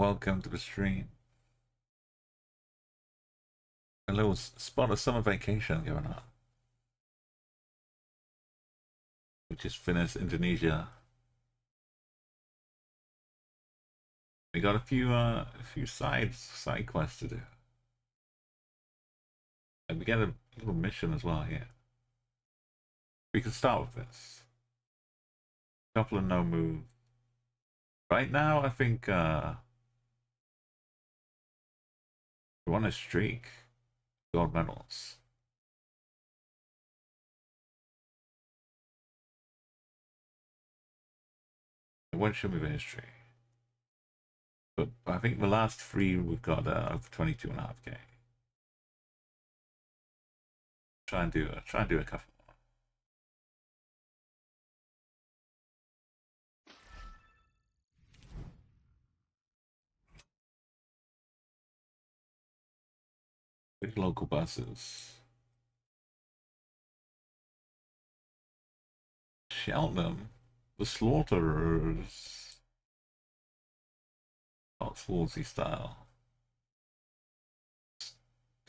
Welcome to the stream. A little spot of summer vacation going on. We just finished Indonesia. We got a few side quests to do. And we get a little mission as well here. We can start with this. Couple of no move. Right now I think we're on a streak. Gold medals. It won't show me the history. But I think the last three we've got over 22.5k. Try and do a couple. Big local buses. Cheltenham, the Slaughterers. Oxfordsy style.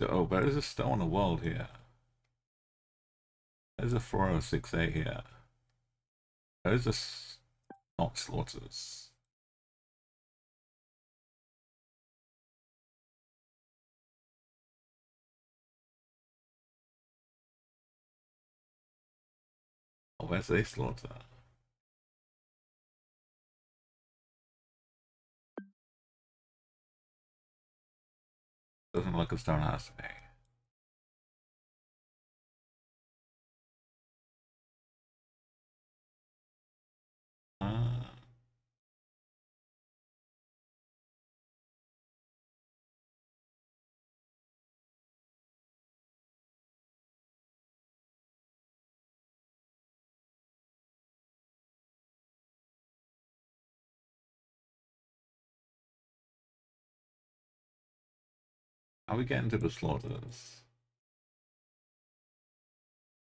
Oh, there is a stone in the world here. There's a 406A here. There's a not Slaughters. Oh, there's a Slaughter. Doesn't look a stone house to me. Uh, how we getting to the Slaughters?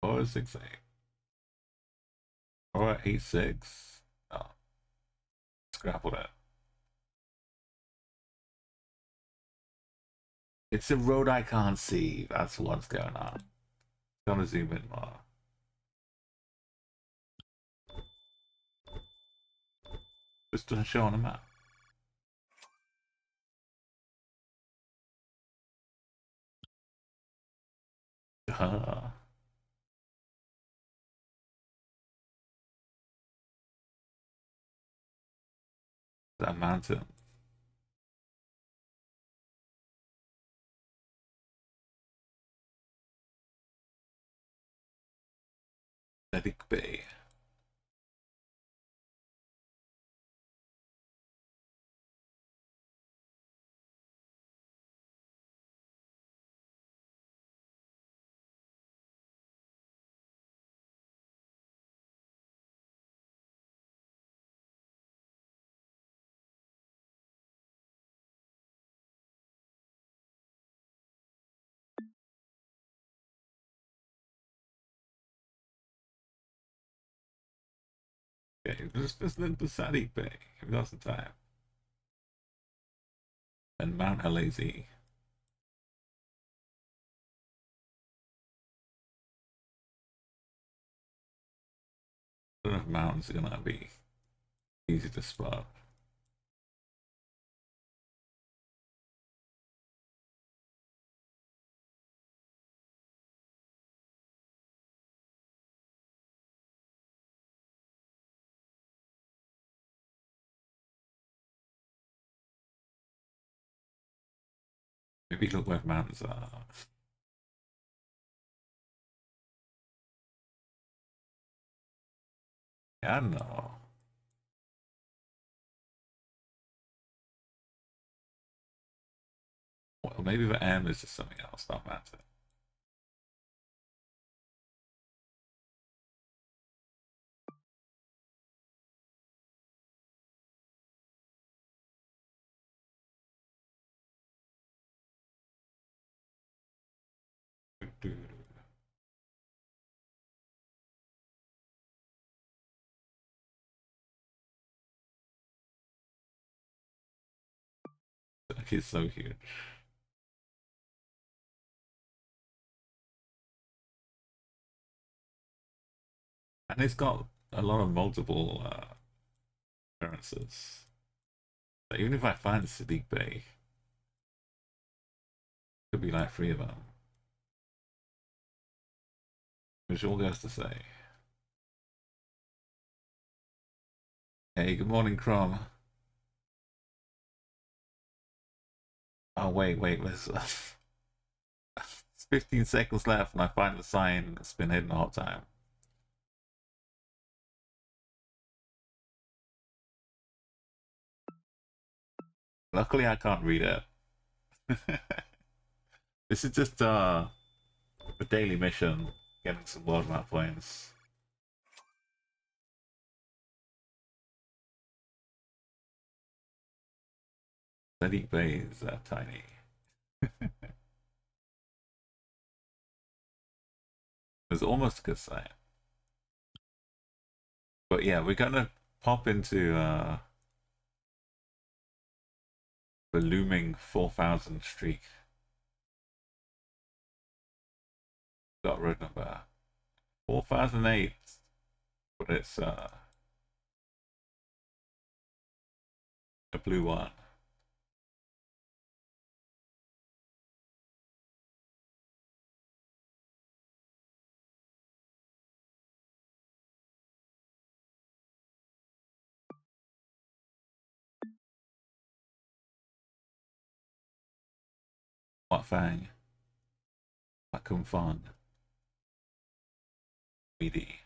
468. 486. Oh, scrapple that. It's a road I can't see. That's what's going on. Gonna zoom in more. Just doesn't show on the map. That mountain. Medic Bay. Okay, just the Sadiq Bay. We've got some time. And Mount Halazy. I don't know if mountains are gonna be easy to spot. Maybe look where mountains are. Yeah, I don't know. Well, maybe the M is just something else, not mountain. He's so huge. And it's got a lot of multiple appearances. So even if I find Sadiq Bey, could be like three of them. Which all goes to say. Hey, good morning, Crom. Oh, wait, there's 15 seconds left and I find the sign that's been hidden the whole time. Luckily, I can't read it. This is just the daily mission, getting some world map points. Sadiq Bey is tiny. It's almost a good sign. But yeah, we're gonna pop into the looming 4,000 streak. Got road number 4008, but it's a blue one. What Fang? What Kung Fan? BD.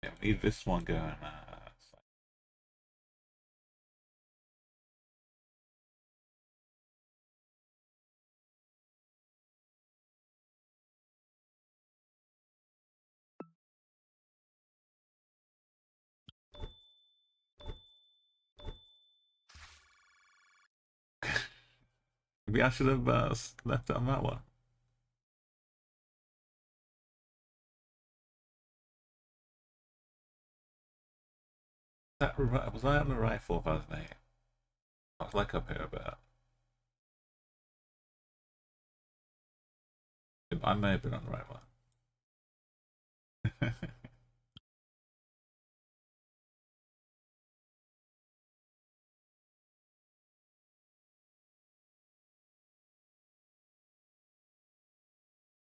Yeah, we need this one going. Maybe I should have left it on that one. That right? Was I on the right 4008? I was like up here a bit. I may have been on the right one.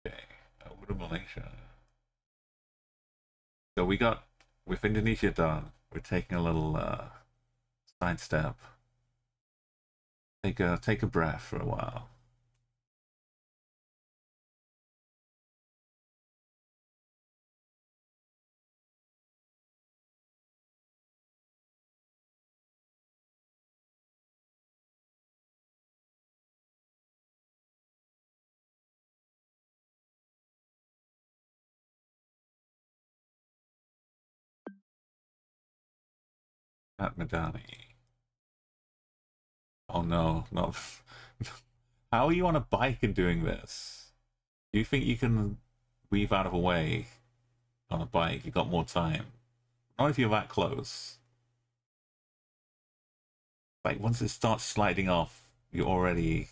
Okay, over to Malaysia. So we got with Indonesia done. We're taking a little side step. Take a breath for a while. At Madani. Oh no, not. How are you on a bike and doing this? Do you think you can weave out of a way on a bike? You got more time. Not if you're that close. Like once it starts sliding off, you're already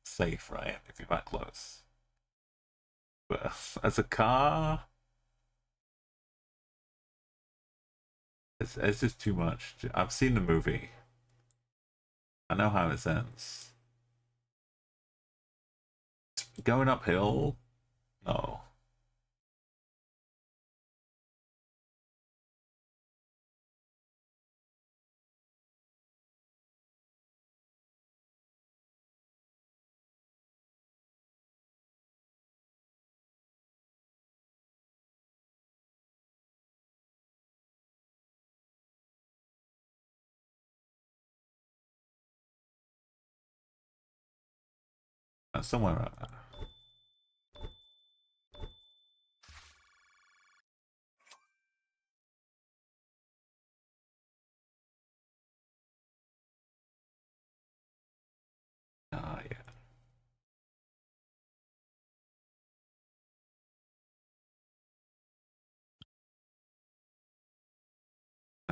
safe, right? If you're that close. But as a car, it's just too much. I've seen the movie. I know how it ends. Going uphill? No. Somewhere around there. Ah, yeah.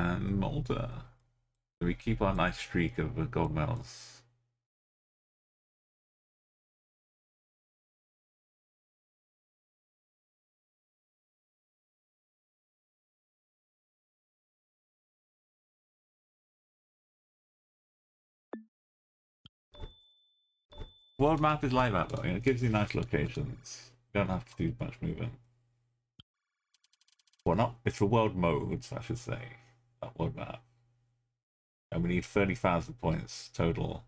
And Malta. So we keep our nice streak of gold medals. World map is like that though. It gives you nice locations. You don't have to do much moving. Well, not. It's for world modes, I should say. That world map. And we need 30,000 points total.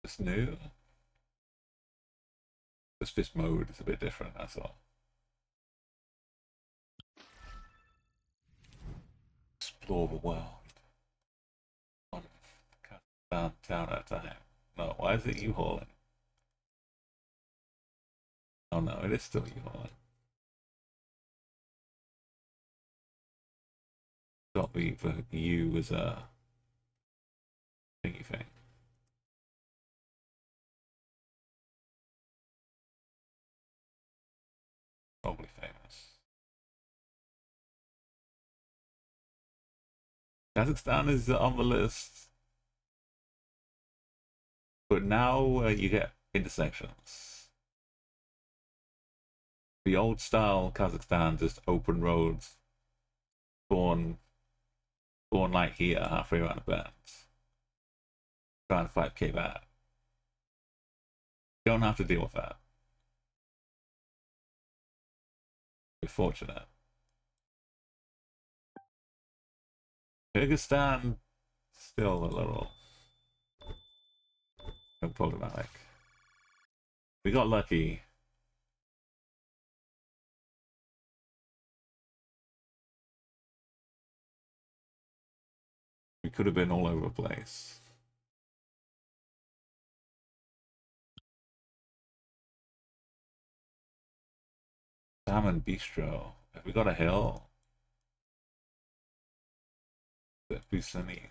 It's new. This mode is a bit different, that's all. Explore the world. One town at a time. No, why is it you hauling? Oh no, it is still you hauling. Got me for you as a thingy thing. Probably famous. Kazakhstan is on the list, but now you get intersections. The old style Kazakhstan, just open roads, born like here, halfway around the bend, trying to 5k that. You don't have to deal with that. You're fortunate. Kyrgyzstan, still a little problematic. We got lucky. We could have been all over the place. Salmon Bistro. Have we got a hill? The Busanis.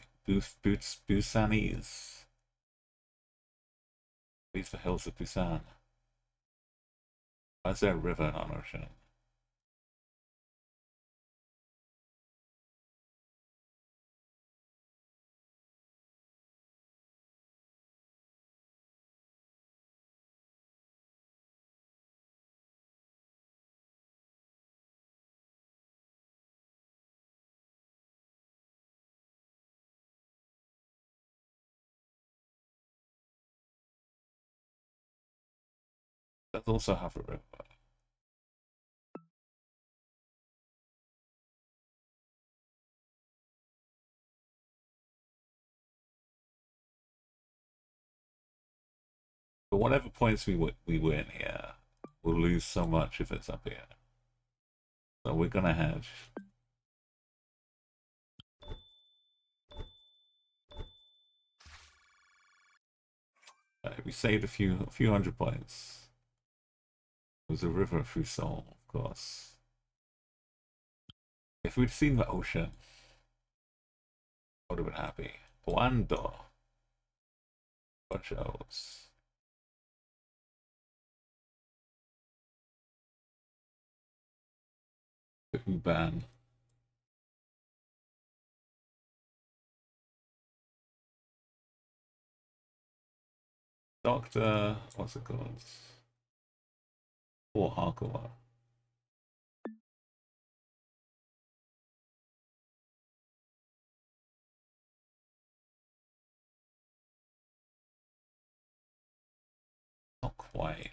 These are the hills of Busan. Why is there a river and an ocean? Does also have a river. But whatever points we win here, we'll lose so much if it's up here. So we're gonna hedge. We saved a few hundred points. There's a river through Seoul, of course. If we'd seen the ocean, I would have been happy. Wando. Bunch of O's. Uban. Doctor, what's it called? Or Harkova. Not quite.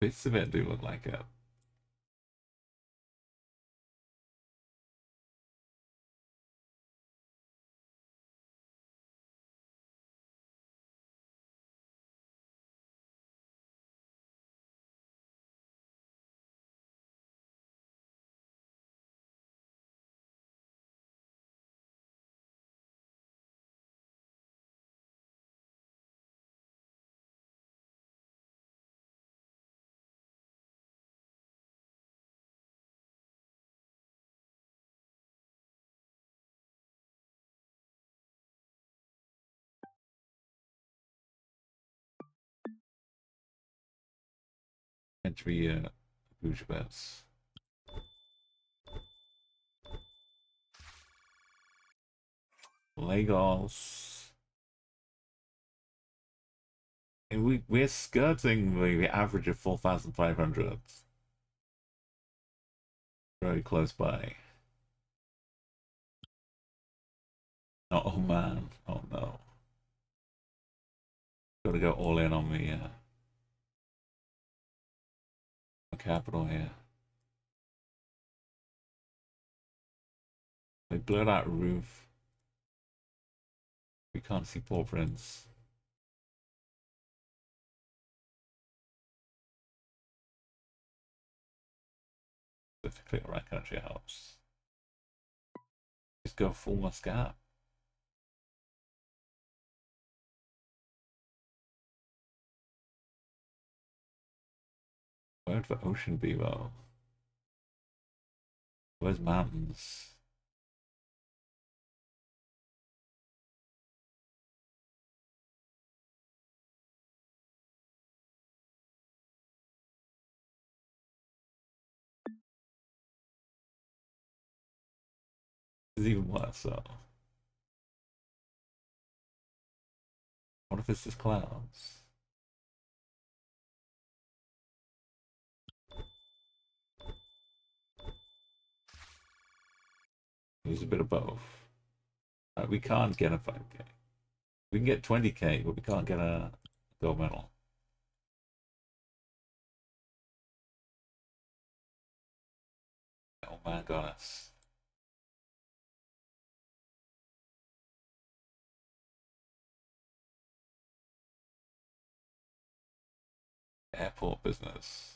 Bits of it do look like it. century Bougebets. Lagos. And we're skirting the average of 4,500. Very close by. Oh man. Oh no. Gotta go all in on the capital here. They blurred out roof. We can't see paw prints. Specifically, right country helps. Just go full Muscat. Word for Ocean Bevo. Where's mountains? It's even worse, so. What if it's just clouds? There's a bit of both. We can't get a 5k. We can get 20k, but we can't get a gold medal. Oh my goodness. Airport business.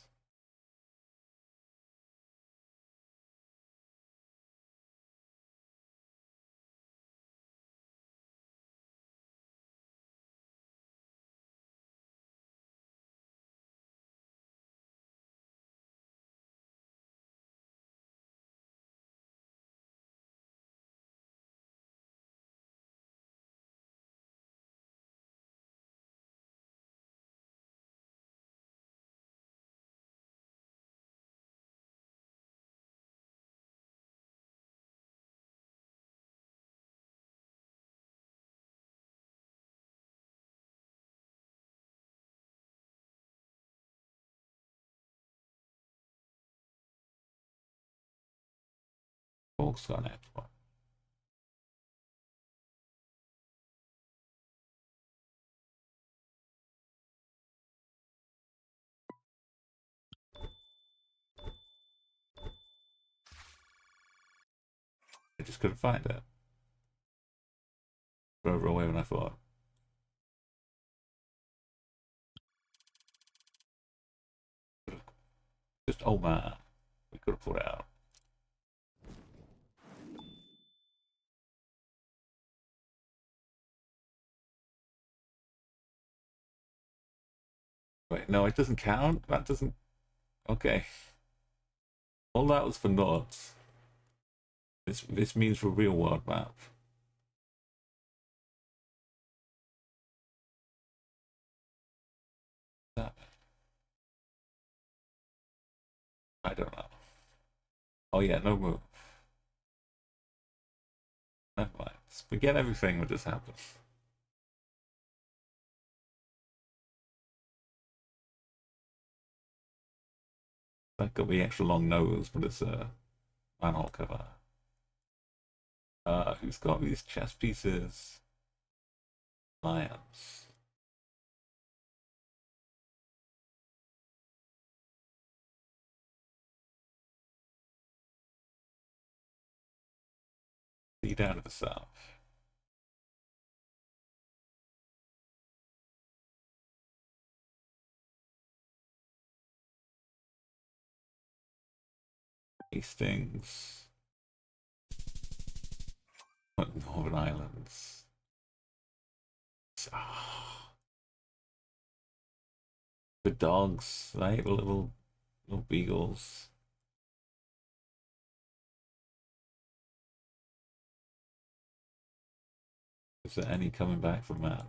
Volkswagen Airport. I just couldn't find it. Further away than I thought. Just, oh man, we could have pulled it out. Wait, no, it doesn't count? That doesn't... Okay. All that was for noughts. This means for real world map. I don't know. Oh yeah, no move. Never mind. Forget everything that just happened. That got the extra long nose, but it's a manhole cover. Who's got these chess pieces? Lions. See down to the south. Hastings. Northern Islands. Oh. The dogs, right? The little beagles. Is there any coming back from that?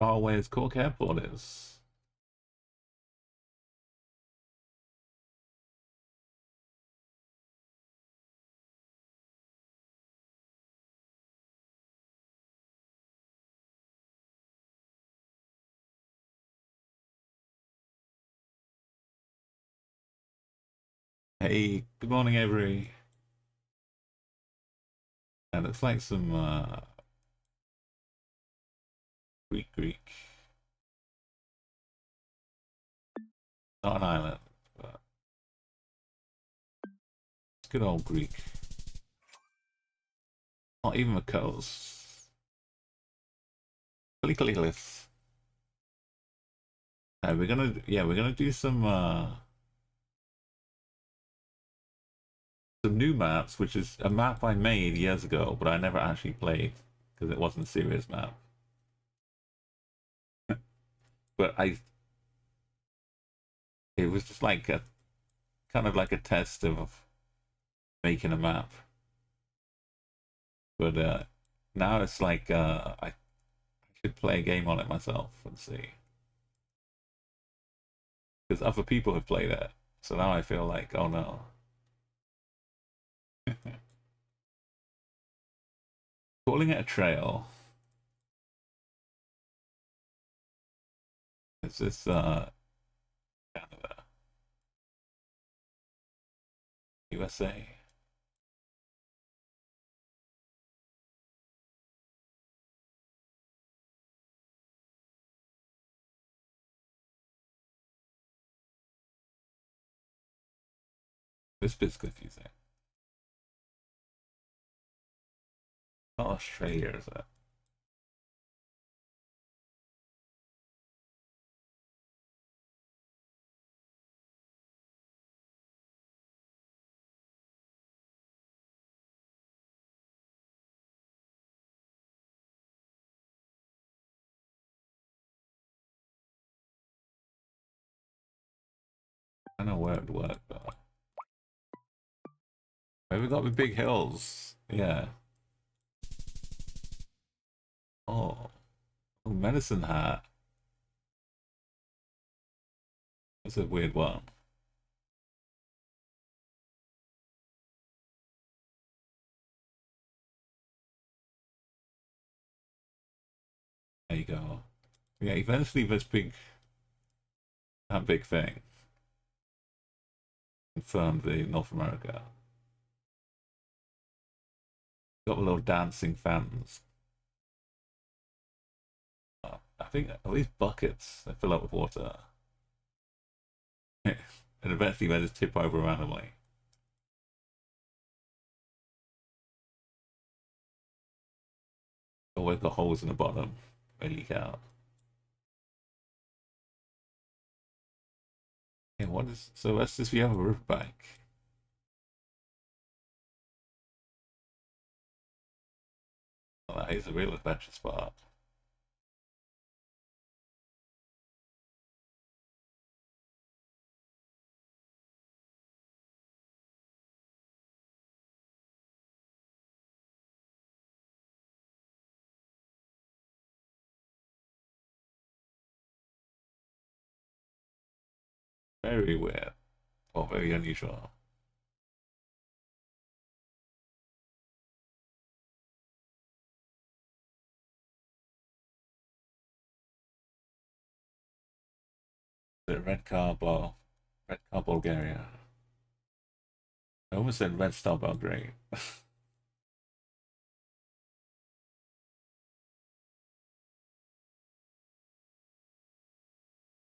far away as Cork Airport is. Hey, good morning, Avery. And it's like some Greek. Not an island, but it's good old Greek. Not even a coast. Kalikalis. We're gonna do some new maps, which is a map I made years ago, but I never actually played because it wasn't a serious map. But it was just like a kind of like a test of making a map. But now it's like I should play a game on it myself and see, because other people have played it. So now I feel like, oh no. Calling it a trail. It's this Canada, USA. This bit's confusing. Not Australia, is it? I don't know where it would work, but maybe got the big hills. Yeah. Oh, oh, medicine hat. That's a weird one. There you go. Yeah, eventually this that big thing confirmed the North America. Got the little dancing fans. I think at least buckets that fill up with water. And eventually they just tip over randomly. Always got holes in the bottom. They leak out. Yeah, what is so that's just if you have a riverbank. Well, that is a real adventure spot. Very weird. Or very unusual. The red car ball. Red car Bulgaria. I almost said red star Belgrade.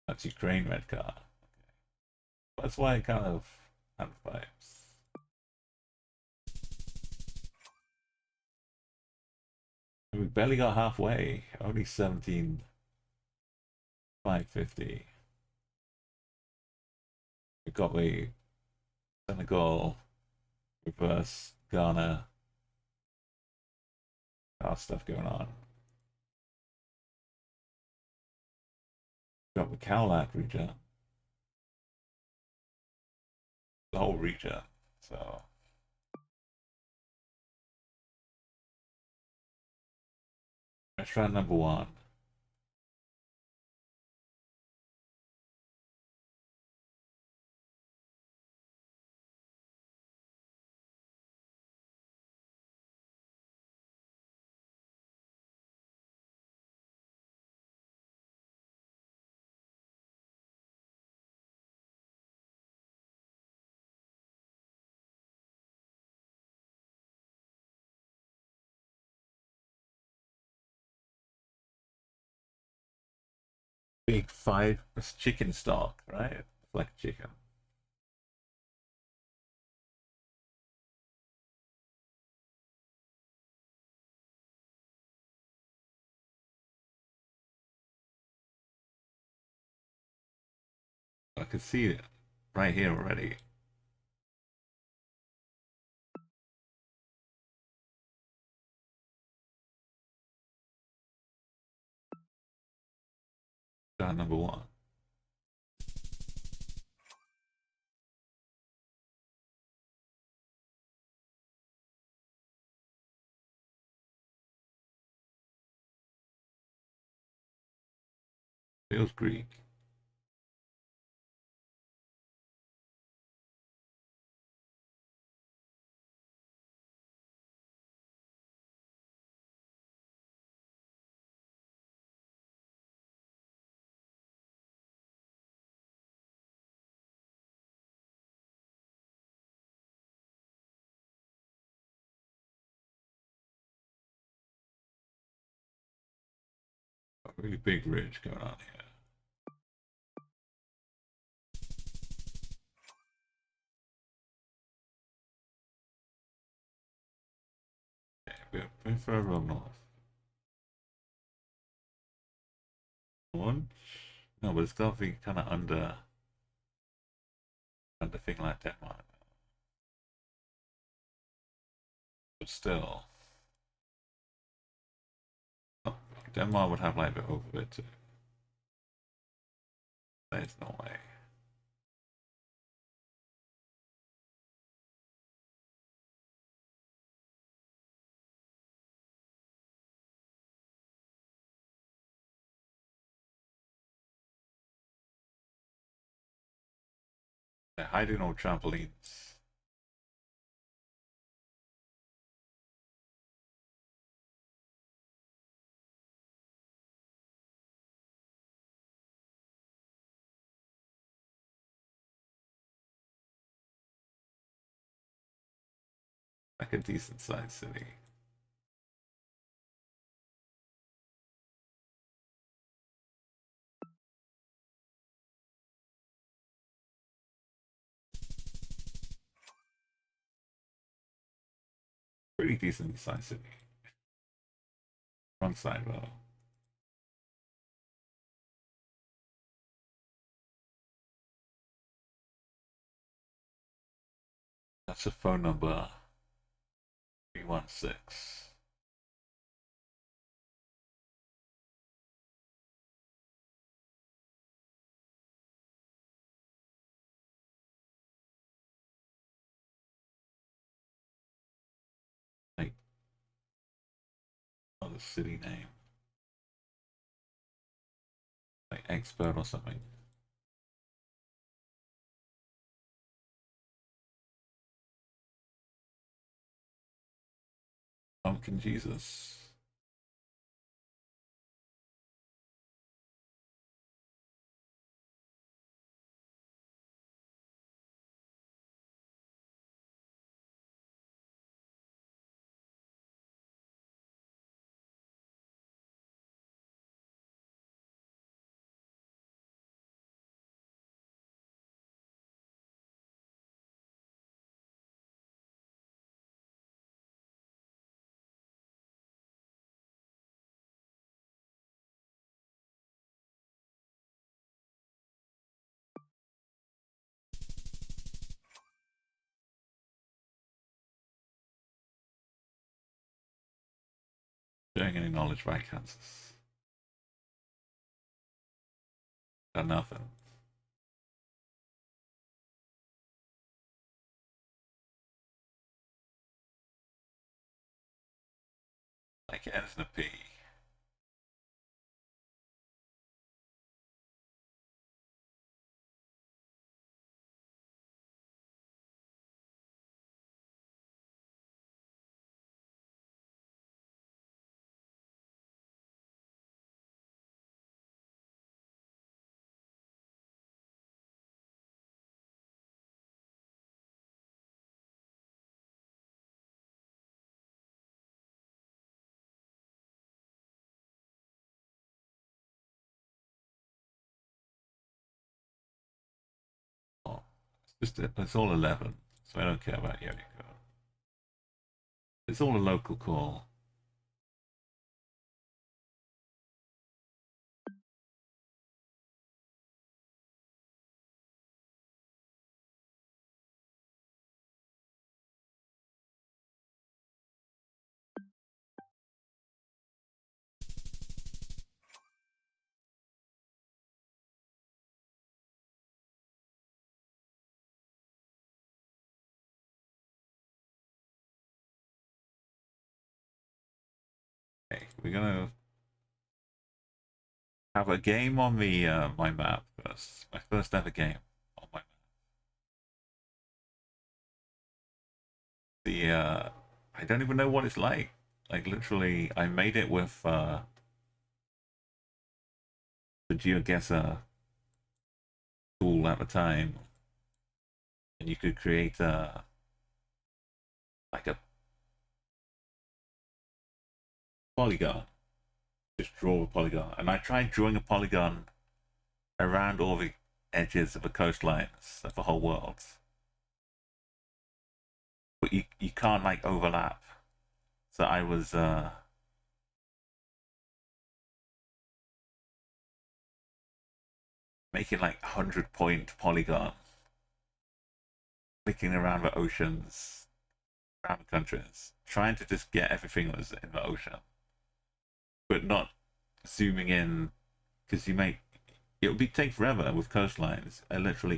That's Ukraine red car. That's why it kind of had vibes. We barely got halfway. Only 17,550. We got the Senegal, reverse Ghana, our stuff going on. Got the Cowlat region, the whole region. So restaurant number one. Big five. It's chicken stock, right? It's like chicken. I can see it right here already. Number one. Feels Greek. A really big ridge going on here. Okay, a bit further up north. One? No, but it's got to be kind of under thing like Denmark. But still, oh, Denmark would have like a bit over it too. There's no way. They're hiding all trampolines. Like a decent sized city. Pretty decently sized city. Wrong side though. That's a phone number. 316. Like, oh, the city name. Like expert or something. Pumpkin Jesus. Sharing any knowledge by Kansas. Got nothing. Like it ends in a P. Just it's all 11, so I don't care about Yuriko. It's all a local call. Okay, we're gonna have a game on the my map first. My first ever game on my map. The I don't even know what it's like. Like literally, I made it with the GeoGuessr tool at the time, and you could create like a polygon. Just draw a polygon, and I tried drawing a polygon around all the edges of the coastlines of the whole world, but you can't like overlap. So I was making like 100-point polygon, clicking around the oceans, around the countries, trying to just get everything that was in the ocean, but not zooming in because you make it would be take forever with coastlines, literally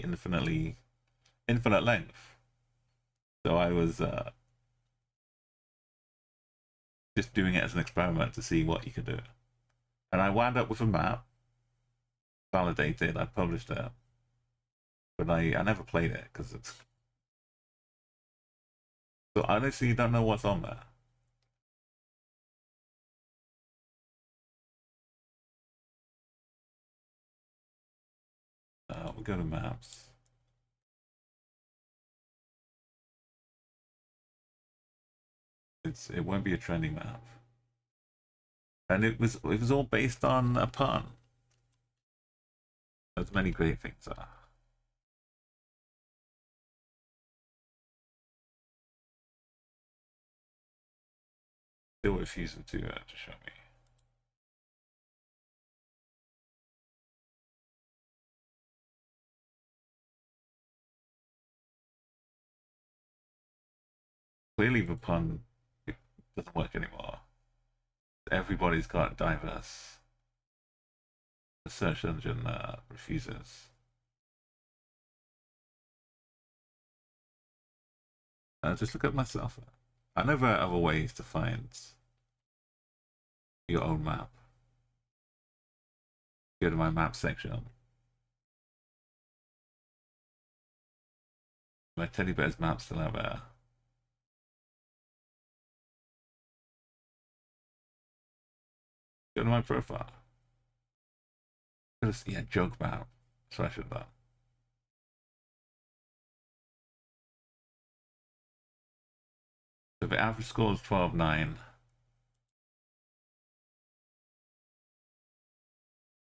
infinite length. So I was just doing it as an experiment to see what you could do, and I wound up with a map, validated. I published it, but I never played it because it's so honestly don't know what's on there. We go to maps. It won't be a trending map, and it was all based on a pun, as many great things are. Still refusing to show me. Clearly, the pun it doesn't work anymore. Everybody's got diverse. The search engine refuses. Just look at myself. I know there are other ways to find your own map. Go to my map section. My teddy bear's map's still out there. Go to my profile. Yeah, joke map. That's what I should have done. So the average score is 12.9.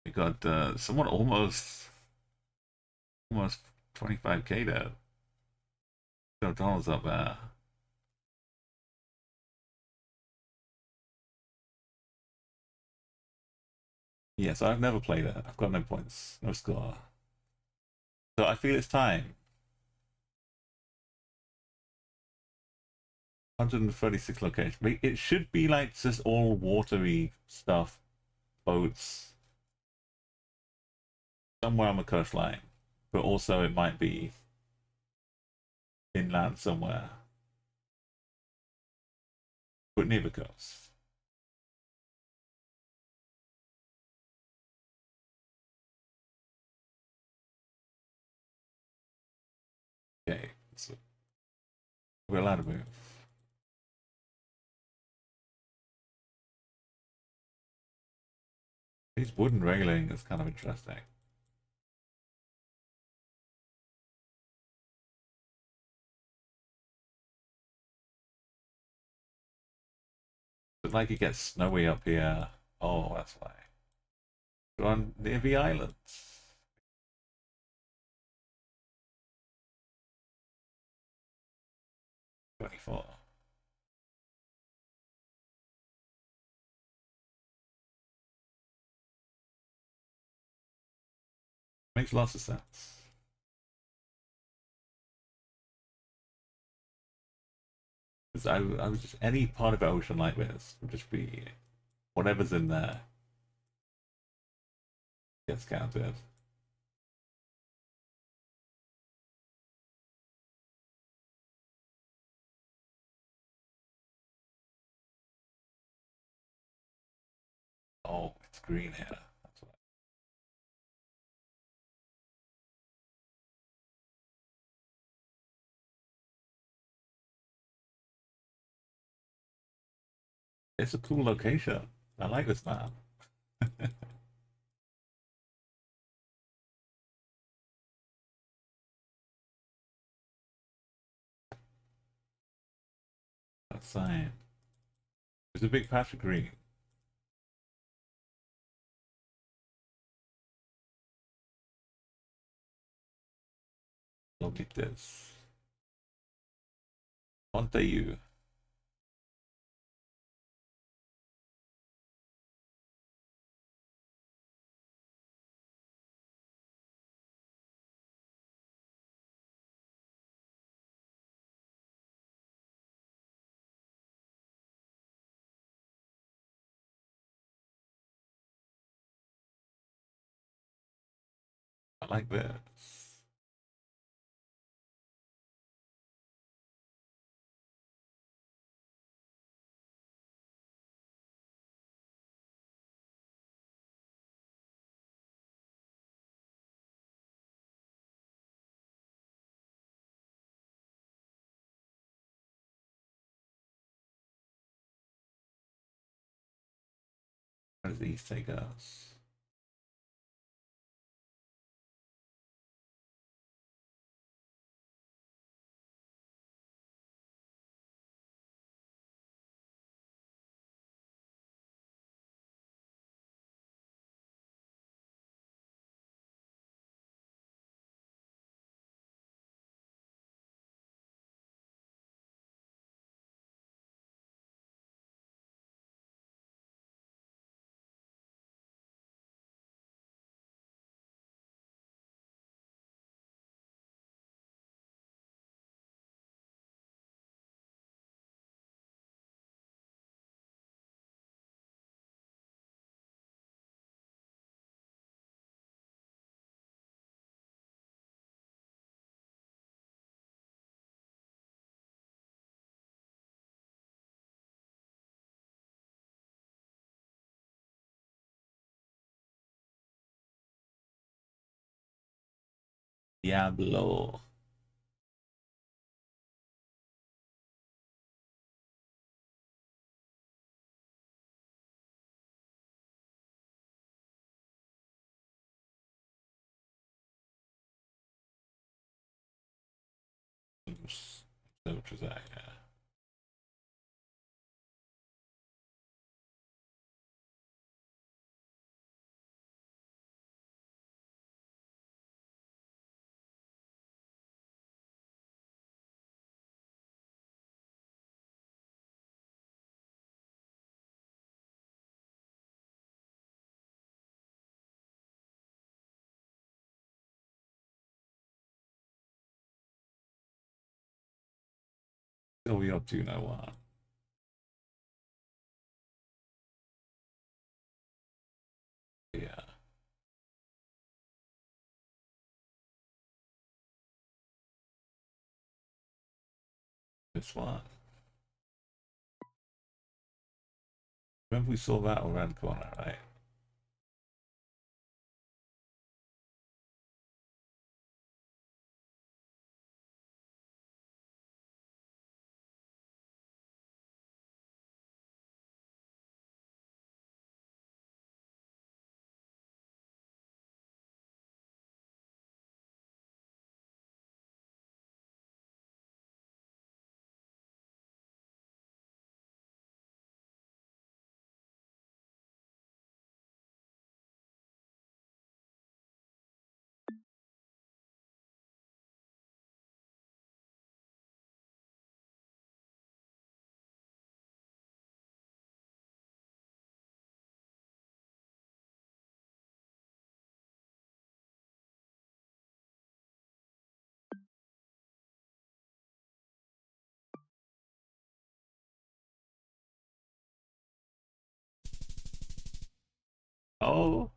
We got someone almost 25k there. Got dollars up there. Yes, I've never played it. I've got no points, no score. So I feel it's time. 136 locations. It should be like just all watery stuff, boats, somewhere on the coastline. But also it might be inland somewhere. But near the coast. Okay, so we're allowed to move. These wooden railing is kind of interesting. But like it gets snowy up here. Oh, that's why. We're on near the islands. 24. Makes lots of sense. Because I was just any part of ocean like this would just be whatever's in there gets counted. Oh, it's green here. That's what. It's a cool location. I like this map. That sign. There's a big patch of green. Look at this. Onto you. I like this. Where does these take us? Diablo. So which was that? Yeah. Still, we up to know what? Yeah. This one. Remember we saw that around the corner, right? Oh,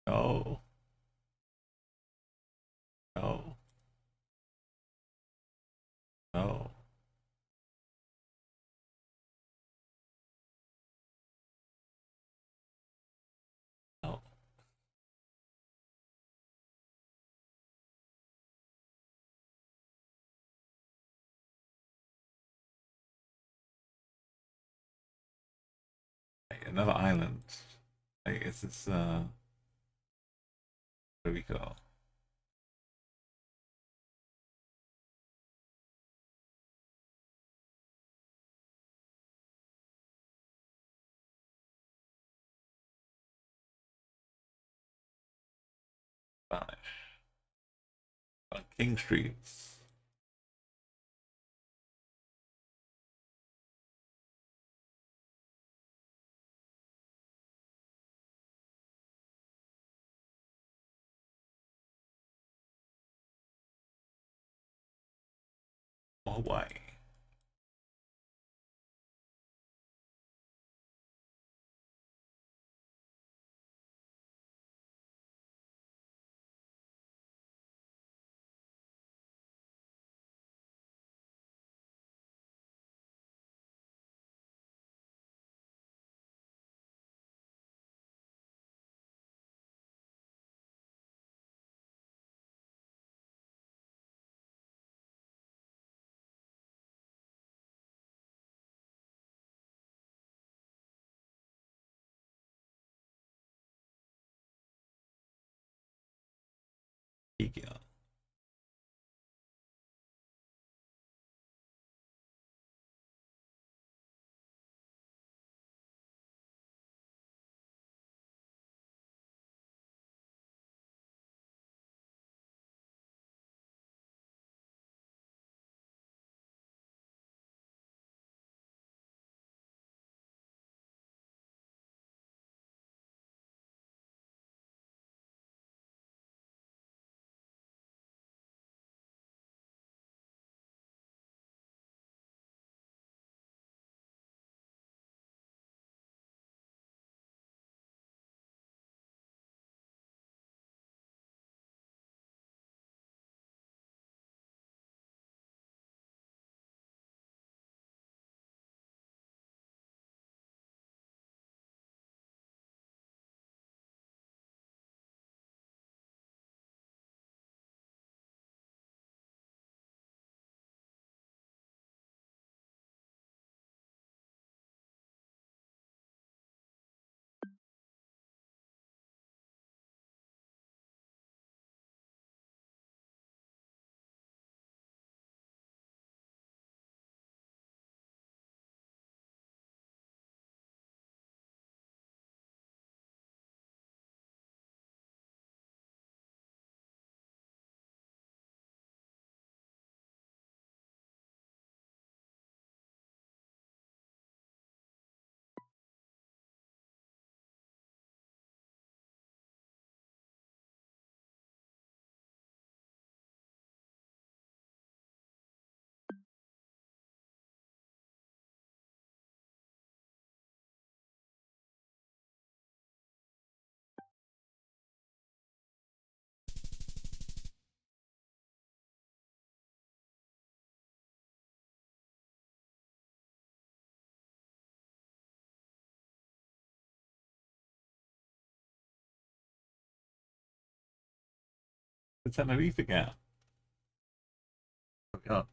no, no, no, no. Hey, another island. Hey, it's this, where we go? Spanish. King Streets. Hawaii. Ikea. The Tenerife again. Oh, God.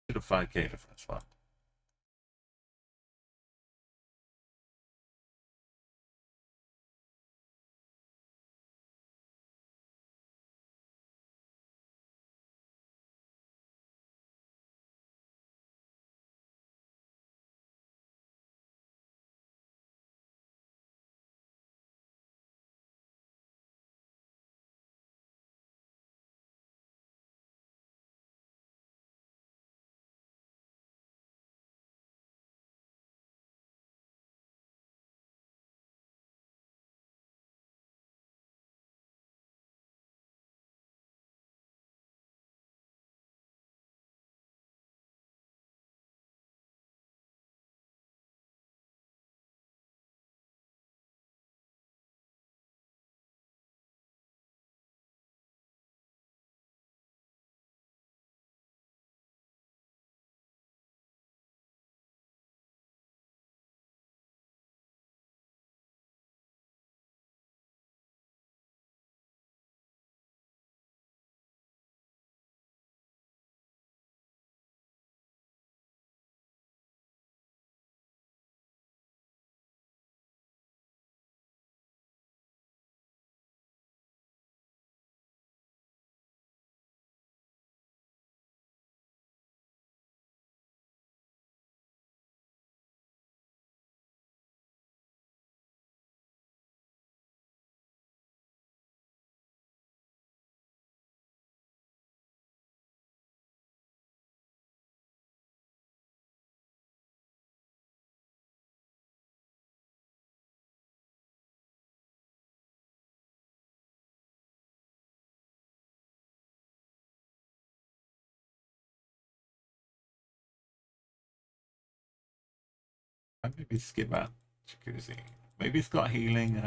Should have 5K for this one. Maybe skip that jacuzzi. Maybe it's got healing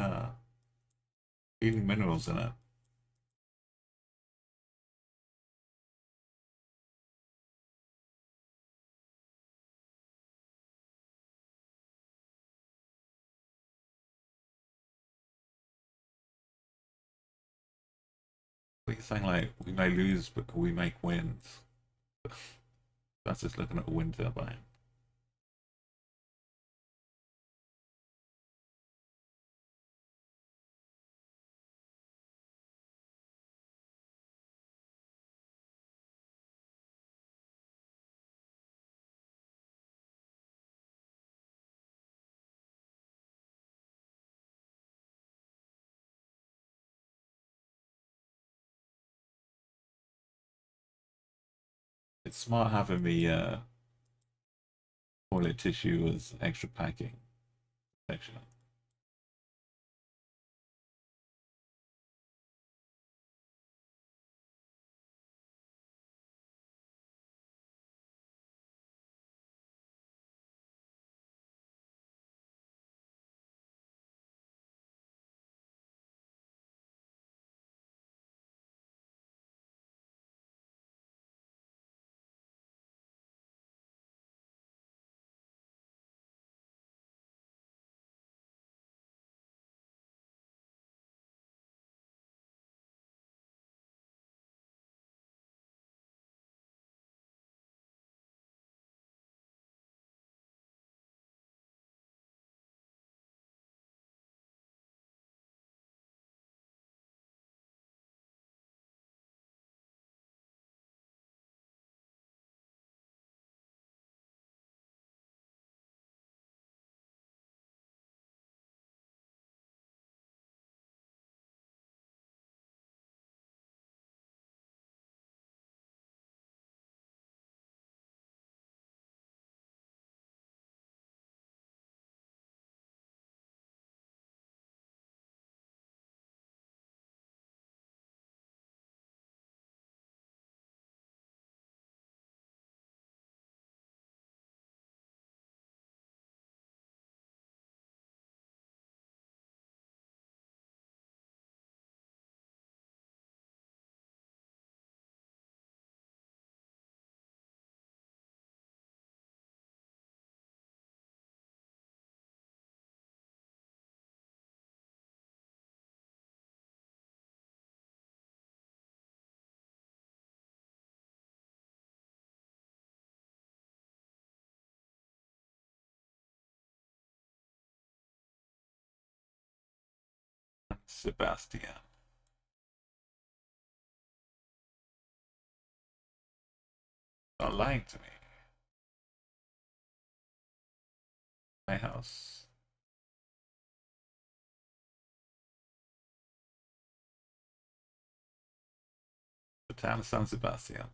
minerals in it. What are you saying? Like we may lose, but we make wins. That's just looking at a wind turbine. It's smart having the toilet tissue as extra packing section. Sebastian. Not lying to me. My house. The town of San Sebastian.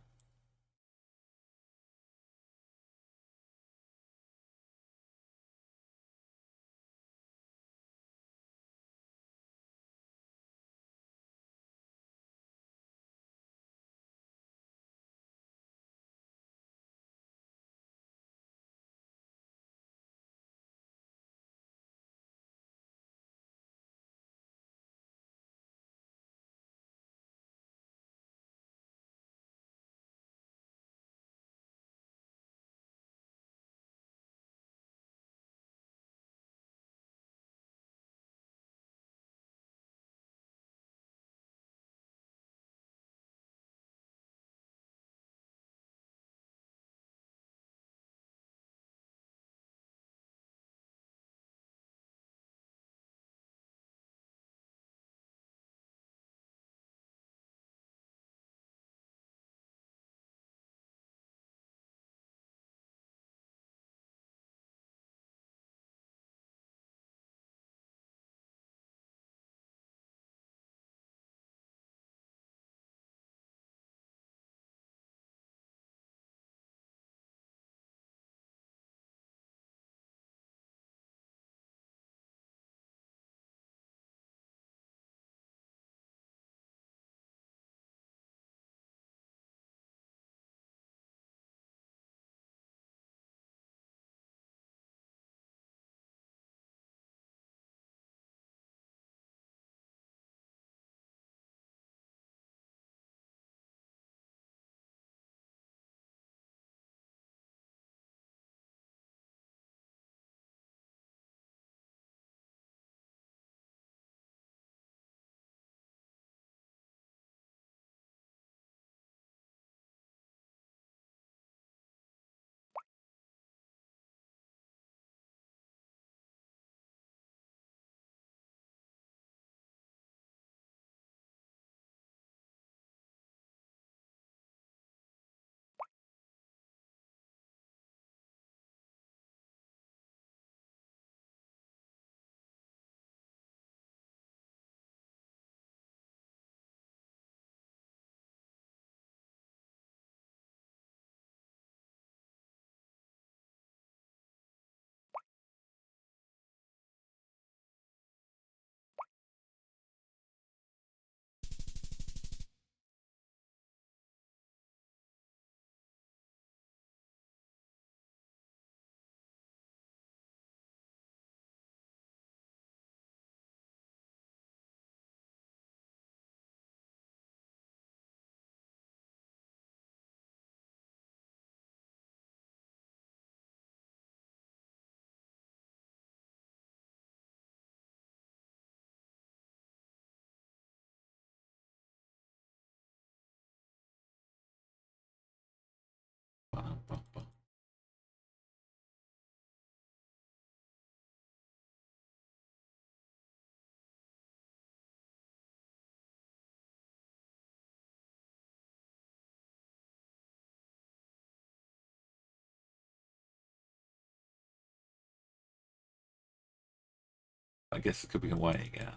I guess it could be Hawaii, yeah.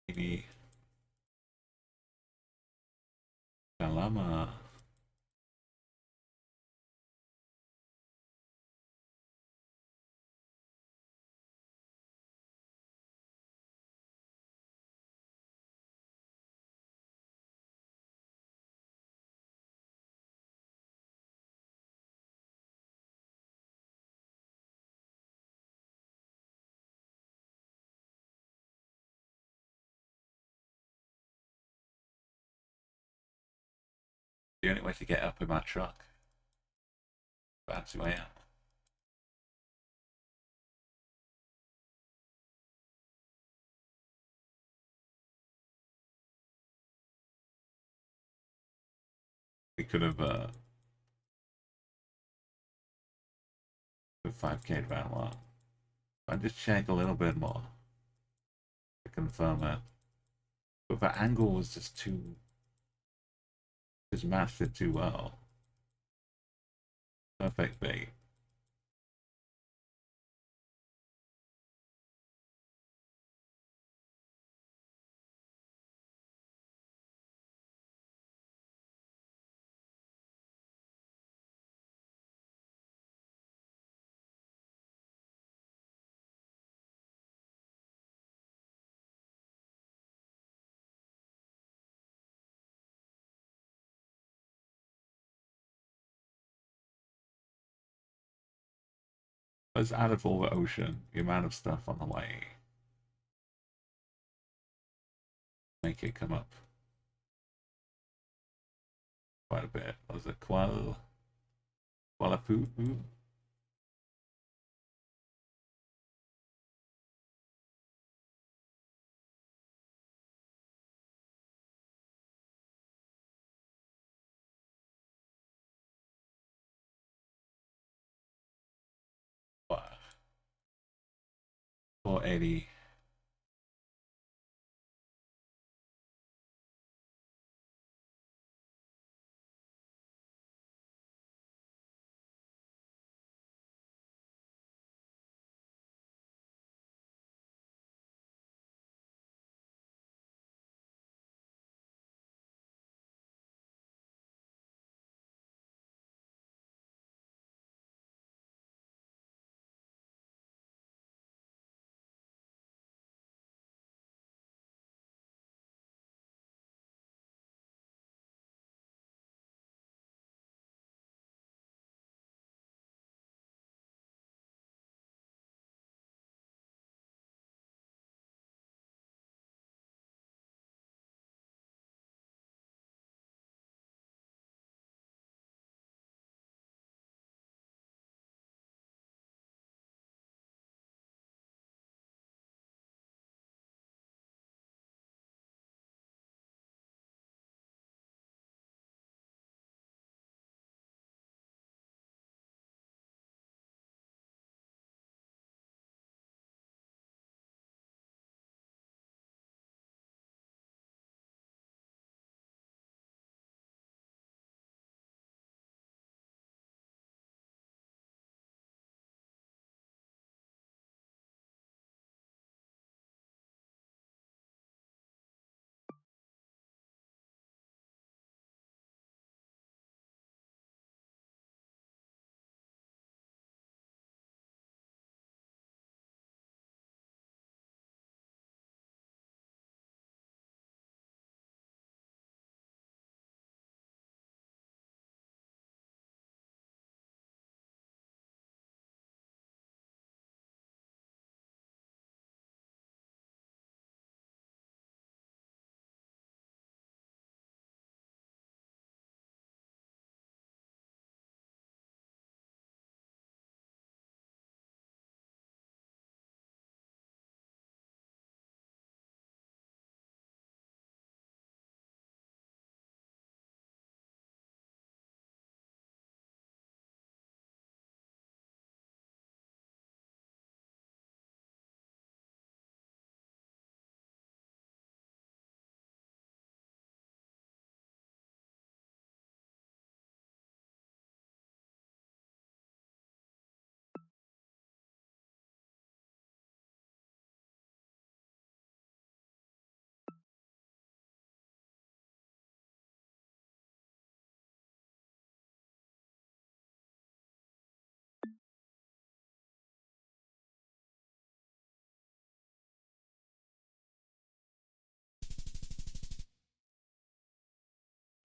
Maybe Kalama. The only way to get up in my truck. Fancy way out. We could have the 5K around one. I just check a little bit more to confirm it. But the angle was just too, just matched it too well. Perfect bait. Let's add it all the ocean, the amount of stuff on the way. Make it come up quite a bit. What was it? Kuala Poo? What? 480.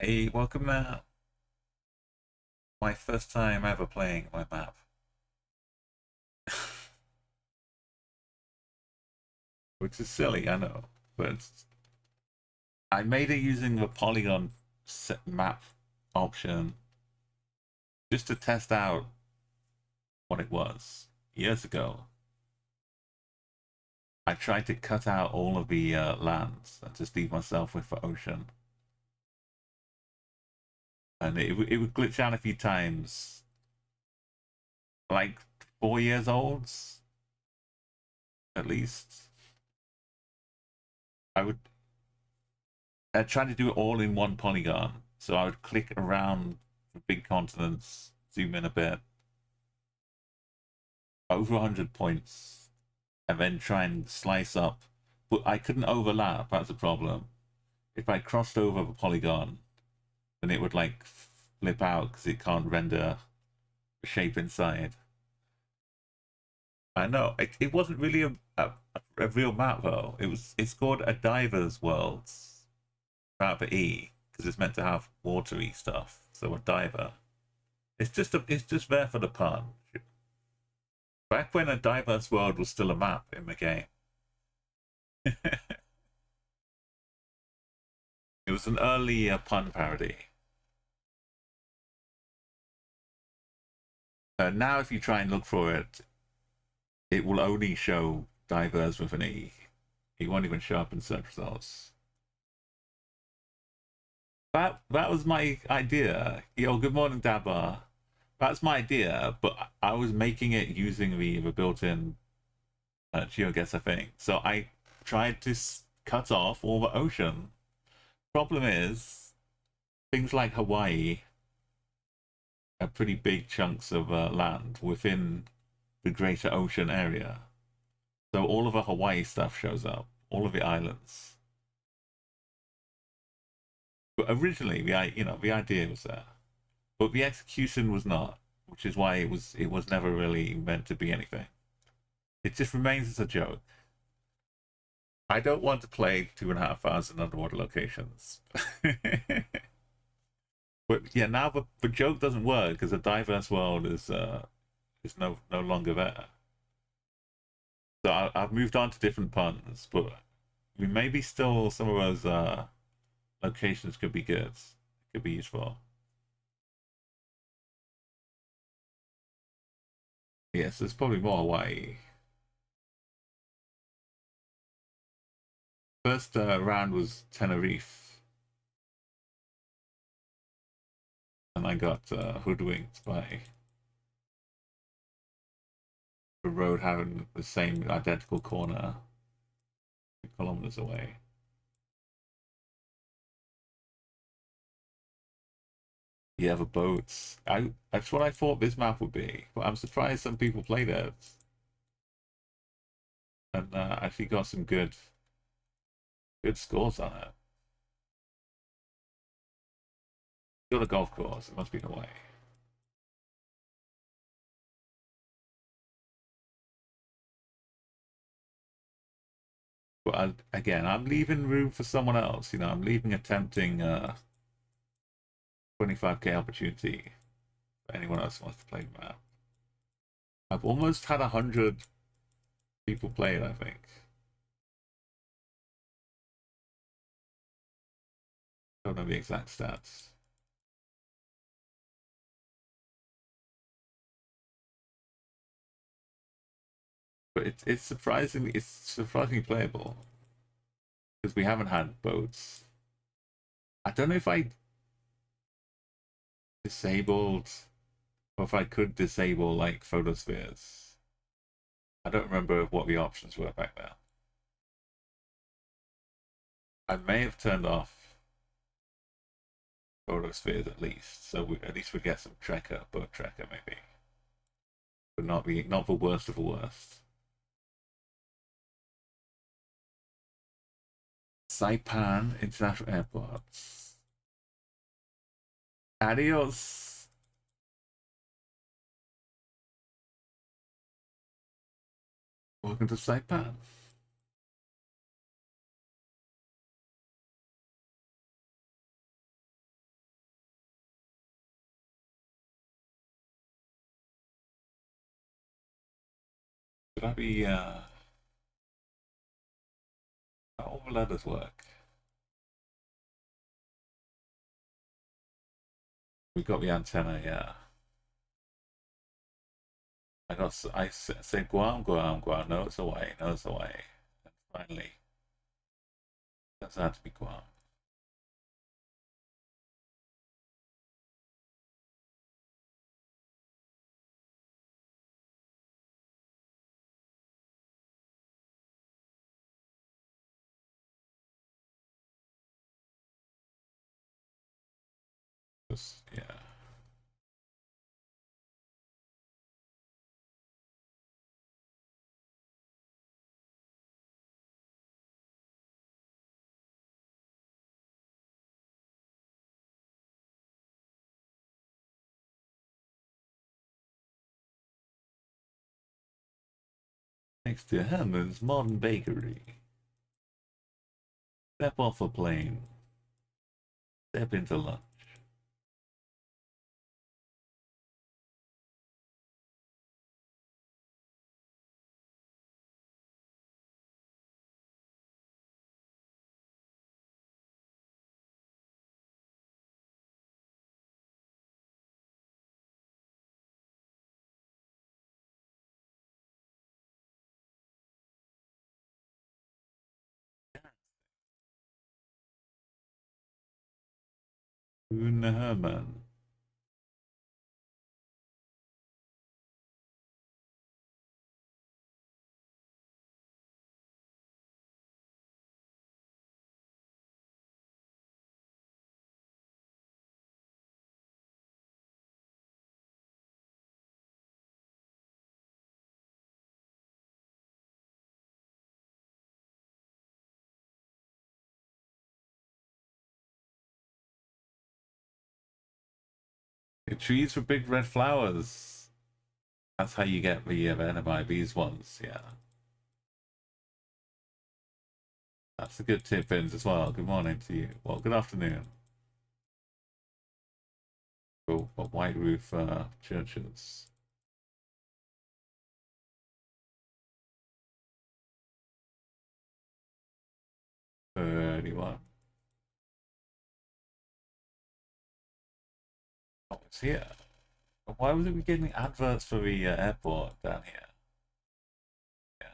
Hey, welcome my first time ever playing my map. Which is silly, I know. But I made it using the polygon map option just to test out what it was. Years ago, I tried to cut out all of the lands and just leave myself with the ocean. And it would glitch out a few times. Like 4 years old, at least. I'd try to do it all in one polygon. So I would click around the big continents, zoom in a bit, over 100 points, and then try and slice up. But I couldn't overlap, that's the problem. If I crossed over the polygon, then it would like flip out because it can't render the shape inside. I know, it wasn't really a real map though. It's called a diver's world, about the E, because it's meant to have watery stuff. So a diver. It's just there for the pun. Back when a diverse world was still a map in the game. It was an early pun parody. Now if you try and look for it, it will only show diverse with an E. It won't even show up in search results. That was my idea. Yo, good morning, Dabba. That's my idea, but I was making it using the built-in GeoGuessr thing. So I tried to cut off all the ocean. Problem is, things like Hawaii are pretty big chunks of land within the greater ocean area. So all of the Hawaii stuff shows up, all of the islands. But originally, the idea was there, but the execution was not, which is why it was never really meant to be anything. It just remains as a joke. I don't want to play 2,500 underwater locations. But yeah, now the joke doesn't work because the diverse world is no longer there. So I've moved on to different puns, but maybe still some of those locations could be good, could be useful. Yes, there's probably more Hawaii. First round was Tenerife, and I got hoodwinked by the road having the same identical corner 2 kilometers away. Yeah, the boats. That's what I thought this map would be, but I'm surprised some people played it and actually got some good scores on it. Got a golf course. It must be Hawaii. But again, I'm leaving room for someone else. I'm leaving a tempting 25k opportunity for anyone else who wants to play the map. I've almost had 100 people play it, I think. Don't know the exact stats. But it's surprisingly playable because we haven't had boats. I don't know if I disabled or if I could disable like photospheres. I don't remember what the options were back then. I may have turned off photospheres at least, so at least we get some boat tracker maybe, but not the worst of the worst. Saipan International Airport. Adios. Welcome to Saipan. Should I be, how all the letters work? We got the antenna, yeah. I said Guam, Guam, Guam, no, it's away, no, it's away. And finally, turns out to be Guam. Just, yeah. Next to Herman's Modern Bakery. Step off a plane. Step into lunch. Herman. The trees for big red flowers. That's how you get the venom these ones, yeah. That's a good tip, Vince, as well. Good morning to you. Well, good afternoon. Oh, but white roof churches. Anyone? Oh, it's here. Why was it getting adverts for the airport down here? Yeah.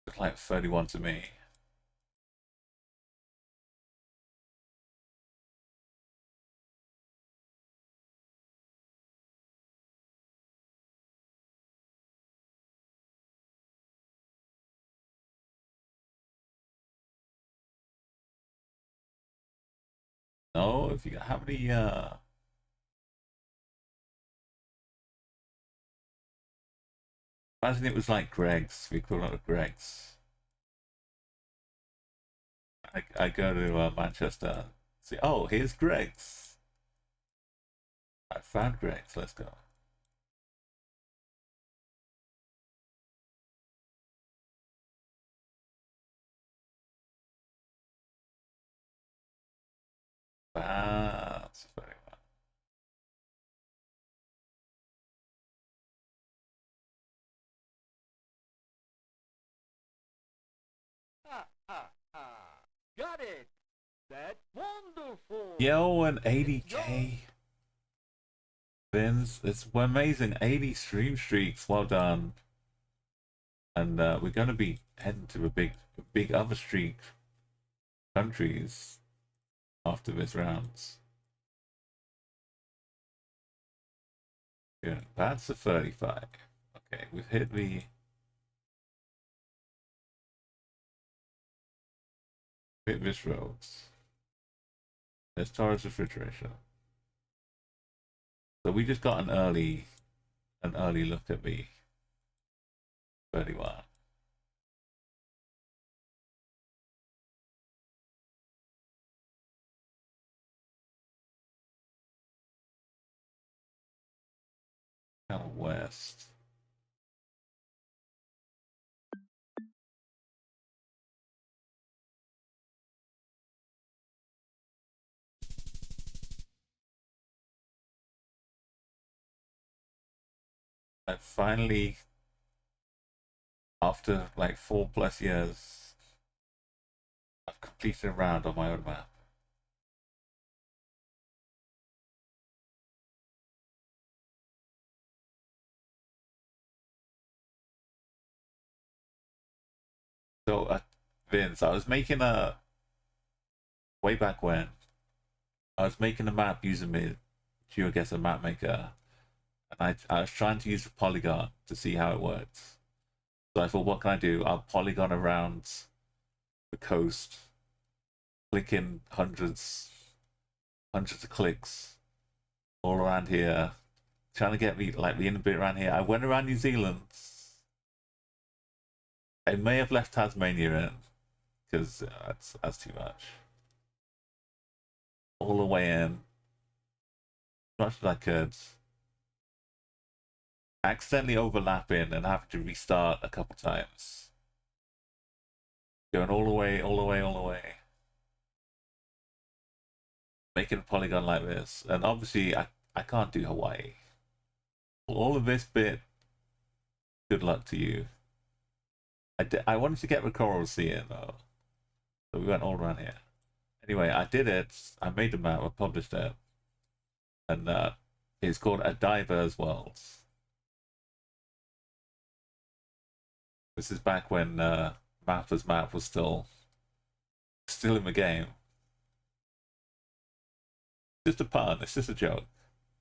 Looks like 31 to me. No, if you how many imagine it was like Greg's, the equivalent of Greg's. I go to Manchester, see, oh, here's Greg's. I found Greg's, let's go. That's very well. Got it. That's wonderful. Yo, and 80k. Vince, it's amazing. 80 stream streaks, well done. And we're going to be heading to a big other streak countries after this rounds. Yeah, that's a 35. Okay, we've hit this roads. There's Taurus refrigeration. So we just got an early look at the 31. Kind of west. I finally, after like 4+ years, I've completed a round on my own map. So, Vince, I was making a way back when I was making a map using me, GeoGuessr map maker, and I was trying to use the polygon to see how it works. So I thought, what can I do? I'll polygon around the coast, clicking hundreds of clicks all around here, trying to get me like the inner bit around here. I went around New Zealand. I may have left Tasmania in because that's too much. All the way in, as much as I could. Accidentally overlapping and having to restart a couple times. Going all the way, all the way, all the way. Making a polygon like this. And obviously, I can't do Hawaii. All of this bit, good luck to you. I wanted to get the Coral Sea in, though. So we went all around here. Anyway, I did it. I made the map. I published it. And it's called A Diver's World. This is back when Mapper's Map was still in the game. Just a pun. It's just a joke.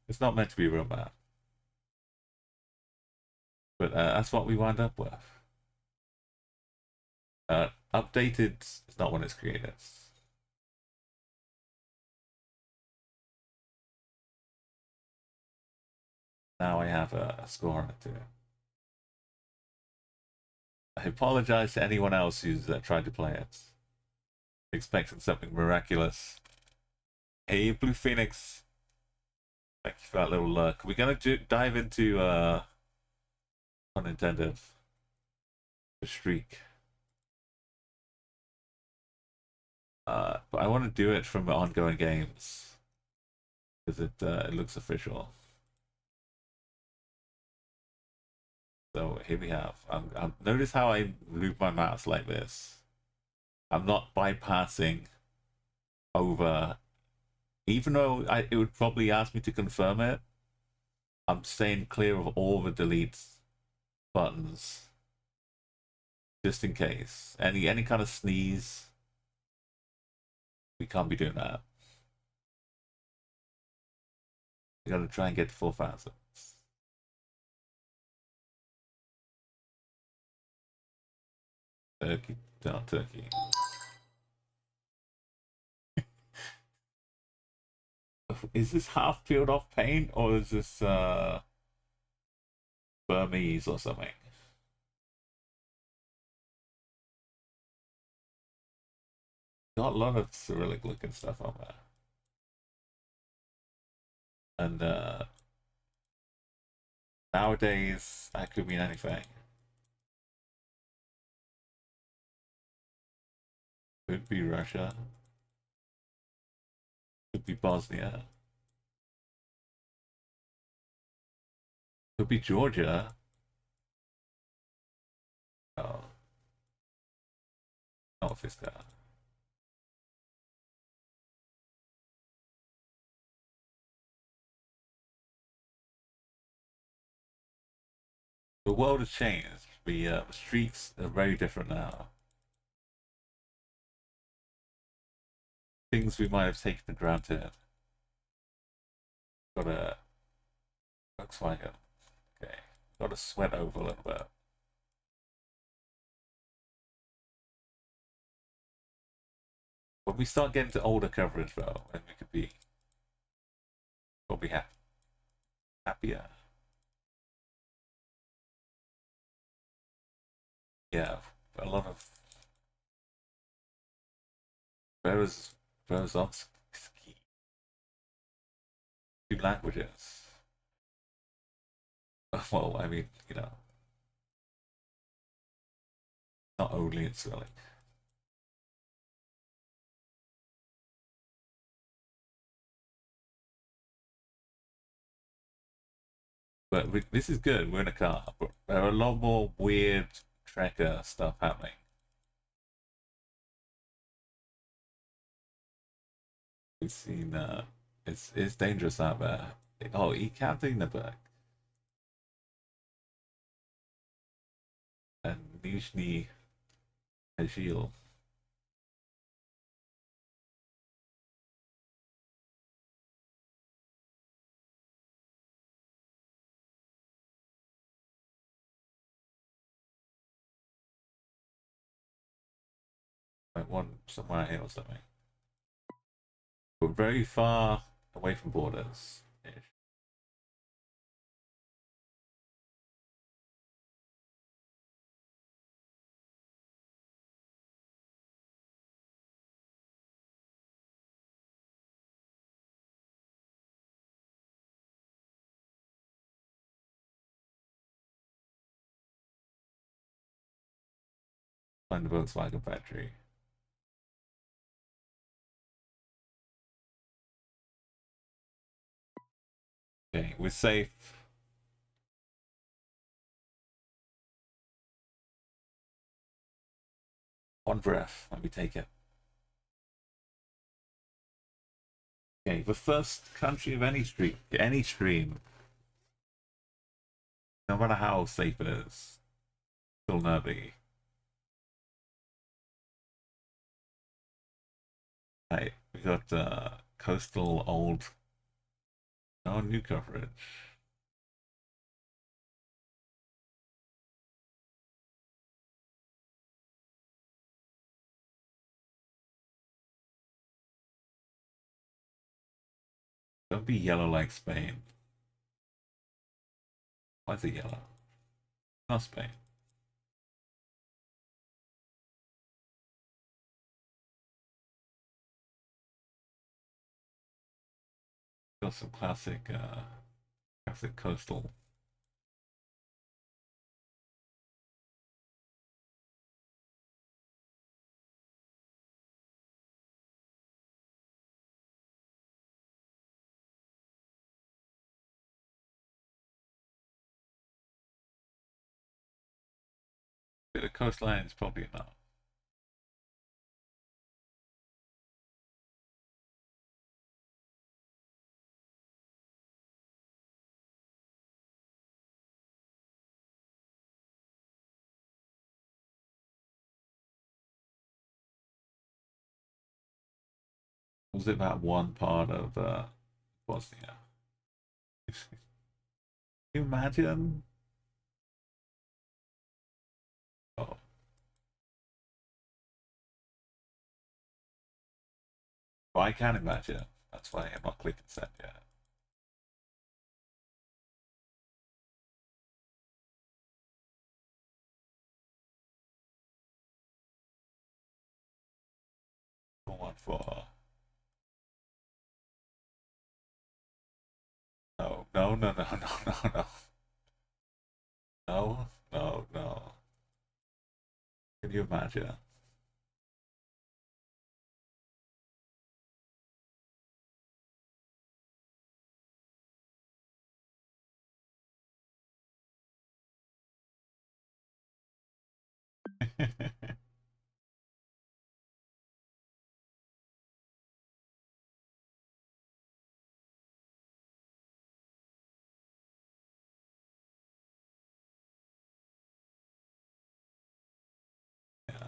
It's not meant to be a real map. But that's what we wound up with. Updated is not when it's created. Now I have a score on it too. I apologize to anyone else who's tried to play it, expecting something miraculous. Hey, Blue Phoenix. Thank you for that little lurk. We're gonna dive into unintended the streak. But I want to do it from the ongoing games because it looks official. So here we have. Notice how I move my mouse like this. I'm not bypassing over, even though it would probably ask me to confirm it. I'm staying clear of all the delete buttons, just in case any kind of sneeze. We can't be doing that. We gotta try and get to 4,000. Turkey, down Turkey. Is this half peeled off paint or is this Burmese or something? Got a lot of Cyrillic looking stuff on there. And nowadays that could mean anything. Could be Russia. Could be Bosnia. Could be Georgia. Oh, not Fiska. The world has changed. The streets are very different now. Things we might have taken for granted. Got a Volkswagen. Okay. Got to sweat over a little bit. When we start getting to older coverage though, then we could be probably happier. Yeah, a lot of Berezovsky, 2 languages. Well, I mean, not only in Cyrillic. But this is good. We're in a car. But there are a lot more weird tracker stuff happening. We've seen it's dangerous out there. Oh, Ekaterinburg and Nizhny Tagil. Like one somewhere here or something. We're very far away from borders. Find the Volkswagen factory. Okay, we're safe. One breath. Let me take it. Okay, the first country of any stream, no matter how safe it is, still nervy. Right, we got coastal old, no new coverage. Don't be yellow like Spain. Why is it yellow? Not Spain. Got some classic coastal. Bit of coastline is probably enough. Was it that one part of Bosnia? Can you imagine? Oh, well, I can imagine. That's why I'm not clicking send yet. One for no. No. Can you imagine? Yeah.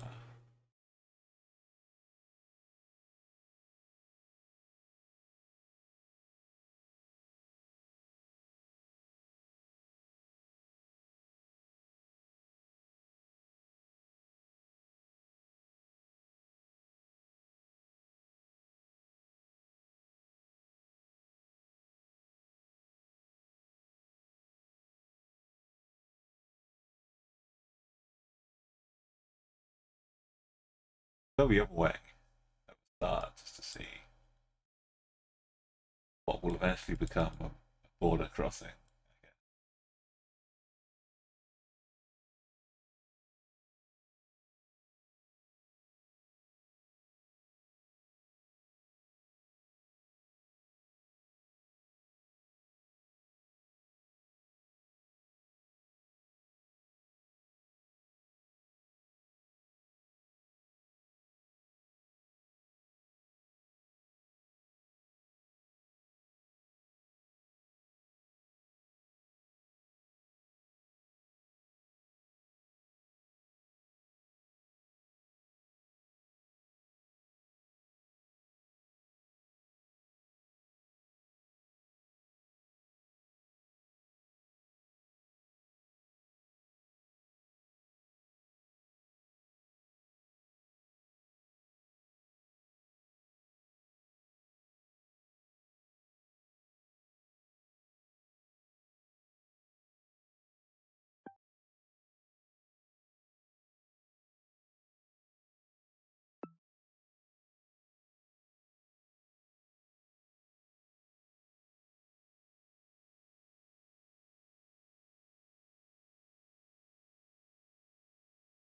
Go the other way at the start just to see what will eventually become a border crossing.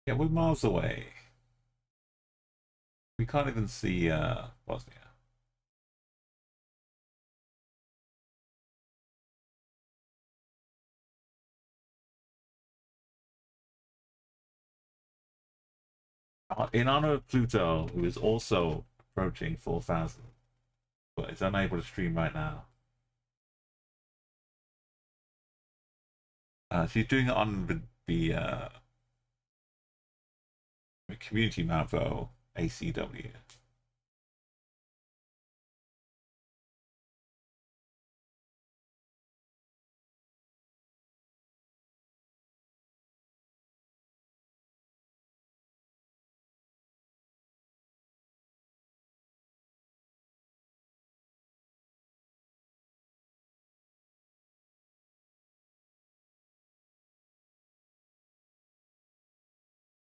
Yeah, we're miles away. We can't even see Bosnia. In honor of Pluto, who is also approaching 4,000, but is unable to stream right now. She's doing it on the community map though, ACW.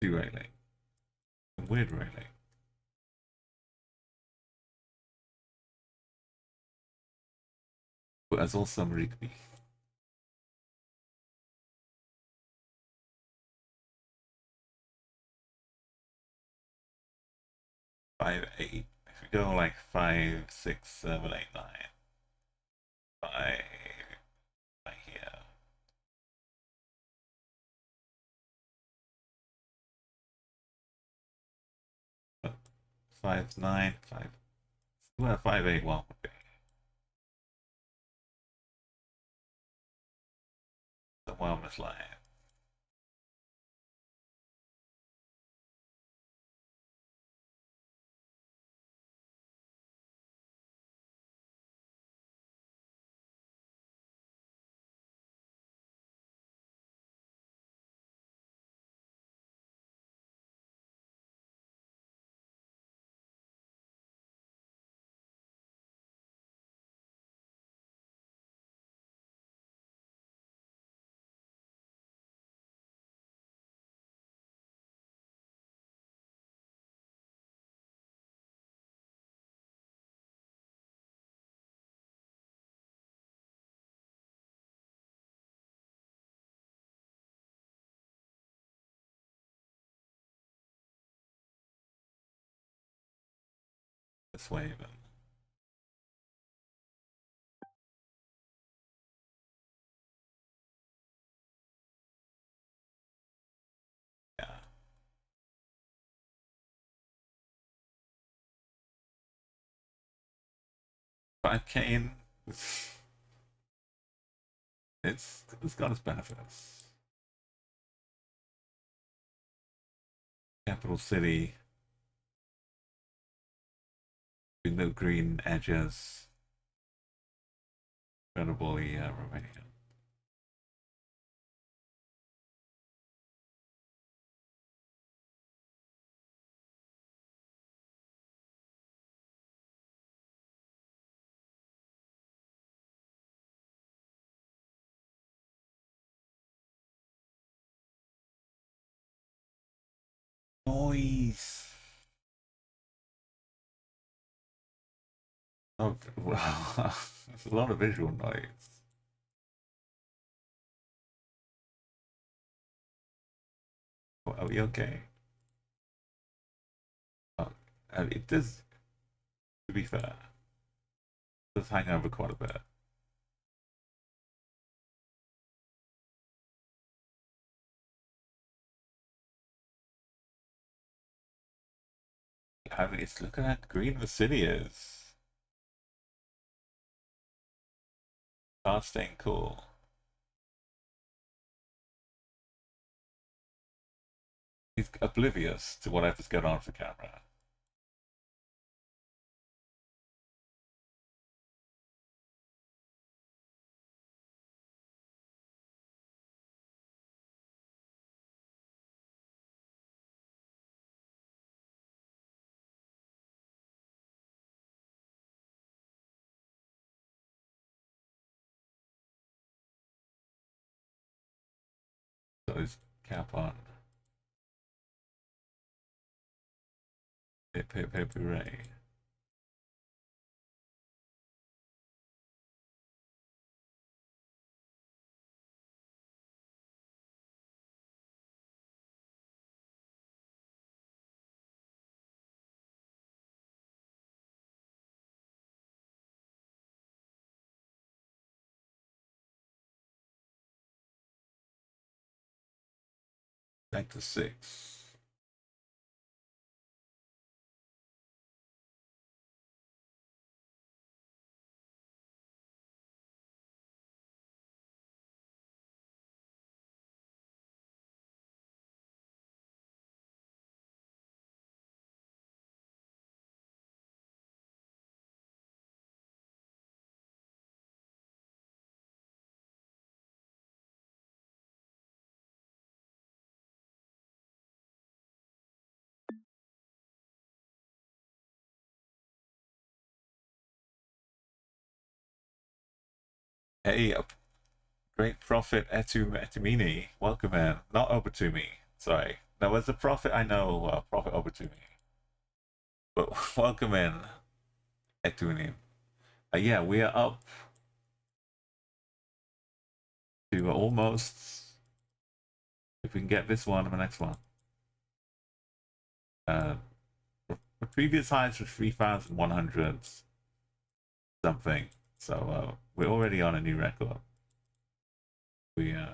Derailing. Weird railing. But as also Rigby. 5, 8. If we go like 5, 6, 7, 8, 9. 5 right here. 5, 9, 5. Well, 5, 8, 1 would be. The wellness line. This way even. Yeah. 5K in. It's got its benefits. Capital city. With no green edges. Incredibly Romanian. Noise. Oh, wow. There's a lot of visual noise. Are we okay? Oh, it does, to be fair, it does hang over quite a bit. I mean, it's look at how green the city is. Car's staying cool. He's oblivious to whatever's going on for camera. So his cap on. Hip hip hip hooray. Sector 6. Hey, great prophet Etumini, welcome in. Not Obatumi, sorry. There was a prophet I know, Prophet Obatumi. But welcome in, Etumini. Yeah, we are up to almost, if we can get this one and the next one. The previous highs were 3,100 something, so we're already on a new record. We're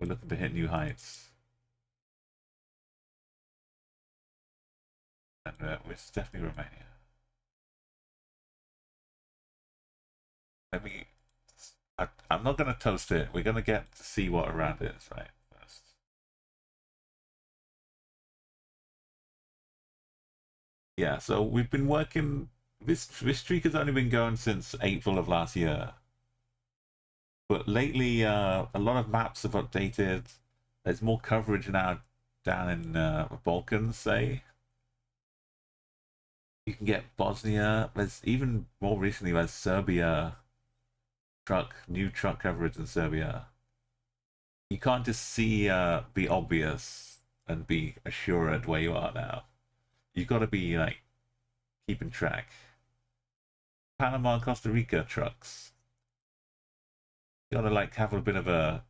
looking to hit new heights. And it's definitely Romania. Let me. I'm not going to toast it. We're going to get to see what around is, right? First. Yeah, so we've been working. This streak has only been going since April of last year. But lately, a lot of maps have updated. There's more coverage now down in the Balkans, say. You can get Bosnia. There's even more recently, there's Serbia new truck coverage in Serbia. You can't just see the obvious and be assured where you are now. You've got to be like keeping track. Panama, Costa Rica trucks. You got to like have a bit of a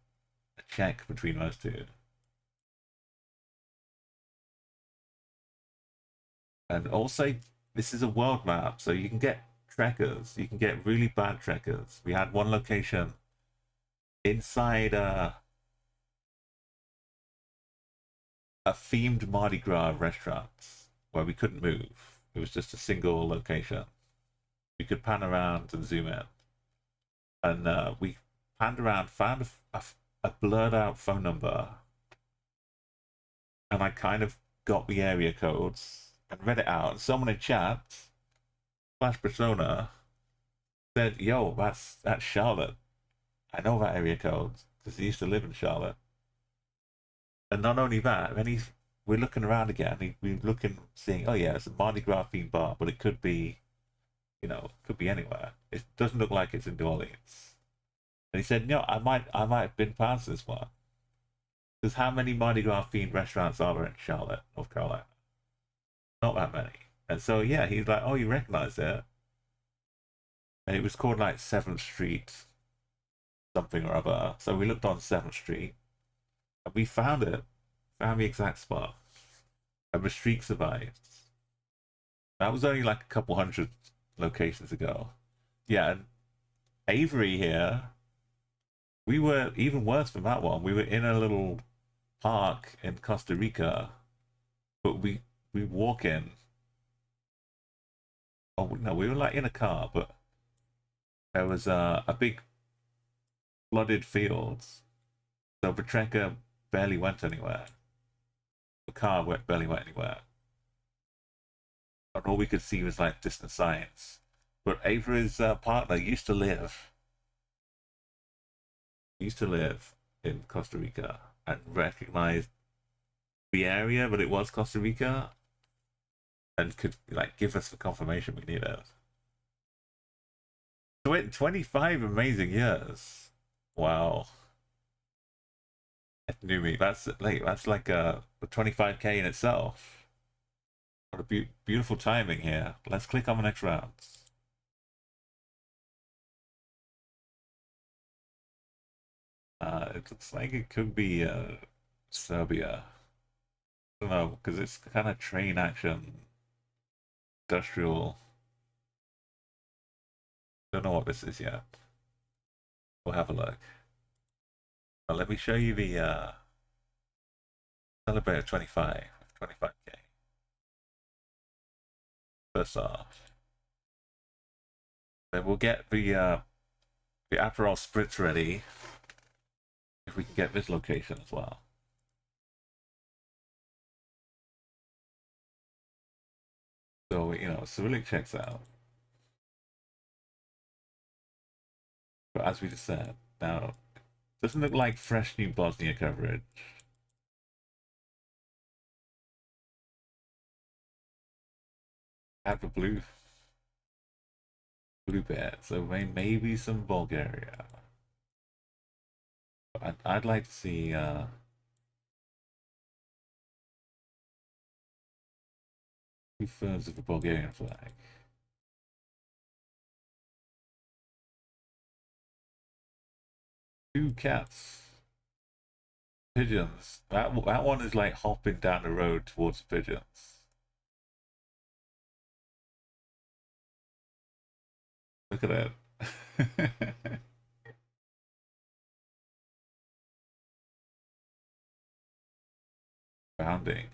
check between those two. And also, this is a world map, so you can get trackers. You can get really bad trackers. We had one location inside a themed Mardi Gras restaurant where we couldn't move. It was just a single location. We could pan around and zoom in. And we panned around, found a blurred out phone number. And I kind of got the area codes and read it out. And someone in chat, Flash Persona, said, yo, that's Charlotte. I know that area code because he used to live in Charlotte. And not only that, then we're looking around again. We're looking, seeing, oh yeah, it's a Mardi Gras themed bar, but it could be, could be anywhere. It doesn't look like it's in New Orleans. And he said, no, I might have been past this one. Because how many Mardi Gras themed restaurants are there in Charlotte, North Carolina? Not that many. And so yeah, he's like, oh, you recognize it? And it was called like 7th Street, something or other. So we looked on 7th Street, and we found it, found the exact spot, and the streak survived. That was only like a couple hundred locations ago. Yeah, and Avery here, we were even worse than that one. We were in a little park in Costa Rica, but we walk in. Oh no, we were like in a car, but there was a big flooded fields, so the trekker barely went anywhere. The car barely went anywhere, and all we could see was like distant signs. But Avery's partner used to live in Costa Rica and recognized the area, but it was Costa Rica, and could like give us the confirmation we needed. 25 amazing years. Wow. Numi, that's like a 25k in itself. What a beautiful timing here. Let's click on the next round. It looks like it could be Serbia. I don't know, because it's kind of train action, industrial. Don't know what this is yet. We'll have a look. Let me show you the Celebrate at 25. 25k. First off. Then we'll get the Aperol Spritz ready. If we can get this location as well. So, you know, Cyrillic checks out. But as we just said, now, doesn't look like fresh new Bosnia coverage. Have the blue bit, so maybe some Bulgaria. I'd like to see 2/3 of the Bulgarian flag. Two cats. Pigeons. That one is like hopping down the road towards the pigeons. Look at it. Bounding.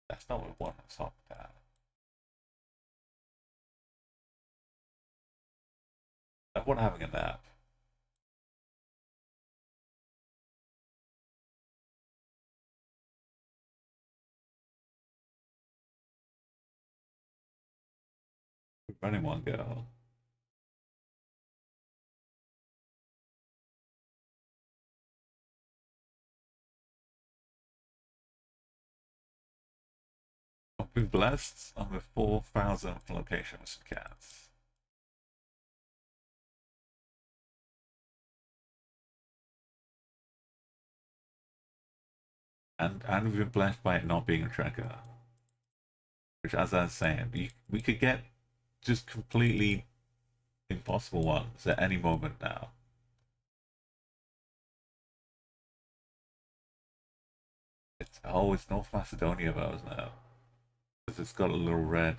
That's not what one was talking about. Everyone having a nap. Running one go. I've been blessed. I'm with 4,000 locations of cats. And we've been blessed by it not being a tracker. Which, as I was saying, we could get just completely impossible ones at any moment now. It's North Macedonia though, isn't it? Because it's got a little red,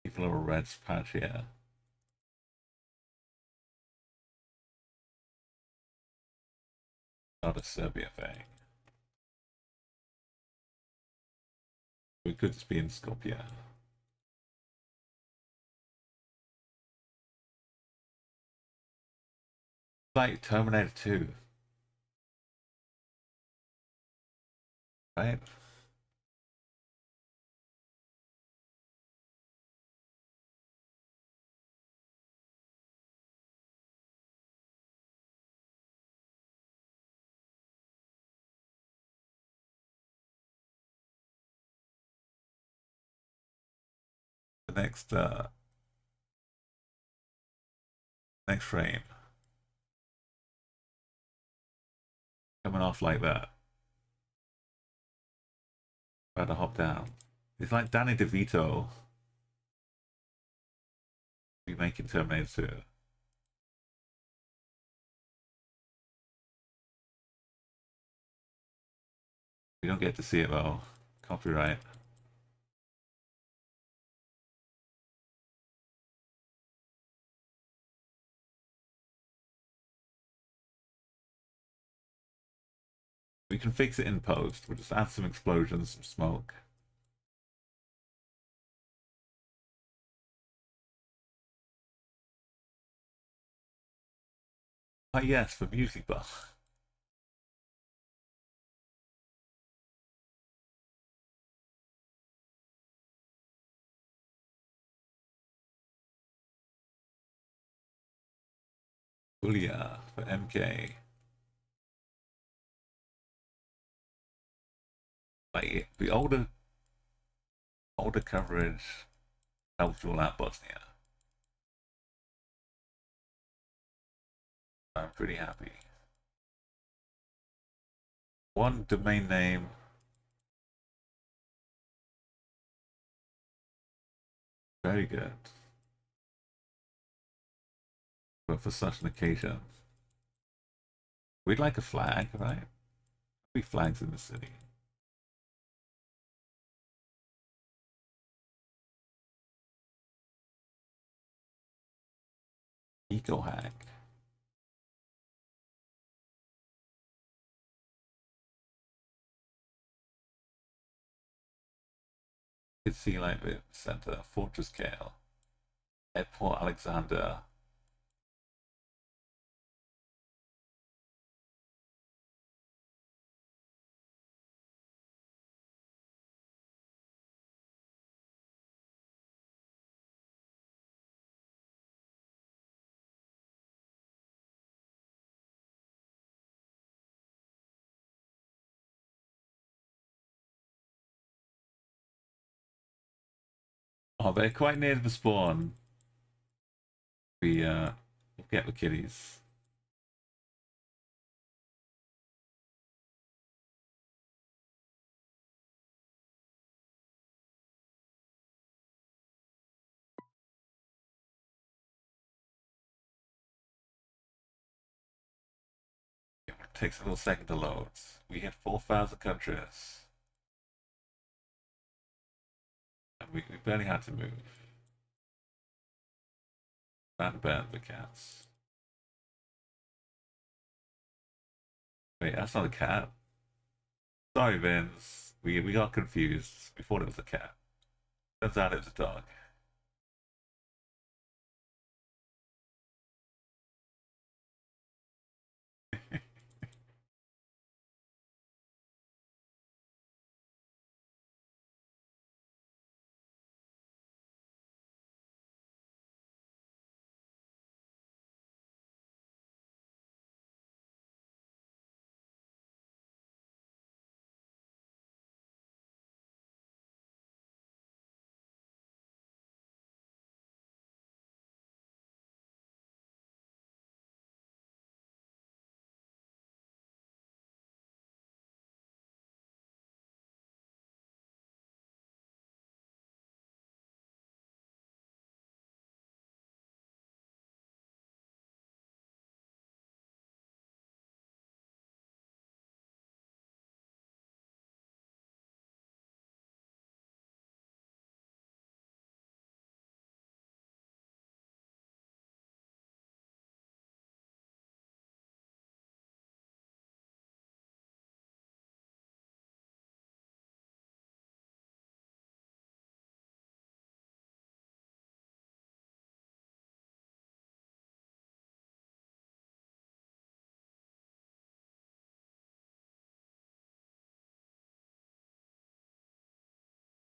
even a little red patch here. Not a Serbia thing. We could just be in Skopje. Like Terminator 2. Right? The next frame. Coming off like that. About to hop down. It's like Danny DeVito remaking Terminator 2. We don't get to see it though. Copyright. We can fix it in post. We'll just add some explosions, some smoke. Oh yes, for music buff. Julia for MK. Like the older coverage helps rule out Bosnia. I'm pretty happy. One domain name. Very good. But for such an occasion, we'd like a flag, right? Be flags in the city. Eco hack. Sea Light Center, Fortress Kale, Airport Alexander. Oh, they're quite near the spawn. We'll get the kitties. It takes a little second to load. We hit 4,000 countries. And we barely had to move. Ban the cats. Wait, that's not a cat. Sorry, Vince. We got confused. We thought it was a cat. Turns out it was a dog.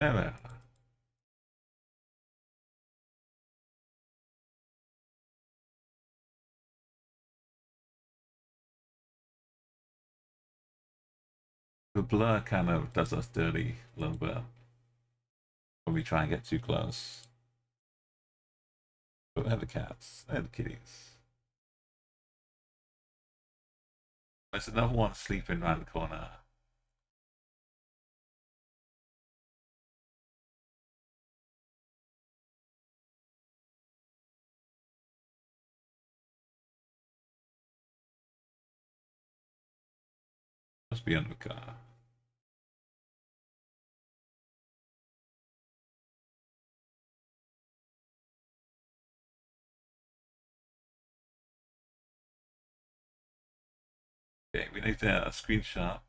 There. The blur kind of does us dirty a little bit when we try and get too close. But they're the cats. They're the kitties. There's another one sleeping around the corner. Must be under the car. Okay, we need a screenshot.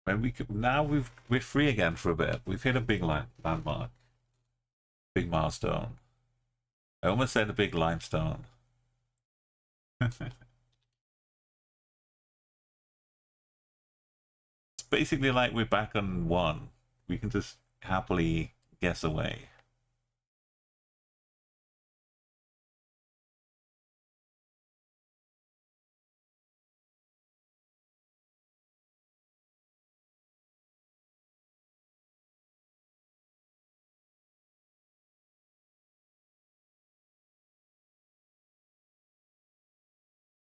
And we could, now we're free again for a bit. We've hit a big landmark, big milestone. I almost said a big limestone. It's basically like we're back on one. We can just happily guess away.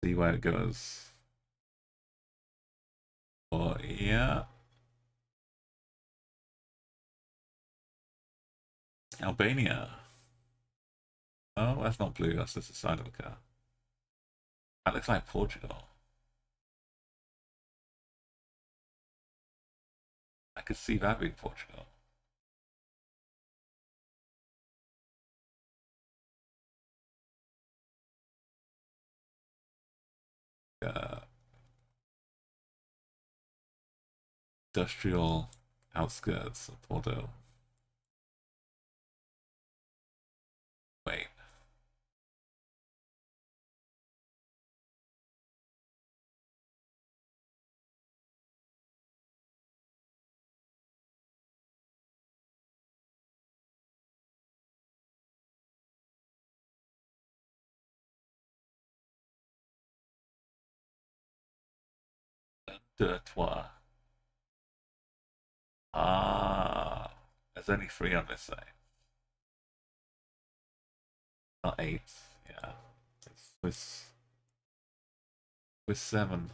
See where it goes. Oh yeah, Albania. Oh, that's not blue. That's just the side of the car. That looks like Portugal. I could see that being Portugal. Uh, Industrial outskirts of Porto. Wait, Deurtois. Ah, there's only three on this side. Not eight. Yeah, it's with seven.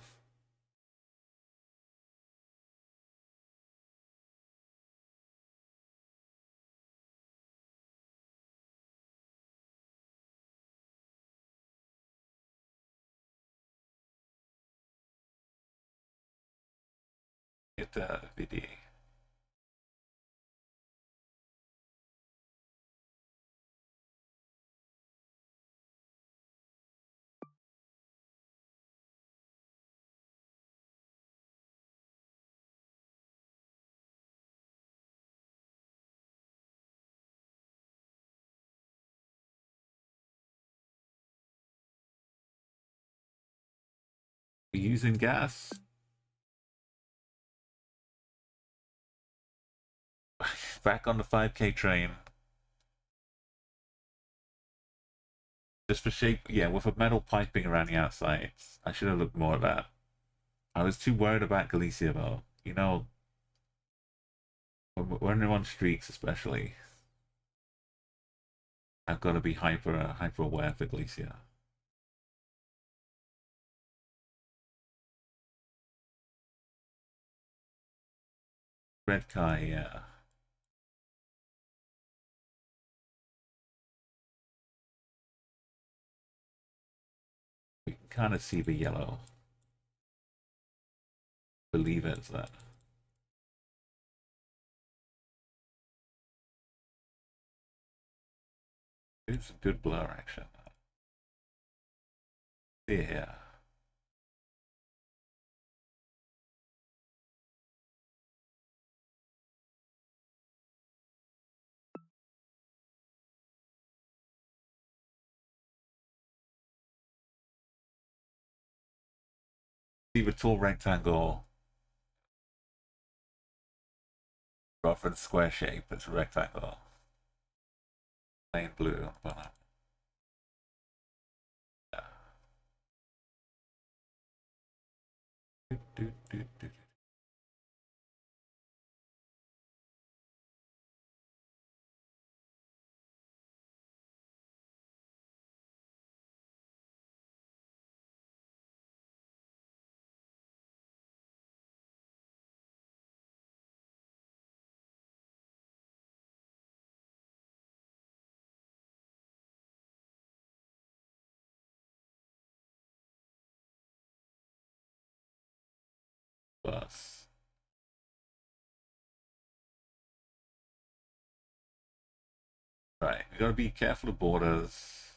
Get the VD. Using gas. Back on the 5K train. Just for shape, yeah, with a metal piping around the outside. I should have looked more at that. I was too worried about Galicia though. You know, when they're on streets especially, I've got to be hyper aware for Galicia. Red car, yeah. We can kind of see the yellow. Believe it's that. It's some good blur action. Yeah. See the tall rectangle rather than square shape. It's a rectangle. Plain blue on the bottom. Yeah. Bus. Right, we gotta be careful of borders.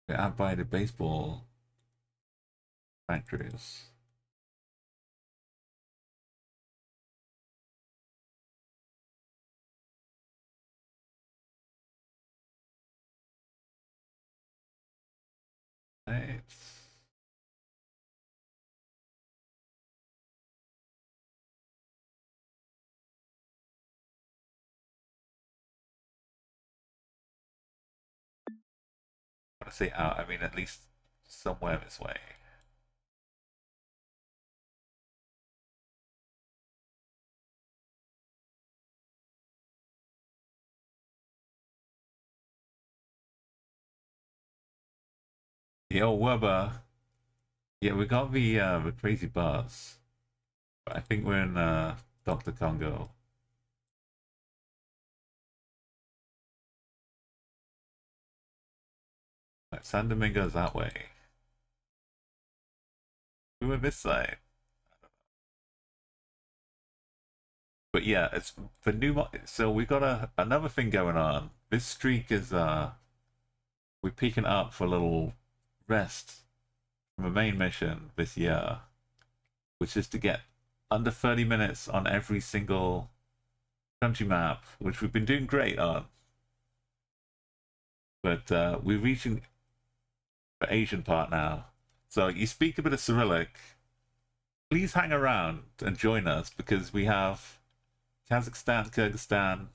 We're out by the baseball factories. Right. When I say out, I mean at least somewhere this way. Yo, Weber. Yeah, we got the crazy buzz. I think we're in Dr. Congo. Like, San Domingo's that way. We were this side. But yeah, it's the new. So we got another thing going on. This streak is we're picking up for a little rest from the main mission this year, which is to get under 30 minutes on every single country map, which we've been doing great on. But we're reaching the Asian part now. So you speak a bit of Cyrillic. Please hang around and join us because we have Kazakhstan, Kyrgyzstan,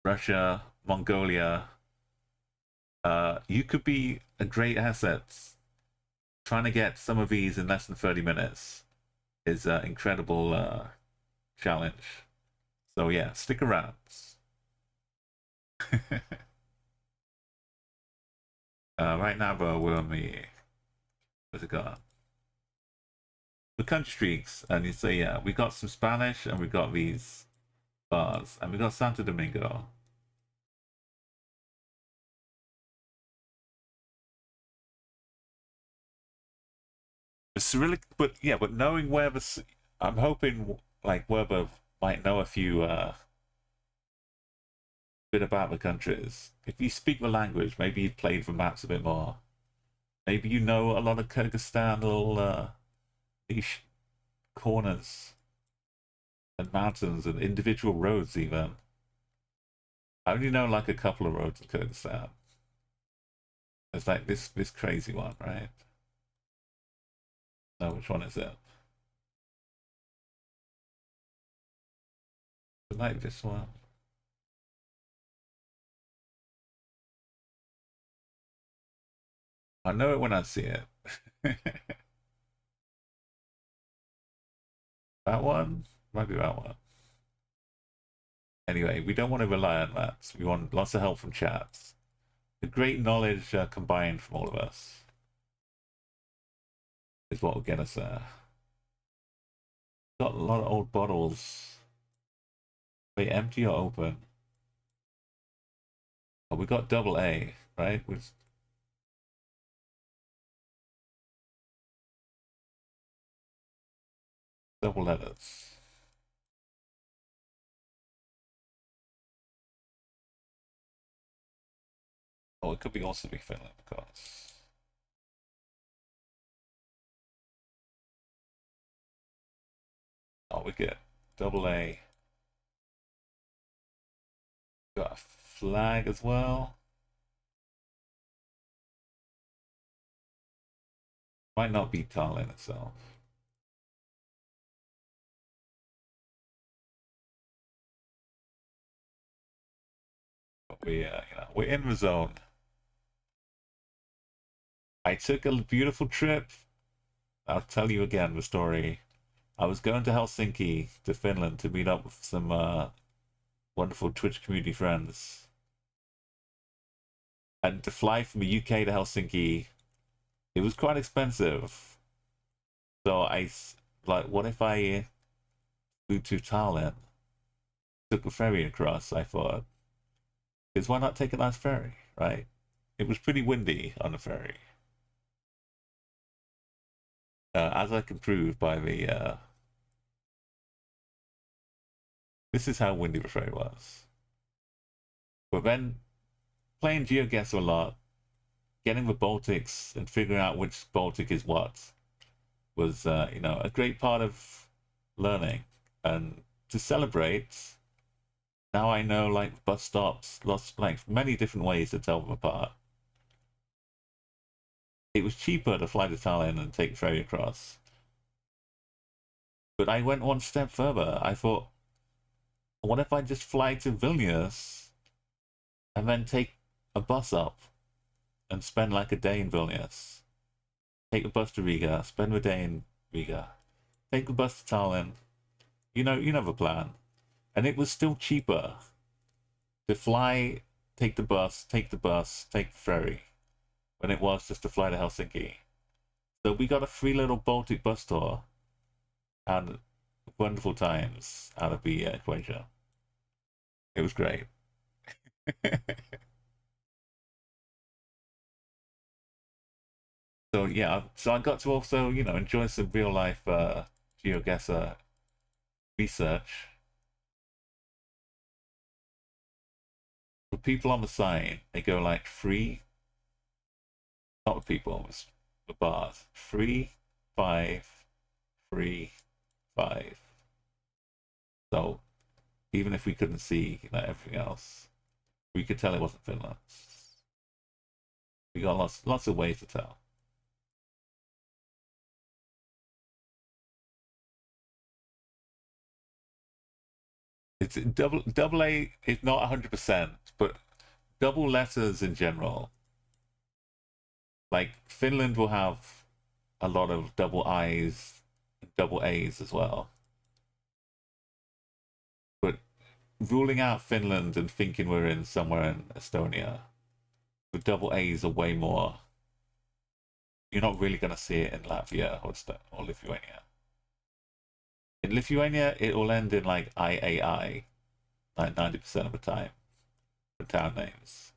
Russia, Mongolia. You could be a great asset. Trying to get some of these in less than 30 minutes is an incredible challenge. So yeah, stick around. Right now, bro, we're on the where's it gone? The country streaks, and you say, yeah, we got some Spanish, and we got these bars, and we got Santo Domingo. The Cyrillic, but yeah, but knowing where the, I'm hoping like Werber might know a few bit about the countries. If you speak the language, maybe you've played the maps a bit more. Maybe you know a lot of Kyrgyzstan little niche corners and mountains and individual roads even. I only know like a couple of roads in Kyrgyzstan. There's like this crazy one, right? No, which one is it? Like this one. I know it when I see it. That one? Might be that one. Anyway, we don't want to rely on maps. We want lots of help from chats. The great knowledge combined from all of us is what will get us there. Got a lot of old bottles. Wait, empty or open? Oh, we got double A, right? With double letters. Oh, it could be also be Finland, of course. Oh, we get double A. Got a flag as well. Might not be Tallinn itself. But we're in the zone. I took a beautiful trip. I'll tell you again the story. I was going to Helsinki, to Finland, to meet up with some wonderful Twitch community friends. And to fly from the UK to Helsinki, it was quite expensive. So like, what if I flew to Tallinn, took a ferry across, I thought. Because why not take a nice ferry, right? It was pretty windy on the ferry. As I can prove by the this is how windy the ferry was. But then playing GeoGuess a lot, getting the Baltics and figuring out which Baltic is what was a great part of learning. And to celebrate, now I know like bus stops, lots like many different ways to tell them apart. It was cheaper to fly to Tallinn and take ferry across. But I went one step further. I thought, what if I just fly to Vilnius and then take a bus up and spend like a day in Vilnius? Take the bus to Riga, spend the day in Riga. Take the bus to Tallinn. You know the plan. And it was still cheaper to fly, take the bus, take the ferry. when it was just to fly to Helsinki. So we got a free little Baltic bus tour and wonderful times out of the equation. It was great. So yeah, so I got to also, enjoy some real life GeoGuessr research. For people on the site, they go like free, not with people, it's the bars. Free, five, free, five. So even if we couldn't see everything else, we could tell it wasn't Finland. We got lots of ways to tell. It's double A is not 100%, but double letters in general. Like Finland will have a lot of double I's, double A's as well. But ruling out Finland and thinking we're in somewhere in Estonia, the double A's are way more. You're not really going to see it in Latvia or Lithuania. In Lithuania, it will end in like IAI, like 90% of the time, for town names.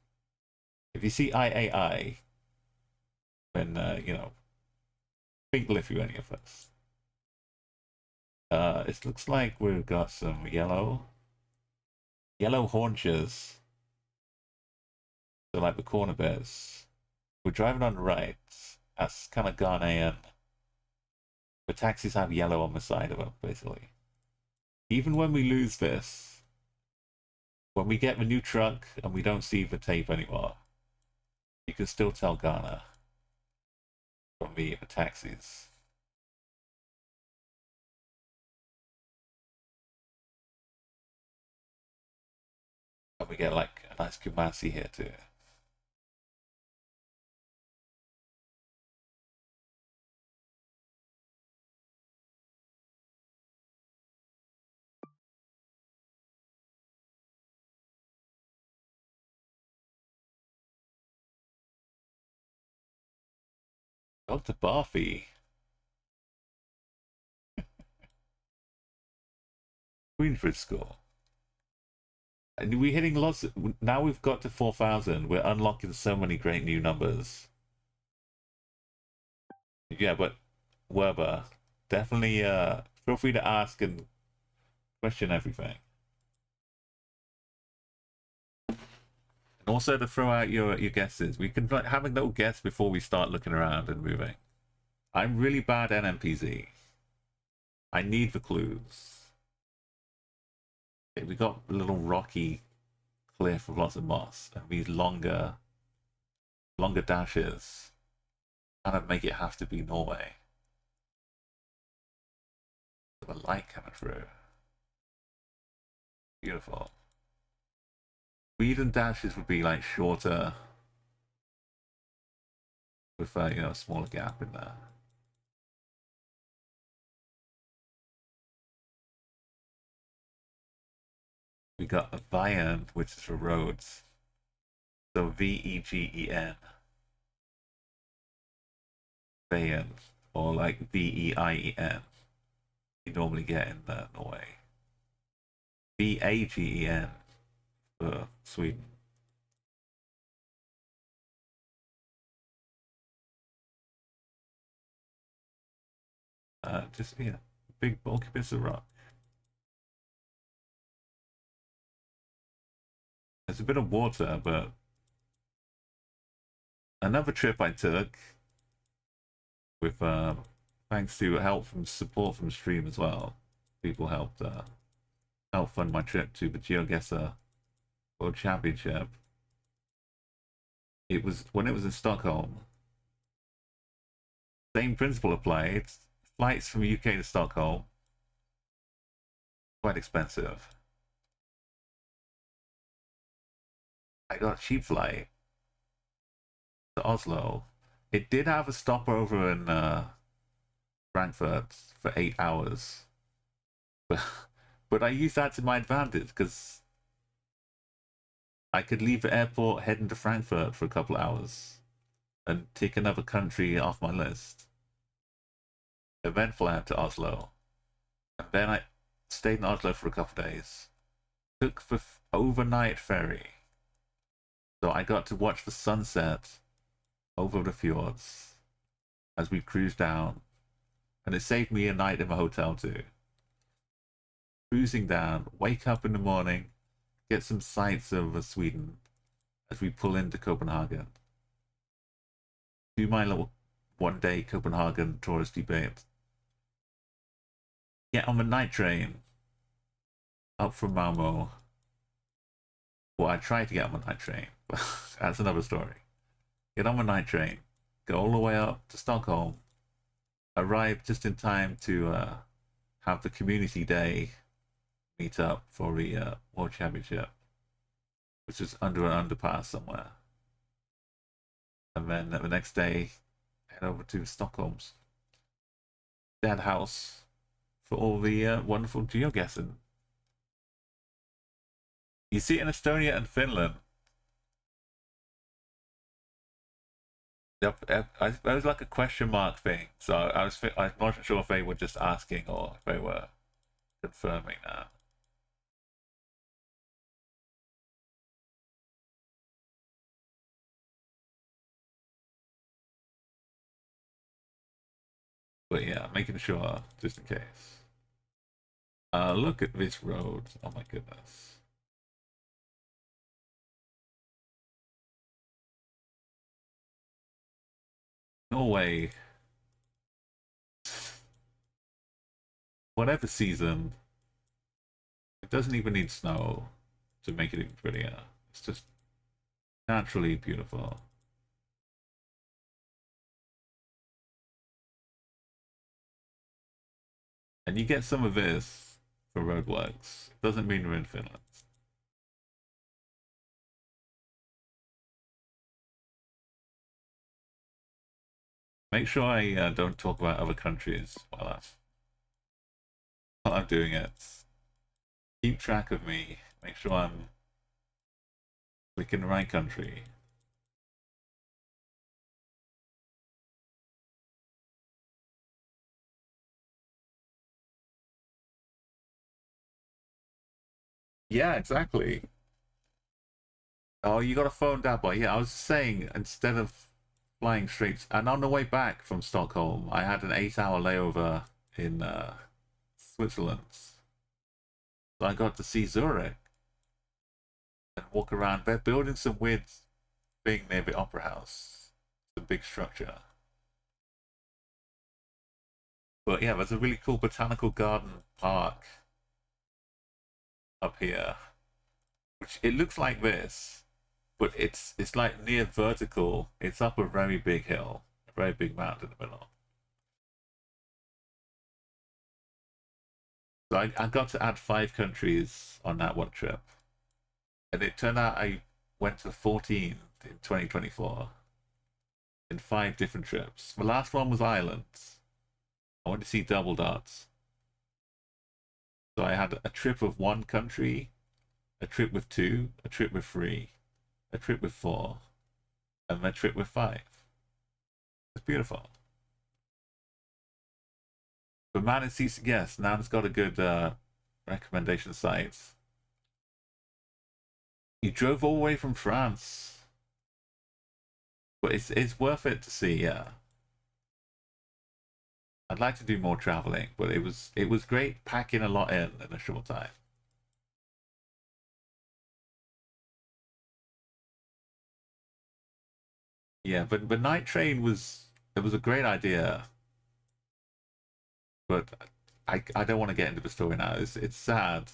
If you see IAI, then, think Lithuania first. It looks like we've got some yellow haunches. So like the corner bits. We're driving on the right. That's kind of Ghanaian. The taxis have yellow on the side of them, basically. Even when we lose this, when we get the new truck and we don't see the tape anymore, you can still tell Ghana from the taxis. And we get like a nice Kumasi here too. Dr. Barfi. Queensbridge School. And we're hitting lots. Now we've got to 4,000. We're unlocking so many great new numbers. Yeah, but Werber, definitely feel free to ask and question everything. And also to throw out your guesses. We can like have a little guess before we start looking around and moving. I'm really bad at NPZ. I need the clues. Okay, we got a little rocky cliff with lots of moss and these longer dashes kind of make it have to be Norway. The light coming through. Beautiful. Sweden dashes would be like shorter with a smaller gap in there. We got a Vegen, which is for roads. So Vegen. Vegen. Or like Veien. You normally get in Norway. Vagen for Sweden. Just, big bulky bits of rock. There's a bit of water, but another trip I took with thanks to help from support from stream as well. People helped fund my trip to the GeoGuessr World Championship. It was when it was in Stockholm. Same principle applied. Flights from UK to Stockholm, quite expensive. I got a cheap flight to Oslo. It did have a stopover in Frankfurt for 8 hours, but I used that to my advantage because I could leave the airport, head into Frankfurt for a couple of hours, and tick another country off my list. And then fly out to Oslo. And then I stayed in Oslo for a couple of days. Took the overnight ferry. So I got to watch the sunset over the fjords as we cruised down. And it saved me a night in my hotel too. Cruising down, wake up in the morning, get some sights of Sweden as we pull into Copenhagen. Do my little one-day Copenhagen touristy bit. Get on the night train up from Malmo. Well, I tried to get on the night train, but that's another story. Get on the night train, go all the way up to Stockholm, arrive just in time to have the community day meet up for the World Championship, which is under an underpass somewhere. And then the next day, head over to Stockholm's dad house for all the wonderful geoguessing. You see it in Estonia and Finland. Yep, it was like a question mark thing. So I wasn't sure if they were just asking or if they were confirming that. But yeah, making sure just in case. Look at this road. Oh my goodness. Norway. Whatever season, it doesn't even need snow to make it even prettier. It's just naturally beautiful. And you get some of this for roadworks. It doesn't mean we're in Finland. Make sure I don't talk about other countries while I'm doing it. Keep track of me. Make sure I'm clicking the right country. Yeah, exactly. Oh, you got a phone that boy. Yeah, I was saying instead of flying straight, and on the way back from Stockholm, I had an 8-hour layover in Switzerland. So I got to see Zurich and walk around. They're building some weird thing near the Opera House. It's a big structure. But yeah, there's a really cool botanical garden park up here, which it looks like this, but it's like near vertical. It's up a very big hill, a very big mountain in the middle. So I got to add 5 countries on that one trip, and it turned out I went to 14 in 2024 in 5 different trips. The last one was Ireland. I wanted to see double dots. So I had a trip of 1 country, a trip with 2, a trip with 3, a trip with 4, and a trip with 5. It's beautiful. But man, it's easy. Yes, Nan's got a good recommendation site. You drove all the way from France, but it's worth it to see. Yeah, I'd like to do more traveling, but it was great packing a lot in a short time. Yeah, but the night train was it was a great idea, but I don't want to get into the story now. It's sad.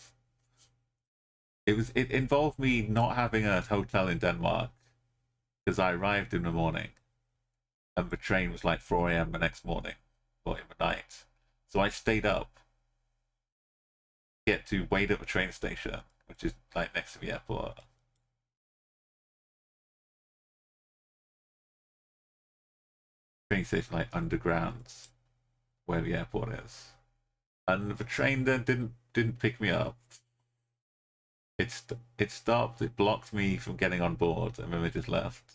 It involved me not having a hotel in Denmark because I arrived in the morning and the train was like 4 a.m. the next morning or in the night. So I stayed up, get to wait at the train station, which is like next to the airport. Train station like underground where the airport is. And the train then didn't pick me up. It stopped, it blocked me from getting on board, and then they just left.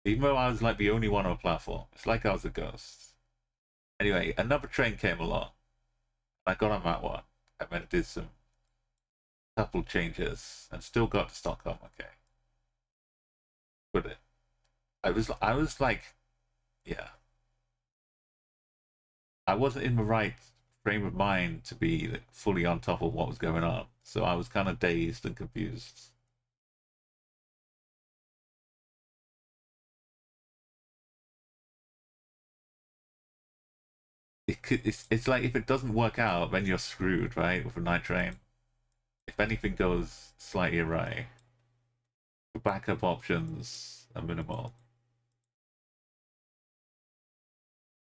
Even though I was like the only one on a platform. It's like I was a ghost. Anyway, another train came along. I got on that one. And then did some couple changes and still got to Stockholm, okay. But I was like, yeah. I wasn't in the right frame of mind to be fully on top of what was going on. So I was kind of dazed and confused. It's like if it doesn't work out, then you're screwed, right? With a night train. If anything goes slightly awry, the backup options are minimal.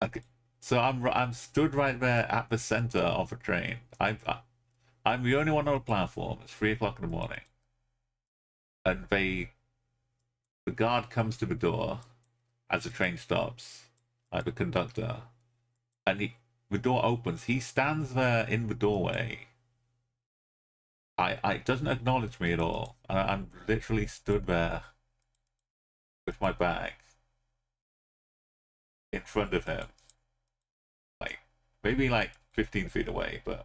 Okay. So I'm stood right there at the center of a train. I'm the only one on the platform. It's 3 o'clock in the morning, and the guard comes to the door as the train stops, like the conductor, and the door opens. He stands there in the doorway. I doesn't acknowledge me at all. I'm literally stood there with my bag in front of him, like maybe like 15 feet away, but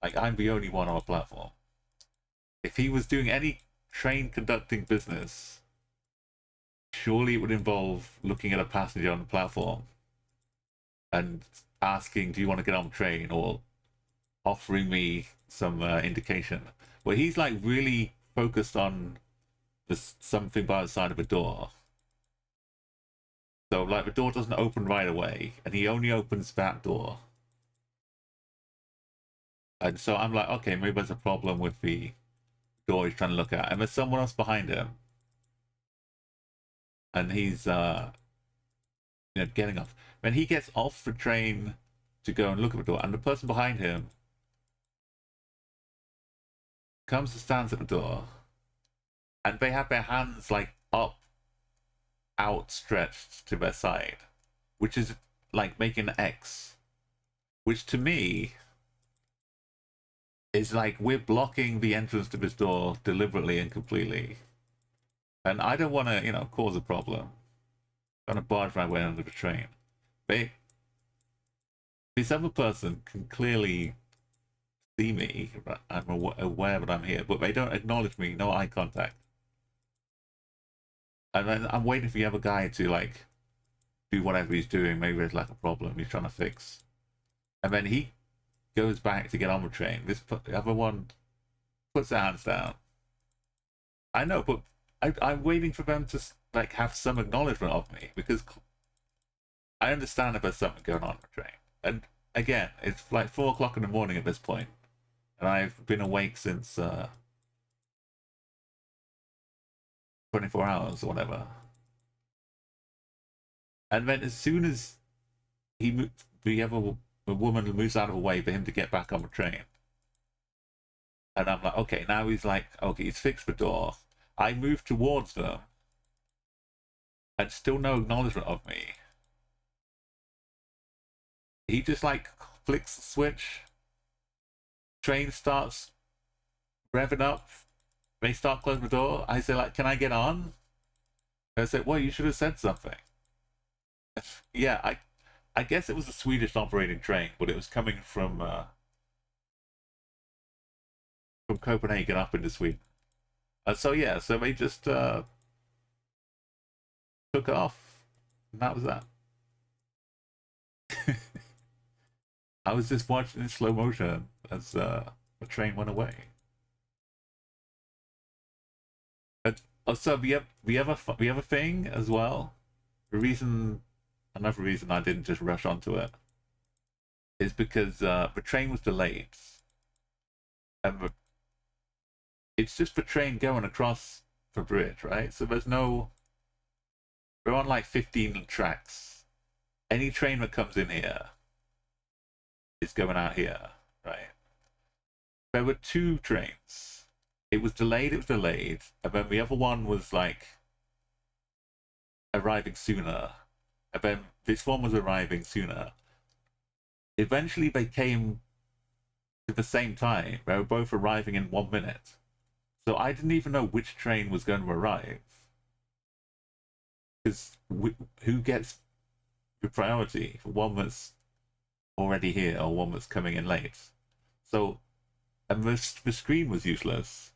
like I'm the only one on a platform. If he was doing any train conducting business, surely it would involve looking at a passenger on the platform and asking, "Do you want to get on the train?" or offering me some indication. But he's like really focused on this something by the side of a door. So like the door doesn't open right away, and he only opens that door. And so I'm like, okay, maybe there's a problem with the door he's trying to look at, and there's someone else behind him, and he's getting off. When he gets off the train to go and look at the door, and the person behind him comes and stands at the door, and they have their hands like up, outstretched to their side, which is like making an X, which to me is like we're blocking the entrance to this door deliberately and completely. And I don't want to, cause a problem. I'm trying to barge my way under the train. This other person can clearly see me. I'm aware that I'm here, but they don't acknowledge me. No eye contact. And then I'm waiting for the other guy to like do whatever he's doing. Maybe there's like a problem he's trying to fix. And then he goes back to get on the train. The other one puts their hands down. I know, but I'm waiting for them to like have some acknowledgement of me because I understand if there's something going on the train. And again, it's like 4 o'clock in the morning at this point, and I've been awake since 24 hours or whatever. And then as soon as the woman moves out of the way for him to get back on the train, and I'm like, okay, now he's like, okay, he's fixed the door. I move towards them, and still no acknowledgement of me. He just like flicks the switch. Train starts revving up. They start closing the door. I say like, "Can I get on?" And I said, "Well, you should have said something." Yeah, I guess it was a Swedish operating train, but it was coming from Copenhagen up into Sweden. So yeah, so they just took off, and that was that. I was just watching in slow motion as the train went away. So the other thing as well, another reason I didn't just rush onto it is because the train was delayed, and it's just the train going across the bridge, right? So we're on like 15 tracks. Any train that comes in here is going out here, right? There were two trains. It was delayed, and then the other one was like arriving sooner, and then this one was arriving sooner. Eventually they came at the same time. They were both arriving in 1 minute. So I didn't even know which train was going to arrive. Because who gets the priority for one that's already here or one that's coming in late? So, and the screen was useless.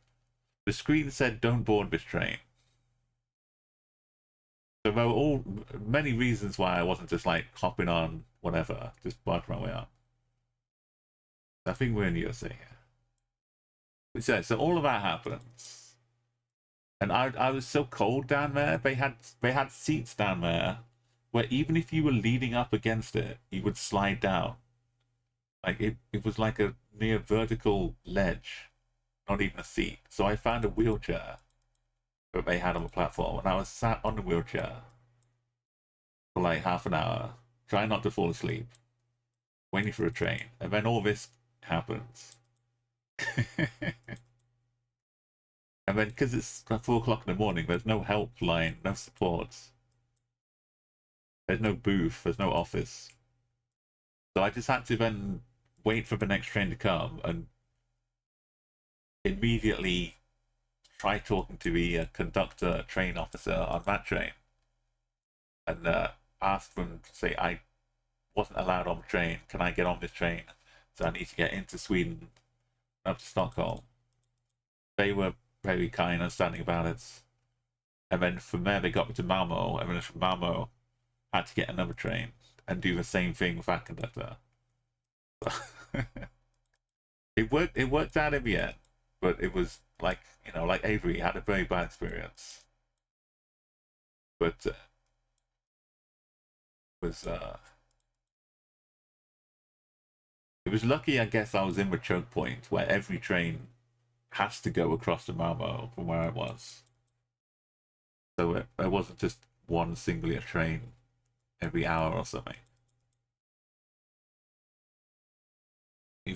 The screen said, "Don't board this train." So there were all many reasons why I wasn't just like hopping on whatever, just barking my way up. I think we're in USA here. So all of that happens, and I was so cold down there. They had seats down there where even if you were leaning up against it, you would slide down. Like it was like a near vertical ledge, not even a seat. So I found a wheelchair that they had on the platform, and I was sat on the wheelchair for like half an hour, trying not to fall asleep, waiting for a train, and then all this happens. And then, because it's 4 o'clock in the morning, there's no helpline, no support, there's no booth, there's no office. So I just had to then wait for the next train to come and immediately try talking to the conductor, train officer on that train, and ask them to say I wasn't allowed on the train. Can I get on this train? So I need to get into Sweden, up to Stockholm. They were very kind and understanding about it. And then from there, they got me to Malmo, and then from Malmo, I had to get another train and do the same thing with that conductor. It worked. It worked out in the end, but it was like like Avery had a very bad experience. But was it was lucky, I guess. I was in the choke point where every train has to go across to Malmo from where I was. So it wasn't just one singular train every hour or something.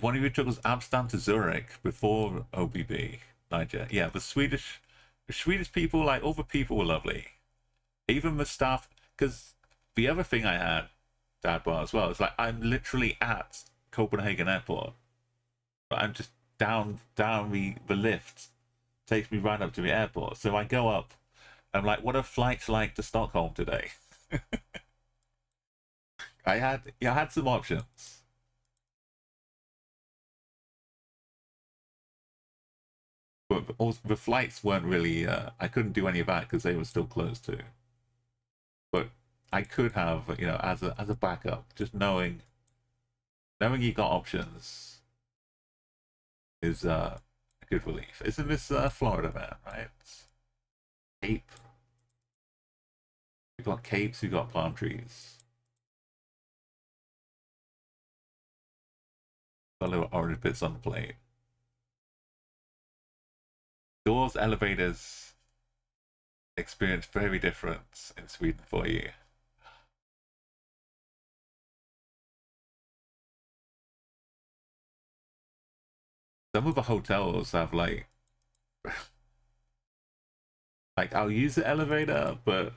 One of you took was Amsterdam to Zurich before OBB, Niger. Yeah, the Swedish people, like all the people were lovely. Even the staff, because the other thing I had, Dad bar as well, is like I'm literally at Copenhagen Airport, but I'm just down the lift takes me right up to the airport. So I go up. I'm like, what are flights like to Stockholm today? I had some options, but also the flights weren't really. I couldn't do any of that because they were still closed too. But I could have, as a backup, just knowing you got options is a good relief. Isn't this Florida, man? Right? Cape. We got capes. We got palm trees. Got little orange bits on the plate. Doors, elevators, experience very different in Sweden for you. Some of the hotels have like I'll use the elevator, but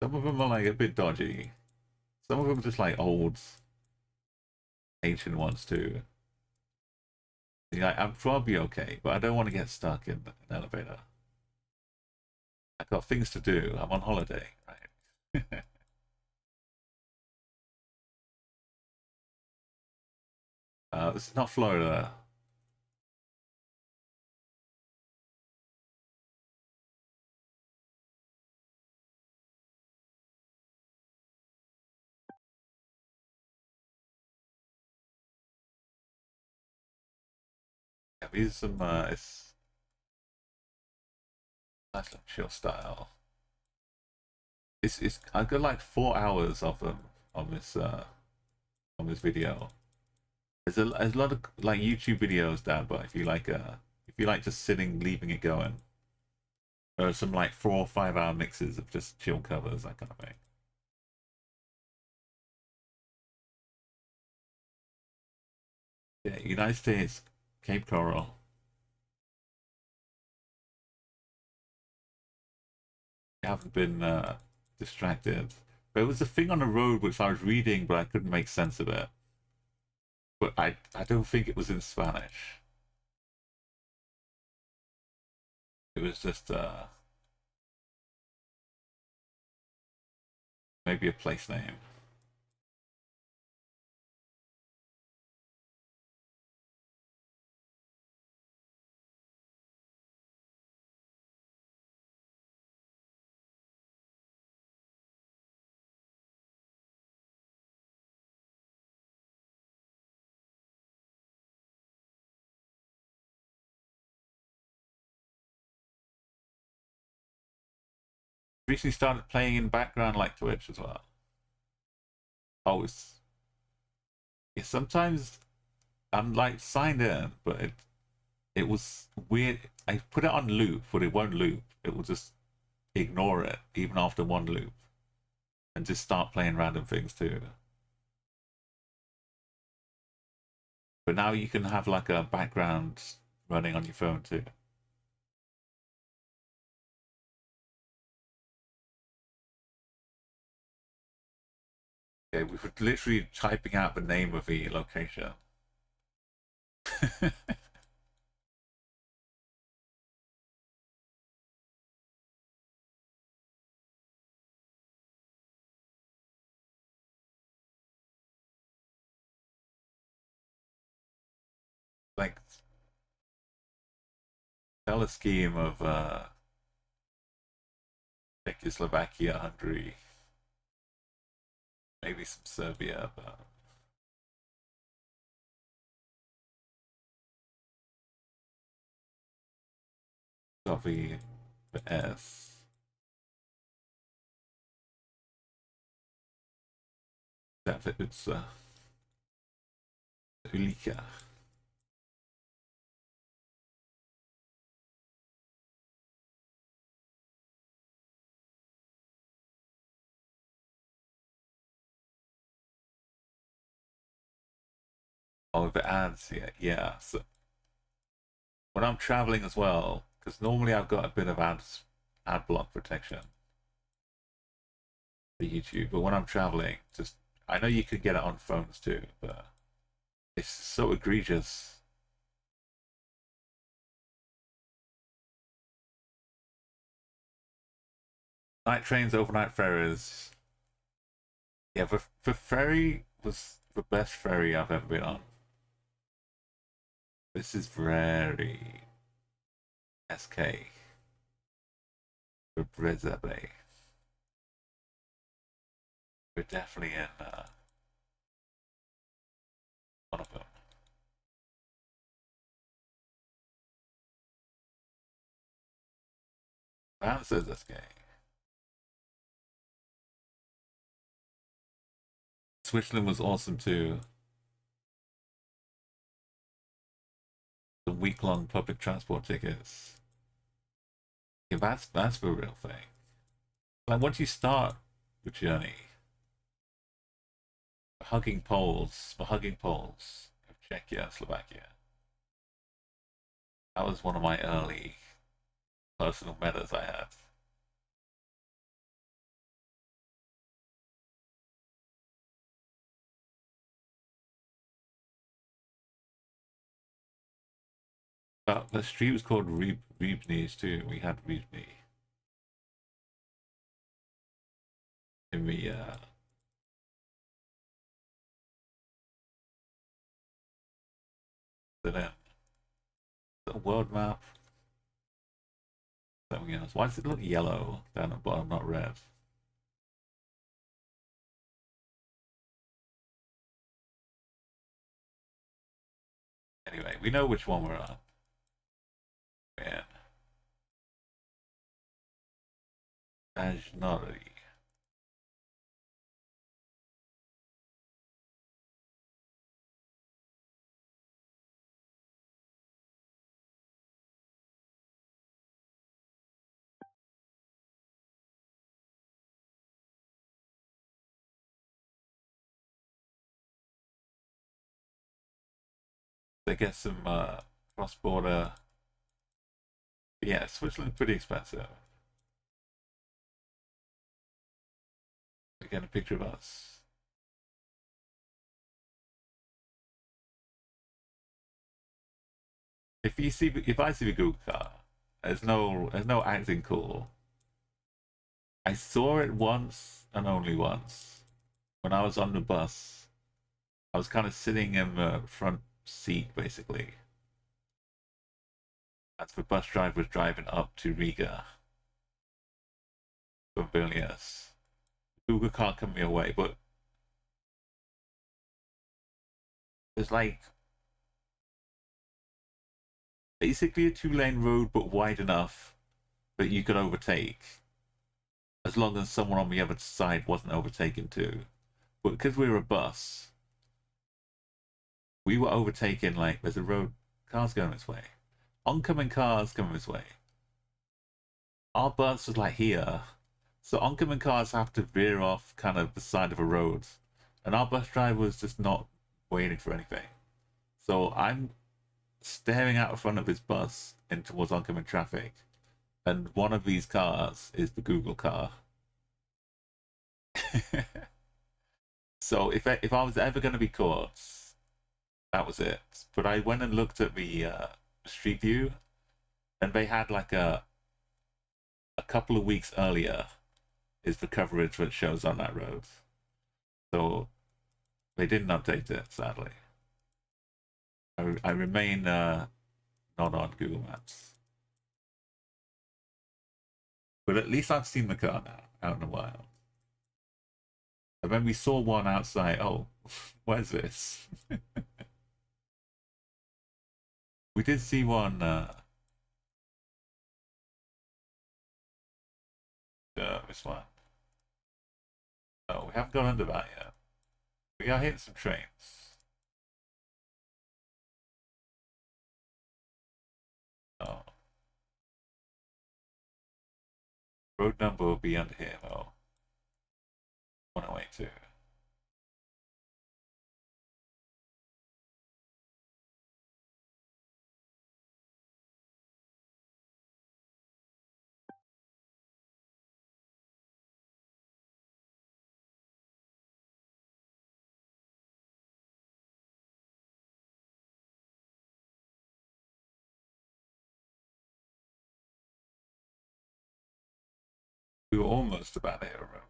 some of them are like a bit dodgy. Some of them are just like old, ancient ones too. Yeah, I'm probably okay, but I don't want to get stuck in an elevator. I've got things to do. I'm on holiday, right? This is not Florida. Yeah, these are some. It's nice and chill style. It's. I got like 4 hours of them on this video. There's a lot of like YouTube videos down, but if you like just sitting, leaving it going, there are some like 4 or 5 hour mixes of just chill covers, that kind of thing. Yeah, United States, Cape Coral. I haven't been distracted. There was a thing on the road which I was reading, but I couldn't make sense of it. But I don't think it was in Spanish. It was just Maybe a place name. Recently started playing in background like Twitch as well. Oh, yeah, sometimes I'm like signed in, but it was weird. I put it on loop, but it won't loop. It will just ignore it even after one loop and just start playing random things too. But now you can have like a background running on your phone too. Okay, we were literally typing out the name of the location. Like, tell a scheme of Czechoslovakia, Hungary, maybe some Serbia, but got the S. That's it. It's Ulika. Oh, the ads, yeah, yeah. So when I'm traveling as well, because normally I've got a bit of ad block protection for YouTube, but when I'm traveling, just I know you could get it on phones too, but it's so egregious. Night trains, overnight ferries. Yeah, the ferry was the best ferry I've ever been on. This is very SK for Brezza Bay. We're definitely in one of them. That says SK. Switzerland was awesome too. The week-long public transport tickets. Yeah, that's the real thing. Like once you start the journey, the hugging poles of Czechia and Slovakia. That was one of my early personal metas I had. But the street was called Rybny's too. We had Rybny in the world map. Something else. Why does it look yellow down the bottom, not red? Anyway, we know which one we're on. Man. Nationality. They get some cross-border. Yeah, Switzerland's pretty expensive. We get a picture of us. If I see the Google car, there's no acting cool. I saw it once and only once. When I was on the bus, I was kind of sitting in the front seat, basically, as the bus driver was driving up to Riga from Vilnius. Google can't come me away, but it's like basically a two-lane road, but wide enough that you could overtake, as long as someone on the other side wasn't overtaken too. But because we were a bus, we were overtaking, like, there's a road, cars going this way, oncoming cars coming this way. Our bus was like here, so oncoming cars have to veer off kind of the side of a road, and our bus driver was just not waiting for anything. So I'm staring out in front of his bus in towards oncoming traffic, and one of these cars is the Google car. So if I was ever going to be caught, that was it. But I went and looked at the Street View, and they had like a couple of weeks earlier is the coverage that shows on that road. So they didn't update it, sadly. I remain not on Google Maps. But at least I've seen the car now, out in the wild. And then we saw one outside. Oh, where's this? We did see one. This one. Oh, we haven't gone under that yet. We are hitting some trains. Oh. Road number will be under here, though. 1082. We were almost about to hit a road.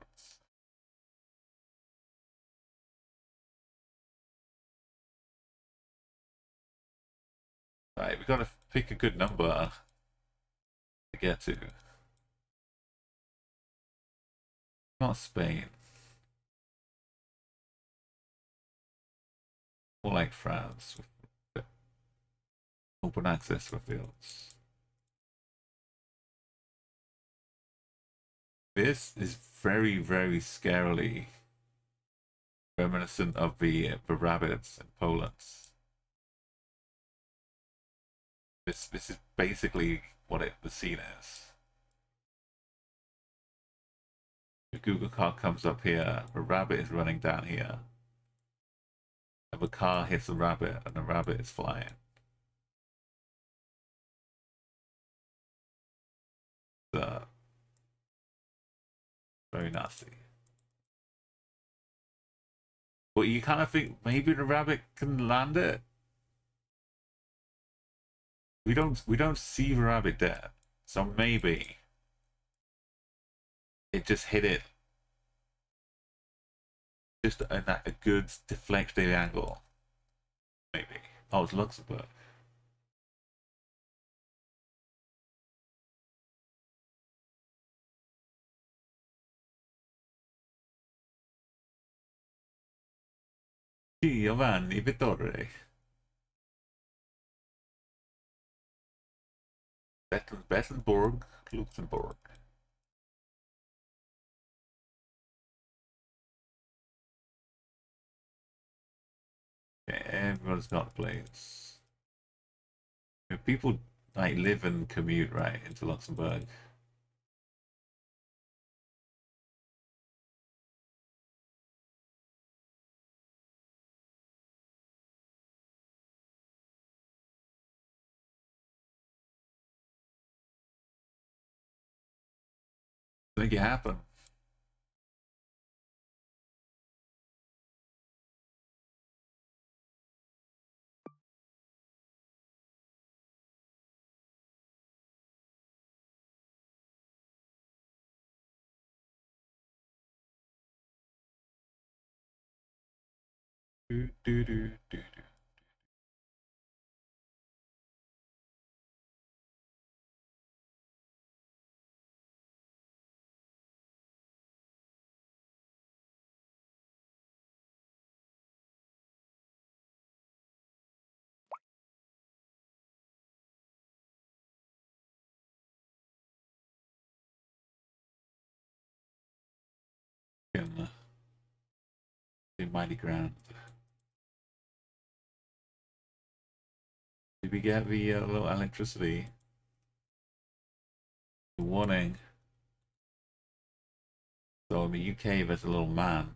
Right, we gotta pick a good number to get to. Not Spain. More like France. With open access for fields. This is very, very scarily reminiscent of the rabbits in Poland. This is basically what the scene is. The Google car comes up here, the rabbit is running down here, and the car hits the rabbit, and the rabbit is flying. Very nasty. But you kind of think maybe the rabbit can land it. We don't see the rabbit dead, so maybe it just hit it just at a good deflected angle. Maybe. Oh, it's Luxembourg. Giovanni Vittore. Bettenborg, Luxembourg. Okay, everyone's got a place. If people like live and commute right into Luxembourg. Make it happen. Do, do, do, do, do. Can do mighty grand. Did we get the little electricity? The warning. So in the UK, there's a little man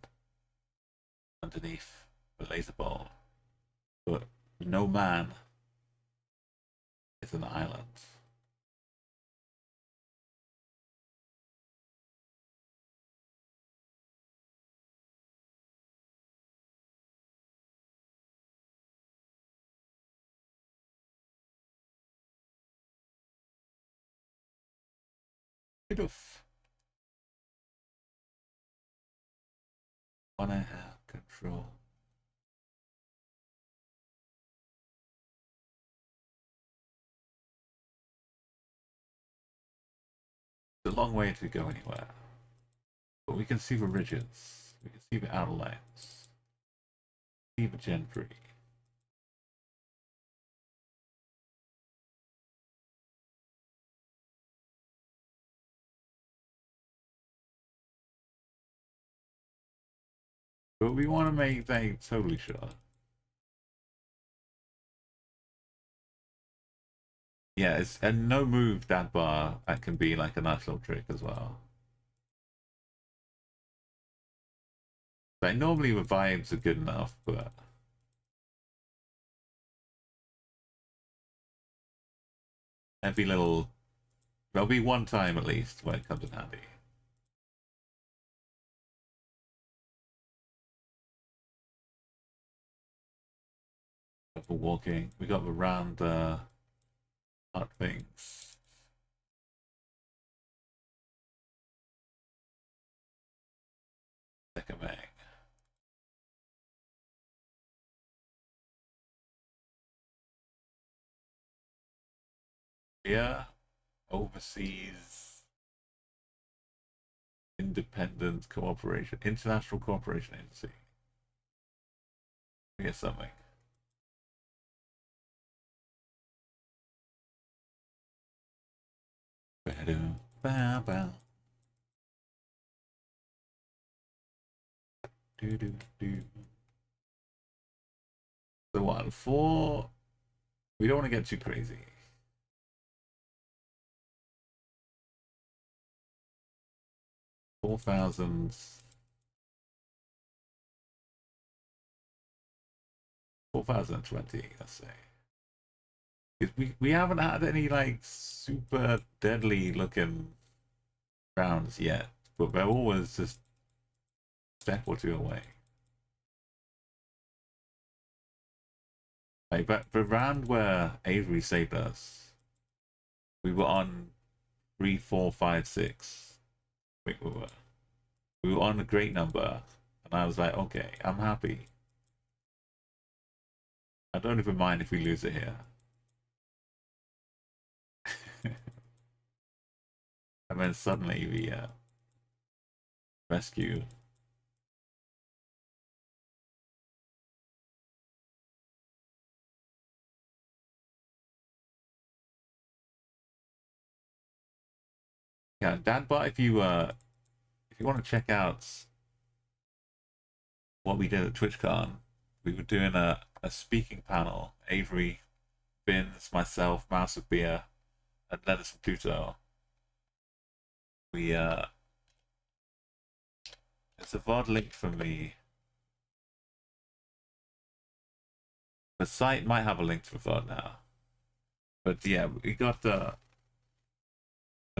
underneath the laser ball, but no man is an island. Good enough. Wanna have control. It's a long way to go anywhere, but we can see the ridges. We can see the outer lines. See the gentry. But we want to make that totally sure. Yeah, it's a no move that bar. That can be like a nice little trick as well. Like normally the vibes are good enough, but every little there'll be one time at least where it comes in handy. For walking, we got the round art things. Second May. Yeah, overseas independent cooperation, international cooperation agency. We get something. Bow, bow. Do, do, do. So what? Four. We don't want to get too crazy. 4,000. 4,020, let's say. We haven't had any like super deadly looking rounds yet, but they're always just a step or two away. Like the round where Avery saved us, we were on 3, 4, 5, 6. We were on a great number, and I was like, okay, I'm happy. I don't even mind if we lose it here. And then suddenly we rescue. Yeah, Dan, but if you want to check out what we did at TwitchCon, we were doing a speaking panel. Avery, Vince, myself, Mouse of Beer, and Lettuce and Pluto. We it's a VOD link from me. The site might have a link to the VOD now. But yeah, we got the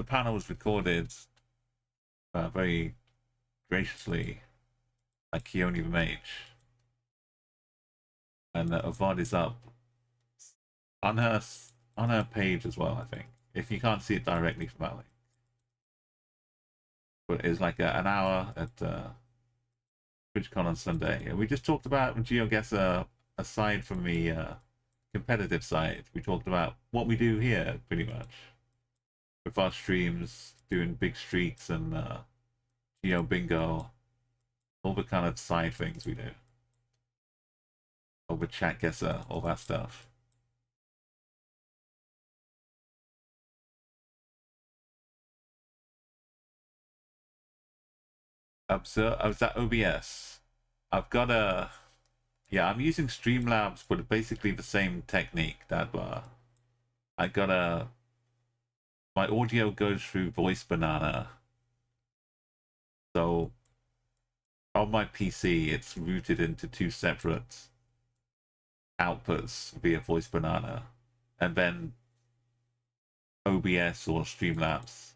panel was recorded very graciously by Keone the Mage. And a VOD is up on her page as well, I think. If you can't see it directly from that link. But it's like an hour at TwitchCon on Sunday. And we just talked about GeoGuessr aside from the competitive side. We talked about what we do here, pretty much. With our streams, doing big streaks and Geo Bingo, all the kind of side things we do. Over chat guesser, all that stuff. So I was at OBS. I've got a yeah, I'm using Streamlabs, but basically the same technique that I got a my audio goes through Voice Banana. So on my PC, it's routed into two separate outputs via Voice Banana, and then OBS or Streamlabs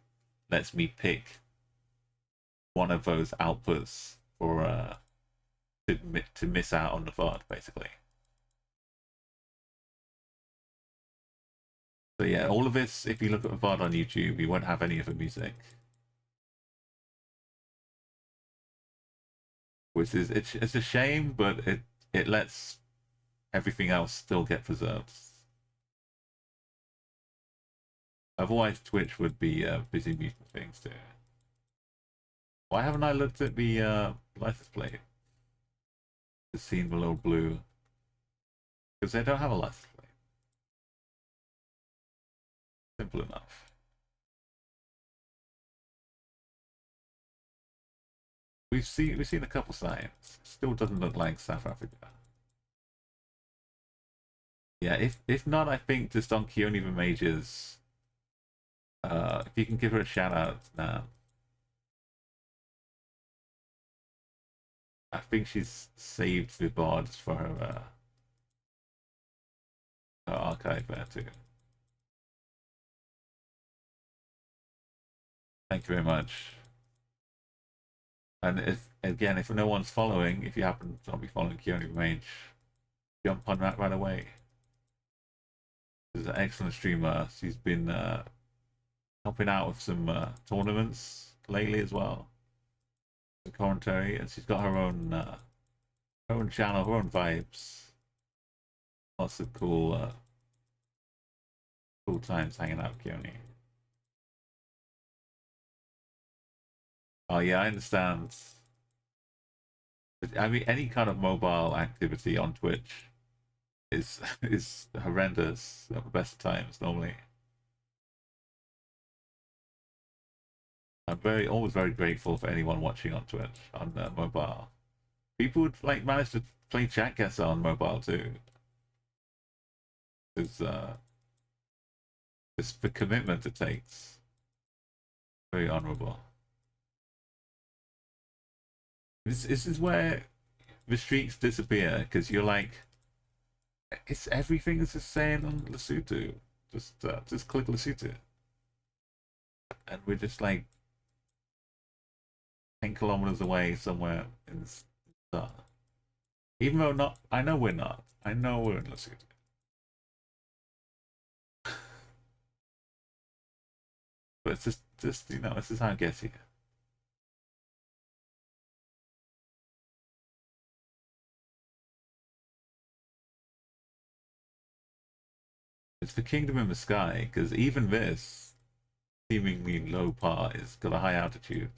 lets me pick one of those outputs for to miss out on the VOD, basically. So yeah, all of this, if you look at the VOD on YouTube, you won't have any of the music. Which is, it's a shame, but it lets everything else still get preserved. Otherwise, Twitch would be busy muting things too. Why haven't I looked at the license plate? The scene below blue. Because they don't have a license plate. Simple enough. We've seen a couple signs. Still doesn't look like South Africa. Yeah, if not, I think just on Keone the Majors. If you can give her a shout out now. I think she's saved the VODs for her archive there too. Thank you very much. And if no one's following, if you happen to not be following Keone Mage, jump on that right away. She's an excellent streamer. She's been helping out with some tournaments lately as well. The commentary, and she's got her own channel, her own vibes. Lots of cool times hanging out with Keone. Oh yeah, I understand. I mean, any kind of mobile activity on Twitch is is horrendous at the best of times normally. I'm always very grateful for anyone watching on Twitch on mobile. People would like manage to play chat guesser on mobile too. It's just the commitment it takes. Very honourable. This is where the streaks disappear because you're like, it's everything is just saying on Lesotho. Just click Lesotho, and we're just like 10 kilometers away somewhere in the star. Even though not, I know we're not. I know we're in Lesotho. But it's just you know, this is how it gets here. It's the kingdom in the sky, because even this seemingly low part is got a high altitude.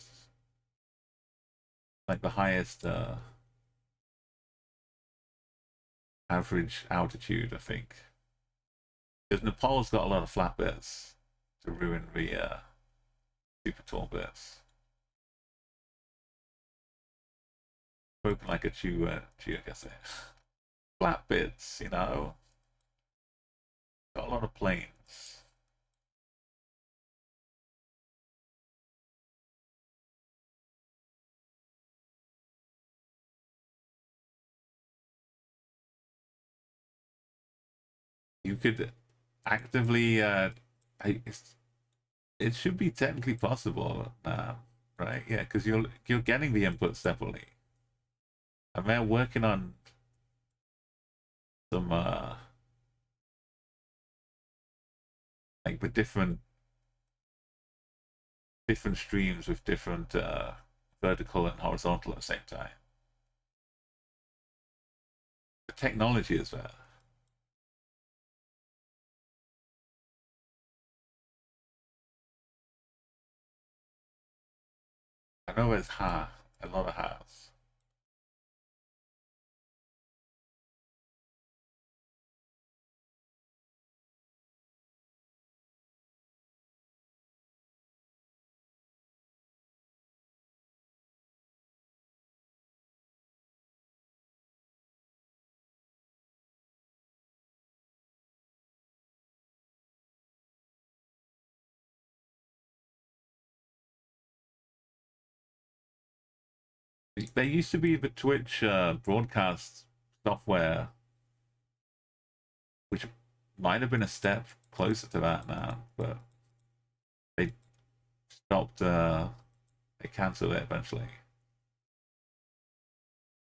Like the highest average altitude, I think. Because Nepal's got a lot of flat bits to ruin the super tall bits. Spoken like a geoguesser. Flat bits, you know. Got a lot of planes. You could actively it should be technically possible right? Yeah, because you're getting the input separately, and they're working on some like the different streams with different vertical and horizontal at the same time. The technology is there. I know it's hard. A lot of has. There used to be the Twitch broadcast software, which might have been a step closer to that now, but they stopped. They cancelled it eventually.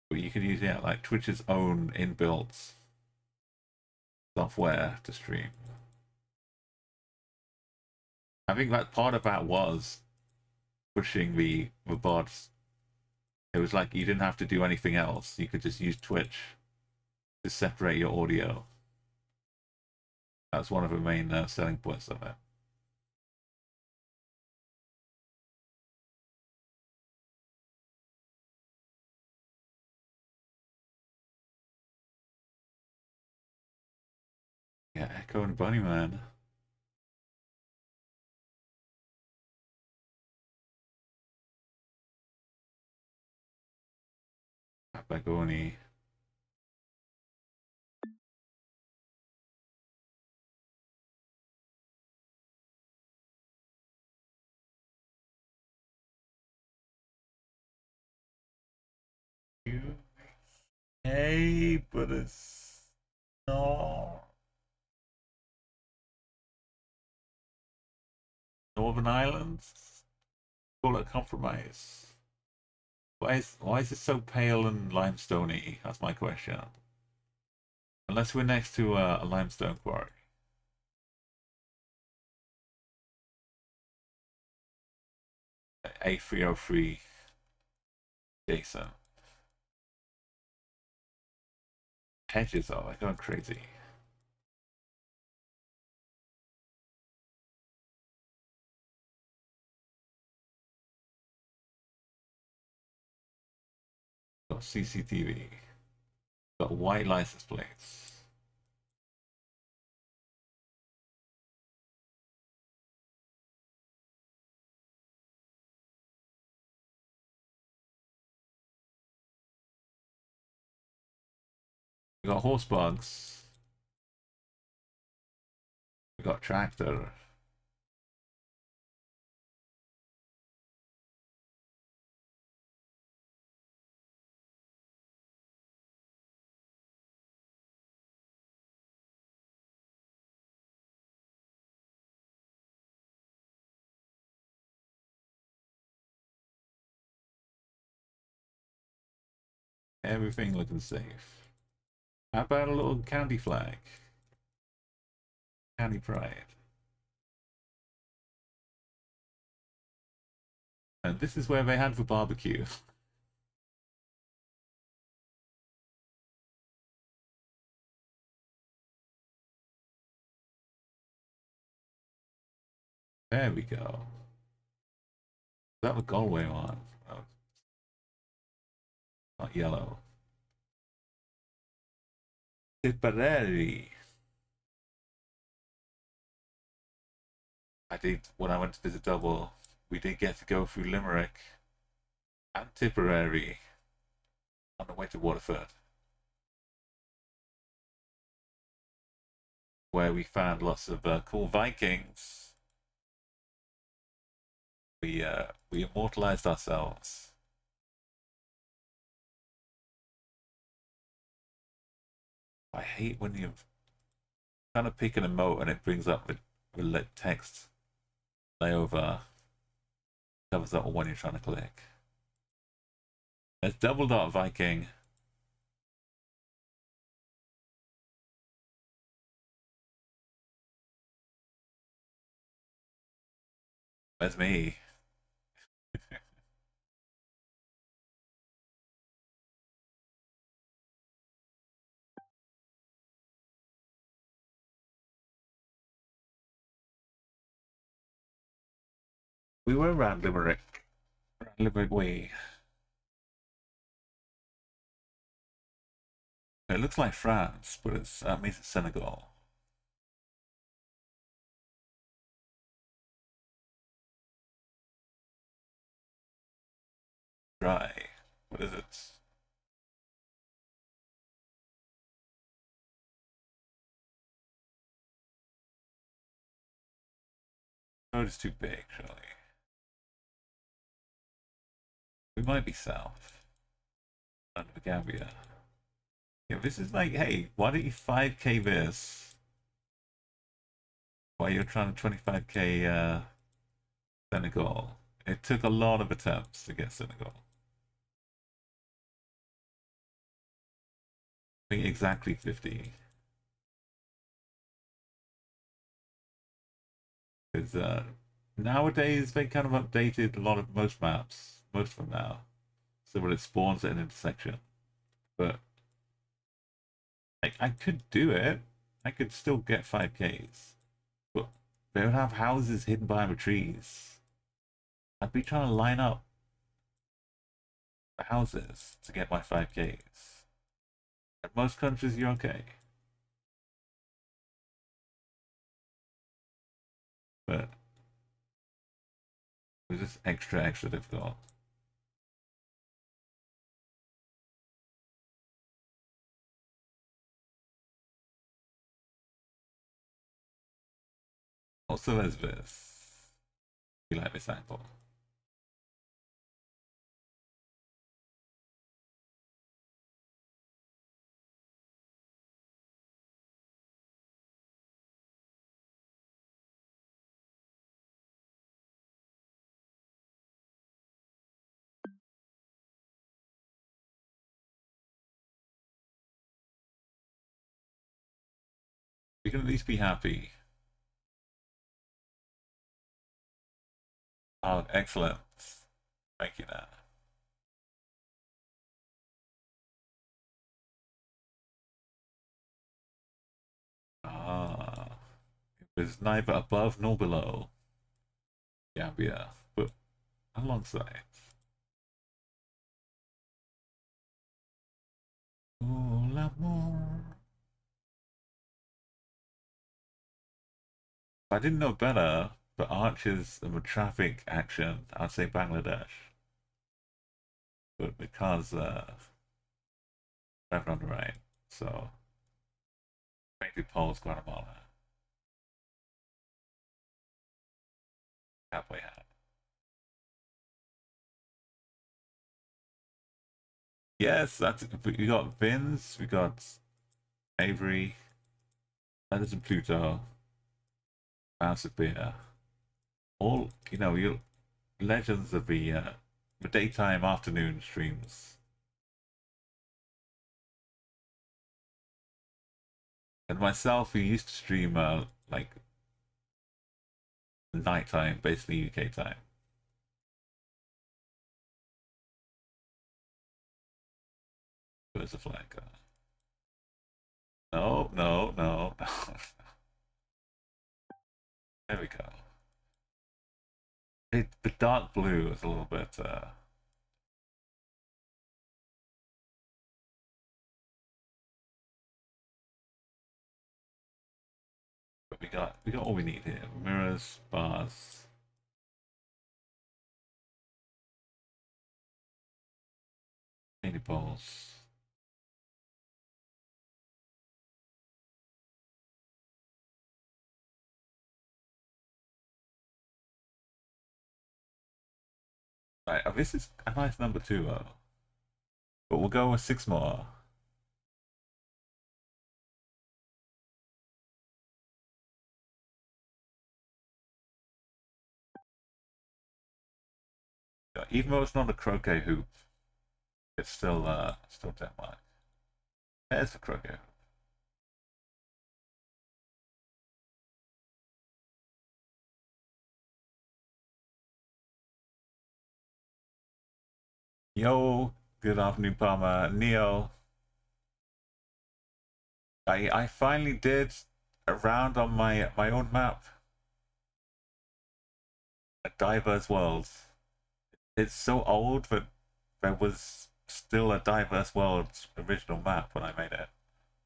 But you could use, yeah, like Twitch's own inbuilt software to stream. I think that part of that was pushing the bots. It was like you didn't have to do anything else. You could just use Twitch to separate your audio. That's one of the main selling points of it. Yeah, Echo and Bunnyman. Bagoni. Hey, but it's no Northern Islands. Call it compromise. Why is it so pale and limestoney? That's my question. Unless we're next to a limestone quarry. A303 Jason. Hedges are like going crazy. Got CCTV. Got white license plates. We got horse bugs. We got tractor. Everything looking safe. How about a little county flag? County pride. And this is where they had the barbecue. There we go. Is that the Galway one? Oh, not yellow. Tipperary. I did, when I went to visit Double, we did get to go through Limerick and Tipperary on the way to Waterford, where we found lots of cool Vikings. We immortalized ourselves. I hate when you kind of pick an emote and it brings up the lit text layover, covers up when you're trying to click. There's double dot Viking. That's me. We were around Limerick. Around Limerick Way. It looks like France, but it's means it's Senegal. Dry. What is it? Road is too big, surely. We might be south. Under the Gambia. Yeah, this is like, hey, why don't you 5k this while you're trying to 25k Senegal? It took a lot of attempts to get Senegal. I think exactly 50. Because nowadays they kind of updated a lot of most maps, most of them now. So when it spawns at an intersection. But I could do it. I could still get 5Ks. But they would have houses hidden behind the trees. I'd be trying to line up the houses to get my 5Ks. In most countries, you're okay. But it was just extra difficult. Also, there's this. You like this angle? You can at least be happy. Oh, excellent. Thank you, Nat. Ah, it was neither above nor below Gambia, but alongside. Oh, l'amour. I didn't know better, but Archer's a traffic action. I'd say Bangladesh, but because driving on the right, so maybe Poles, Guatemala, halfway hat. Yes, that's we got Vince, we got Avery, Letters and Pluto, Mouse of Beer, all you legends of the daytime afternoon streams. And myself, who used to stream like nighttime, basically UK time. There's a flag. No, no, no, no. There we go. The dark blue is a little bit. But we got all we need here. Mirrors, bars, painted balls. Right, this is a nice number two though. But we'll go with six more. Even though it's not a croquet hoop, it's still Denmark. There's the croquet hoop. Yo, good afternoon, Palmer. Neo. I finally did a round on my own map. A diverse world. It's so old that there was still a diverse world original map when I made it.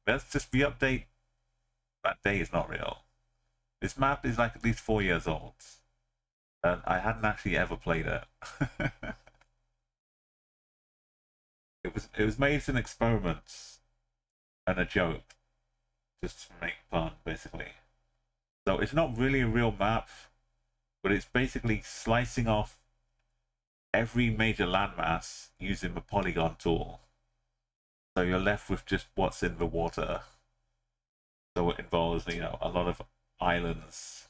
Let's just re-update. That day is not real. This map is like at least 4 years old. And I hadn't actually ever played it. it was made as an experiment and a joke. Just to make fun, basically. So it's not really a real map, but it's basically slicing off every major landmass using the polygon tool. So you're left with just what's in the water. So it involves, a lot of islands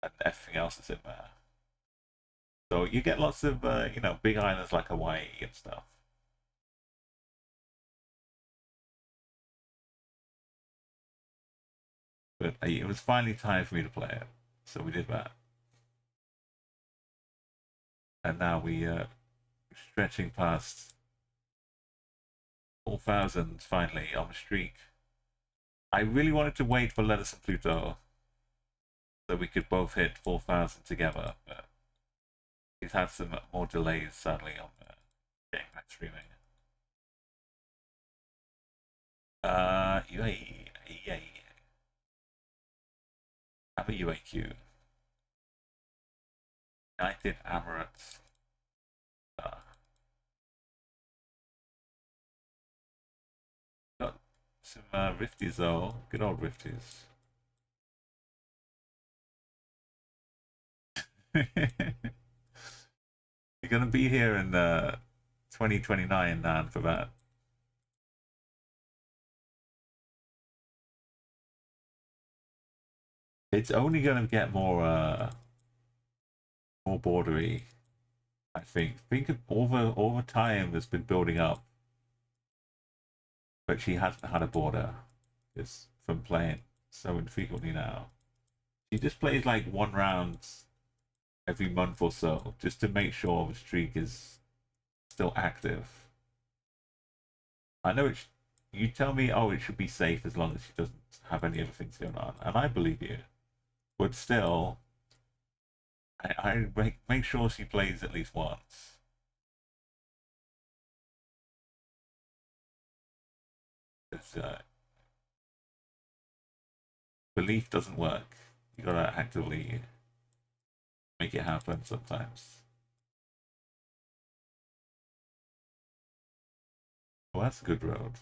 and everything else that's in there. So you get lots of, big islands like Hawaii and stuff. But it was finally time for me to play it, so we did that. And now we're stretching past 4,000 finally on the streak. I really wanted to wait for Lettuce and Pluto so we could both hit 4,000 together, but he's had some more delays sadly on getting back streaming. UAE. Have a UAQ. United Emirates. Got some Rifties though. Good old Rifties. You're gonna be here in 2029, Nan, for that. It's only gonna get more bordery. I think. Think of all the time that's been building up, but she hasn't had a border. It's from playing so infrequently now. She just plays like one round every month or so, just to make sure the streak is still active. I know it's. You tell me, oh, it should be safe as long as she doesn't have any other things going on, and I believe you. But still, I make sure she plays at least once. Because belief doesn't work. You gotta actively make it happen sometimes. Well, that's a good road.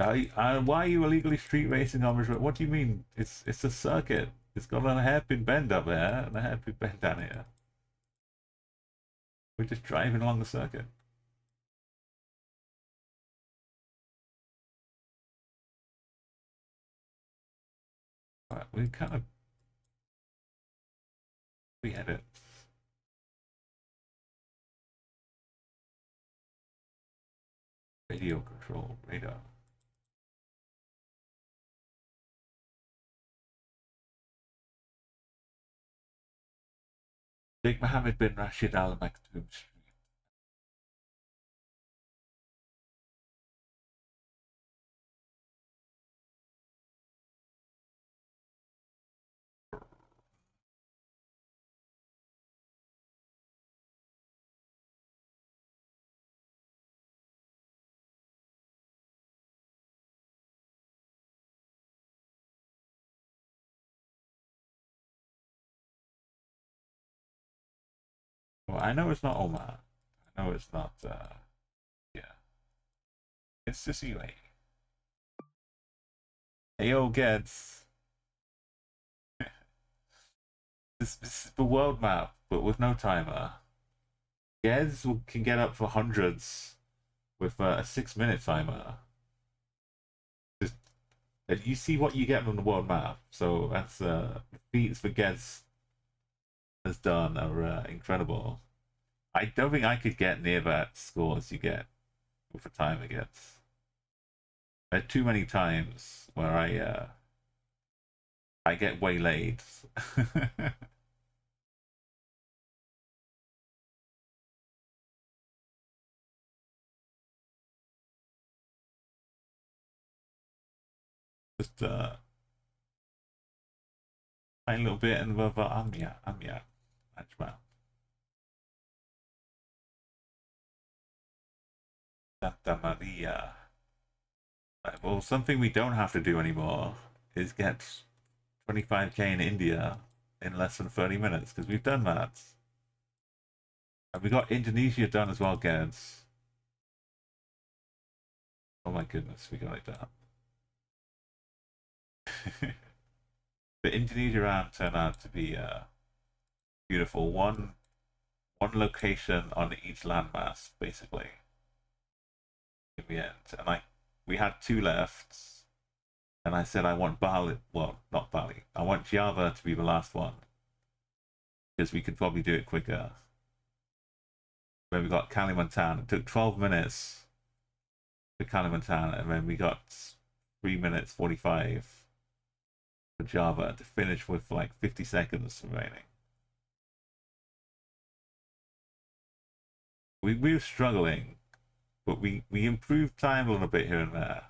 Why are you illegally street racing on this road? What do you mean? It's a circuit. It's got a hairpin bend up there and a hairpin bend down here. We're just driving along the circuit. Right, we had it. Radio control radar. Sheikh Mohammed bin Rashid Al Maktoum Street. Well, I know it's not Omar. I know it's not. Yeah, it's just you. Hey, yo, Geds. This is the world map, but with no timer. Geds can get up for hundreds with a 6 minute timer. Just you see what you get on the world map. So that's the feats that Geds has done are incredible. I don't think I could get near that score as you get with the timer gets. There are too many times where I get waylaid. Just tiny little bit and we're Amia. Match map. Santa Maria. Right, well, something we don't have to do anymore is get 25k in India in less than 30 minutes, because we've done that. And we got Indonesia done as well, kids. Oh my goodness, we got it done. The Indonesia round turned out to be beautiful. One location on each landmass, basically. In the end, and we had two left, and I said I want Bali. Well, not Bali. I want Java to be the last one, because we could probably do it quicker. When we got Kalimantan, it took 12 minutes for Kalimantan, and then we got 3 minutes 45 for Java to finish with like 50 seconds remaining. We were struggling, but we improved time a little bit here and there.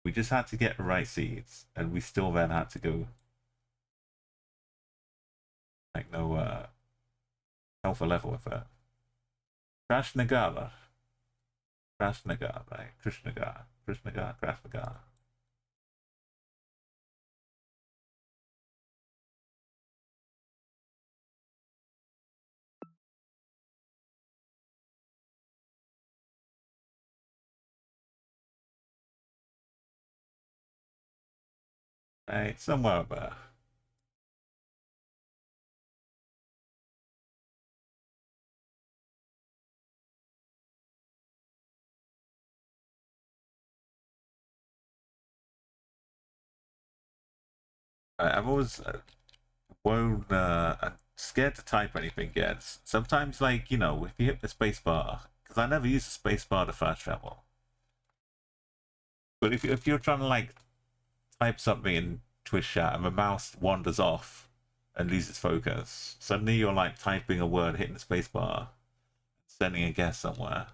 We just had to get the right seeds, and we still then had to go like no alpha level with it. Krasnagar, right? Krasnagar. Right, somewhere up there. I'm always won't I'm scared to type anything yet. Sometimes, like, you know, if you hit the space bar, because I never use the space bar to fast travel. But if you're trying to like type something in Twitch chat and the mouse wanders off and loses focus, suddenly you're like typing a word, hitting the space bar, sending a guess somewhere.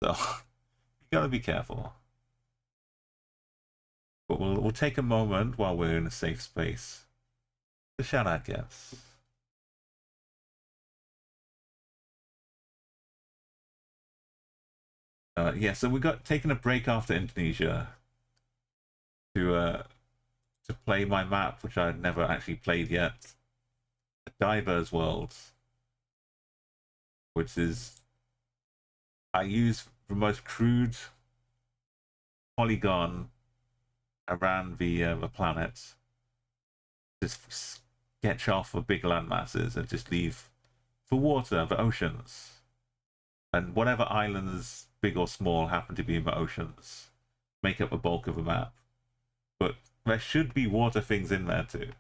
So you gotta be careful. But we'll take a moment while we're in a safe space to shout out guess. Yeah, so we got taken a break after Indonesia to play my map, which I'd never actually played yet, Diver's World, which is I use the most crude polygon around the planet, just sketch off the big land masses and just leave for water, the oceans, and whatever islands, big or small, happen to be in the oceans, make up the bulk of the map. But there should be water things in there too.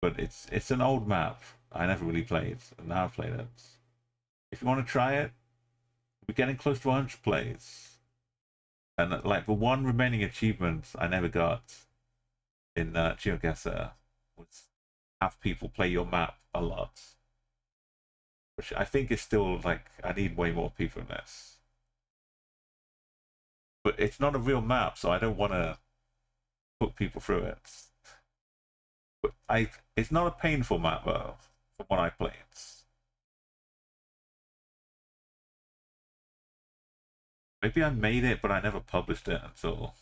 But it's an old map I never really played, and now I've played it. If you want to try it, we're getting close to 100 plays. And like the one remaining achievement I never got in GeoGuessr was have people play your map a lot, which I think is still like I need way more people in this. But it's not a real map, so I don't want to put people through it. But it's not a painful map though, from what I played. Maybe I made it, but I never published it until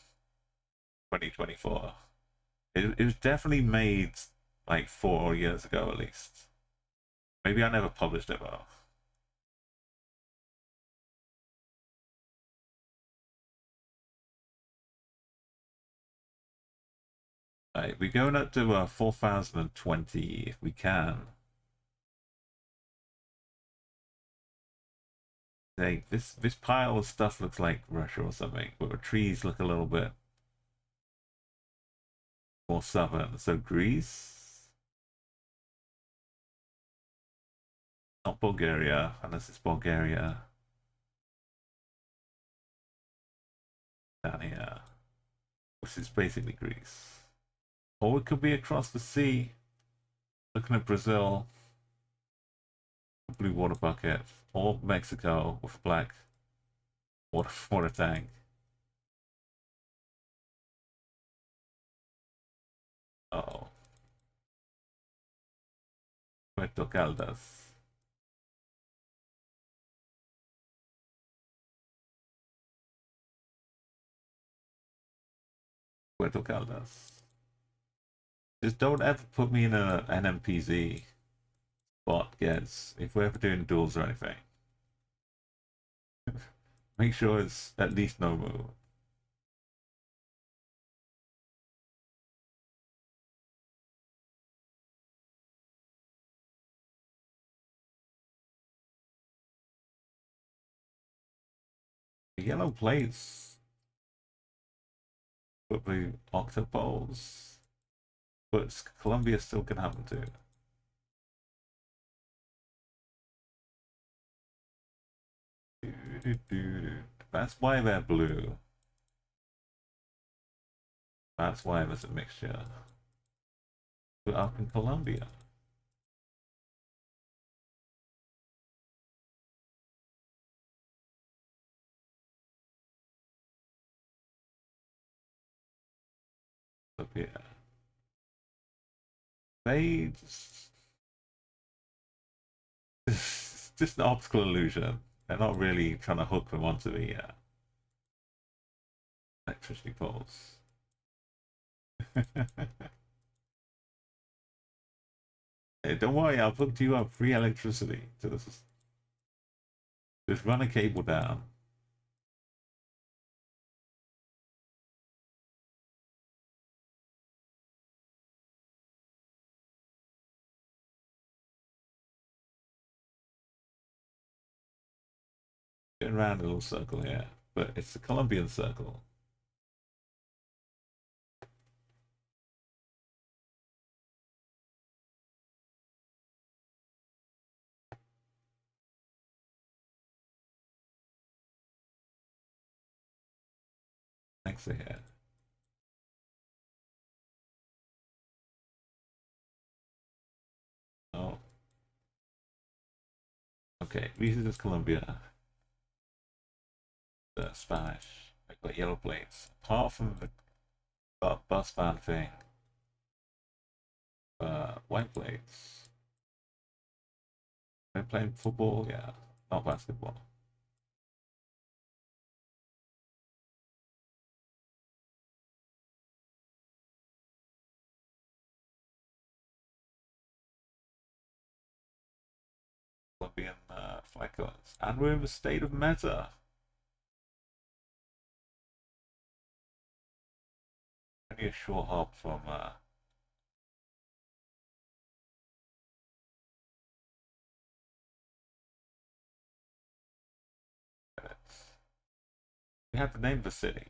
2024. It was definitely made like 4 years ago at least. Maybe I never published it though. Right, we're going up to 4020 if we can. Like this pile of stuff looks like Russia or something, but the trees look a little bit more southern. So Greece, not Bulgaria, unless it's Bulgaria. Down here, which is basically Greece. Or it could be across the sea. Looking at Brazil, blue water bucket, or Mexico with black water tank. Oh, Puerto Caldas. Puerto Caldas. Just don't ever put me in a NMPZ spot, guys. If we're ever doing duels or anything, make sure it's at least no move. The yellow plates put the octopoles, but Colombia still can happen too. That's why they're blue. That's why there's a mixture. But up in Colombia. Up here. They just an optical illusion. They're not really trying to hook them onto the electricity poles. Hey, don't worry, I'll hook you up free electricity to this. Just run a cable down. Get around a little circle here, but it's the Colombian circle. Next to here. Oh, okay. This is Colombia. The Spanish. They've got yellow plates. Apart from the bus van thing, white plates. They're playing football, yeah, not basketball. Colombian flag colors. And we're in the state of Meta. Only a short hop from we have to name the city.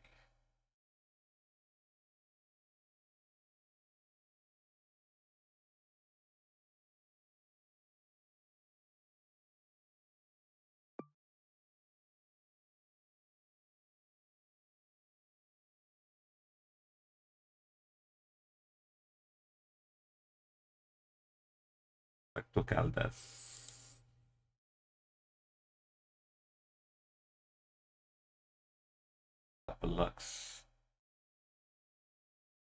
Puerto Caldas. Upper Lux.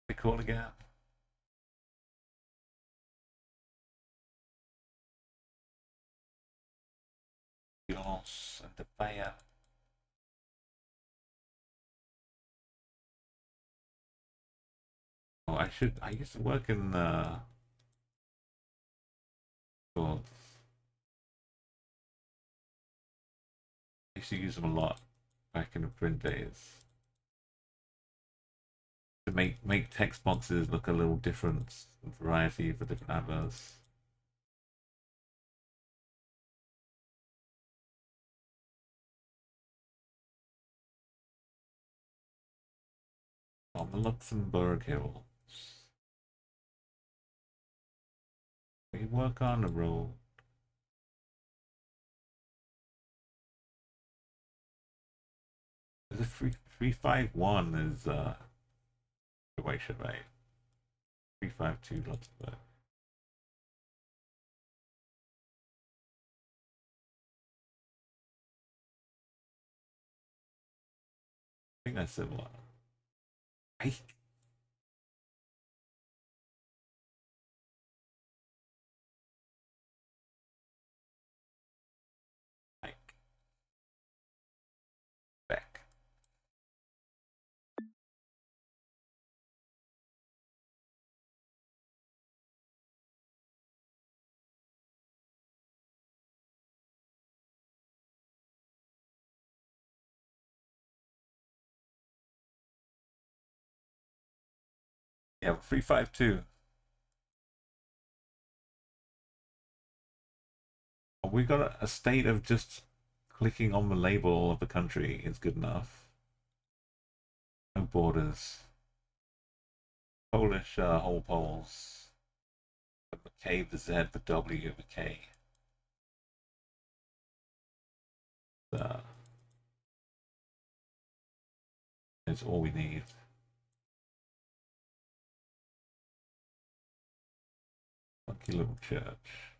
They call again. Violence and the fire. Oh, I used to work in well, I used to use them a lot back in the print days. To make text boxes look a little different, variety for different adverts. On the Luxembourg Hills. We work on the road. There's a 351 is situation, right? 352 Luxembourg. I think that's similar. I Yeah, 352. We got a state of just clicking on the label of the country is good enough. No borders. Polish whole Poles. The K, the Z, the W, the K. Is all we need. Lucky little church.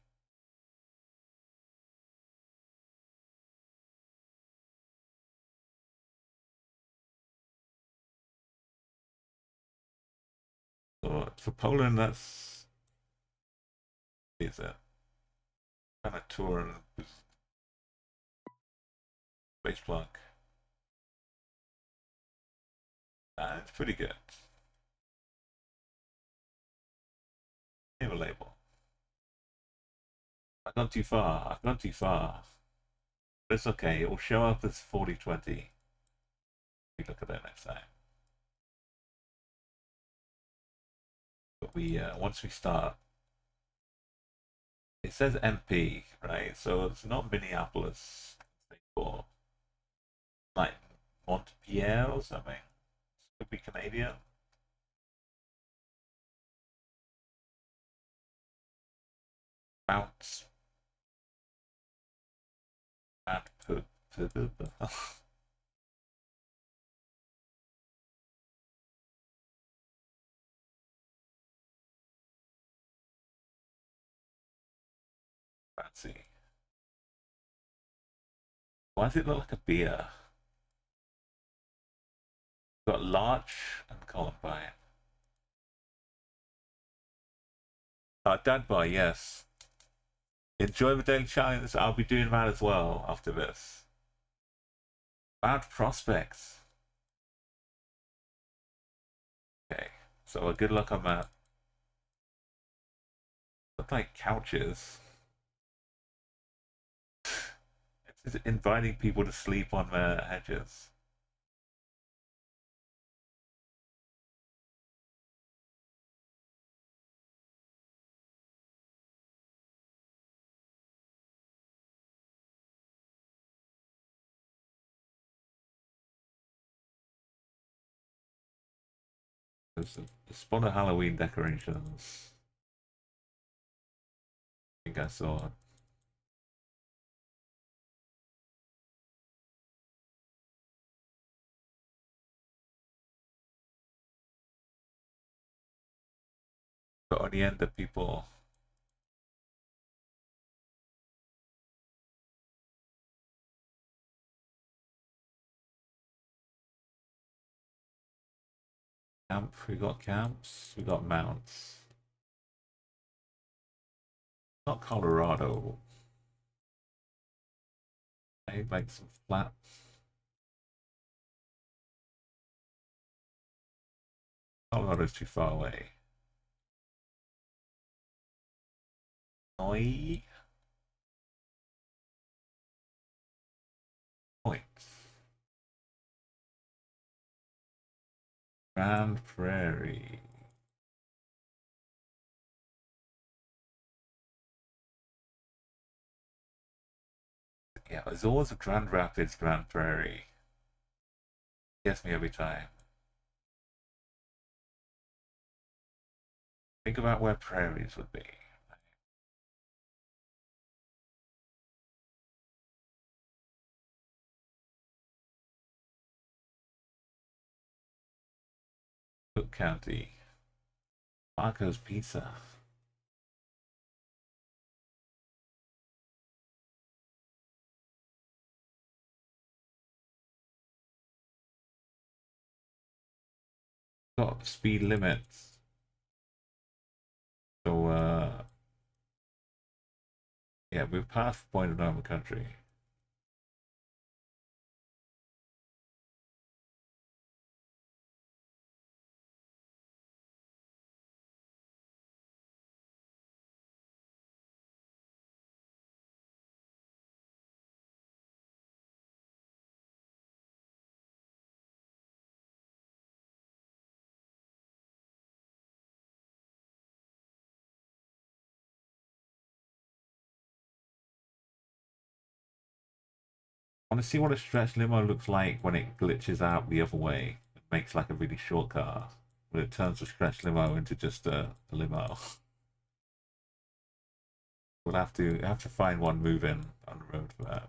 So for Poland, that's is it. Kind of tour and space plug. It's pretty good. Name a label. I've gone too far. I've gone too far. But it's okay. It will show up as 4020. We look at that next time. But we once we start, it says MP, right? So it's not Minneapolis or like Montpellier or something. It could be Canadian. Mount. Fancy. Why does it look like a beer? We've got Larch and Columbine. Dad Boy, yes. Enjoy the daily challenge. I'll be doing that as well after this. Bad prospects. Okay, so good luck on that. Look like couches. It's inviting people to sleep on their hedges. There's a spot of Halloween decorations. I think I saw it. But on the end, the people. Camp, we got camps, we got mounts. Not Colorado. I like some flats. Colorado's too far away. Oi. Points. Grand Prairie. Yeah, there's always a Grand Rapids, Grand Prairie. Gets me every time. Think about where prairies would be. Cook County. Marco's Pizza. Got speed limits. So, yeah, we've passed the point of no country. I want to see what a stretch limo looks like when it glitches out the other way. It makes like a really short car. When it turns a stretch limo into just a limo. We'll have to find one moving on the road for that.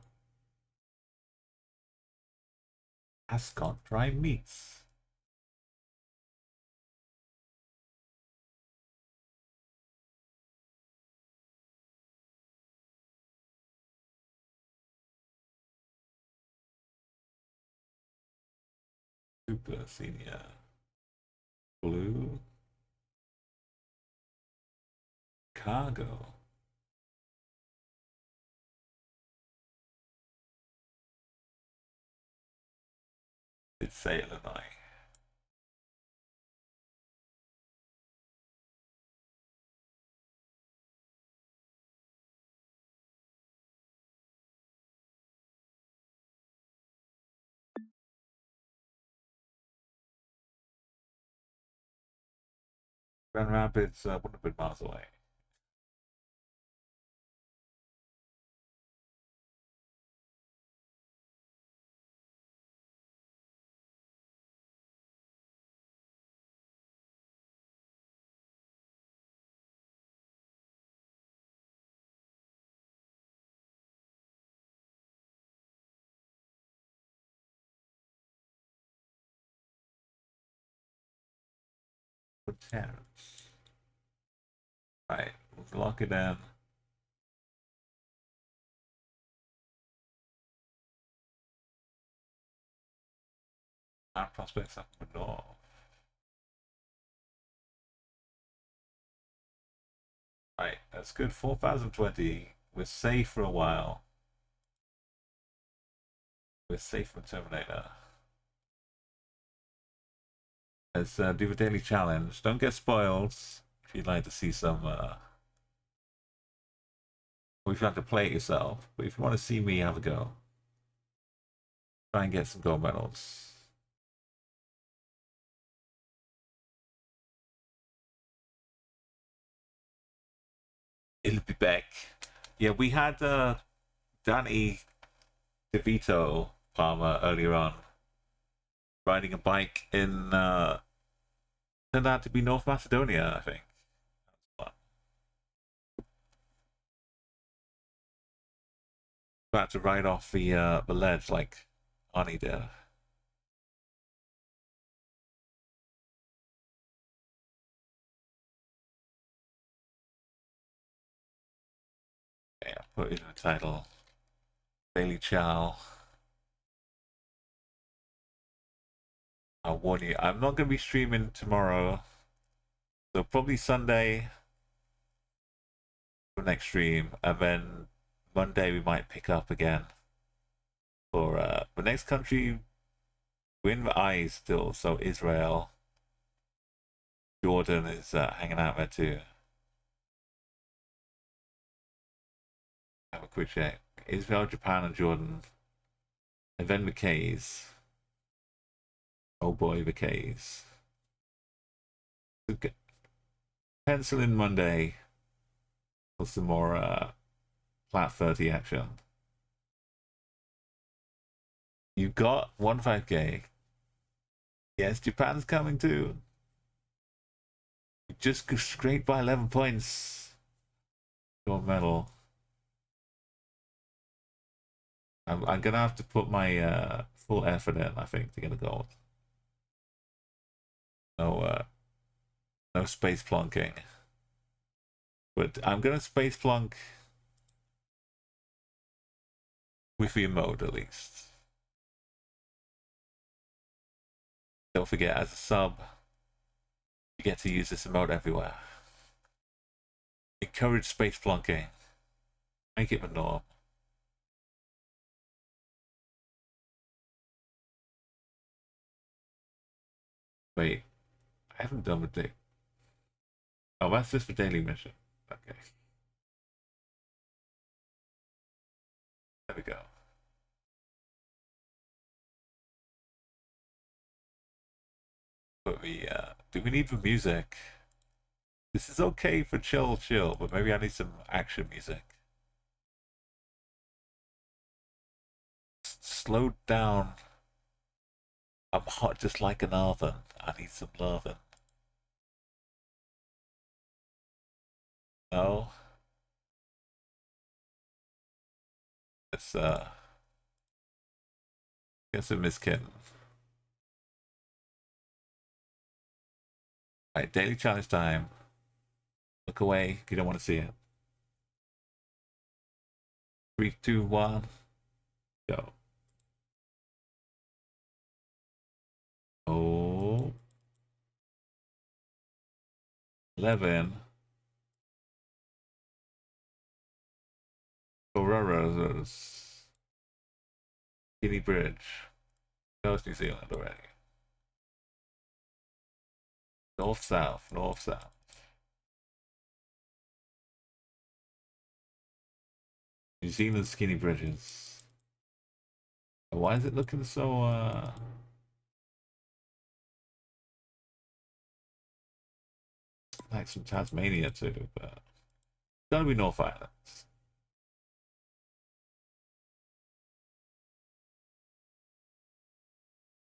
Ascot Prime Meats. Super Senior. Blue. Cargo. It's say Illinois. Grand Rapids wouldn't have been miles away. Terrence. Right, let's lock it in. Our prospects up the north. Right, that's good. 4,020. We're safe for a while. We're safe from Terminator. Let's do the daily challenge. Don't get spoiled if you'd like to see some. Or if you have to play it yourself. But if you want to see me have a go, try and get some gold medals. It'll be back. Yeah, we had Danny DeVito Palmer earlier on riding a bike in turned out to be North Macedonia, I think. About to ride off the ledge like Arnie did. Yeah, put in the title. Daily Chow. I'll warn you, I'm not going to be streaming tomorrow. So probably Sunday for next stream. And then Monday we might pick up again. For the next country, we're in the eyes still. So Israel. Jordan is hanging out there too. Have a quick check. Israel, Japan, and Jordan. And then the K's. Oh boy, the K's. Okay. Pencil in Monday for some more Flat 30 action. You got 1.5k. Yes, Japan's coming too. You just scraped by 11 points. Gold medal. I'm gonna have to put my full effort in, I think, to get a gold. No space plunking. But I'm gonna space plunk with the emote at least. Don't forget, as a sub, you get to use this emote everywhere. Encourage space plunking. Make it the norm. Wait, I haven't done the day. Oh, that's just for daily mission. Okay. There we go. But do we need the music? This is okay for chill, but maybe I need some action music. Slow down. I'm hot just like an oven. I need some loving. No? It's, guess a Miss Kitten. Alright, daily challenge time. Look away if you don't want to see it. 3, 2, 1, go. Oh. 11. Aurora's Guinea Bridge. That was New Zealand already. North, south, north, south. New Zealand skinny bridges. Why is it looking so, like some Tasmania too, but it's gotta be North Islands.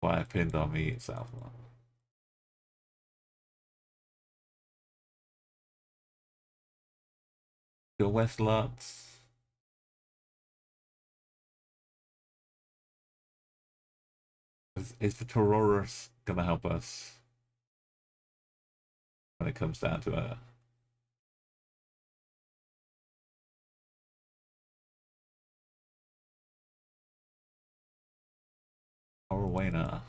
Why I pinned on me, Southland. Go West Lots. Is the Tauroras gonna help us when it comes down to a Orowena?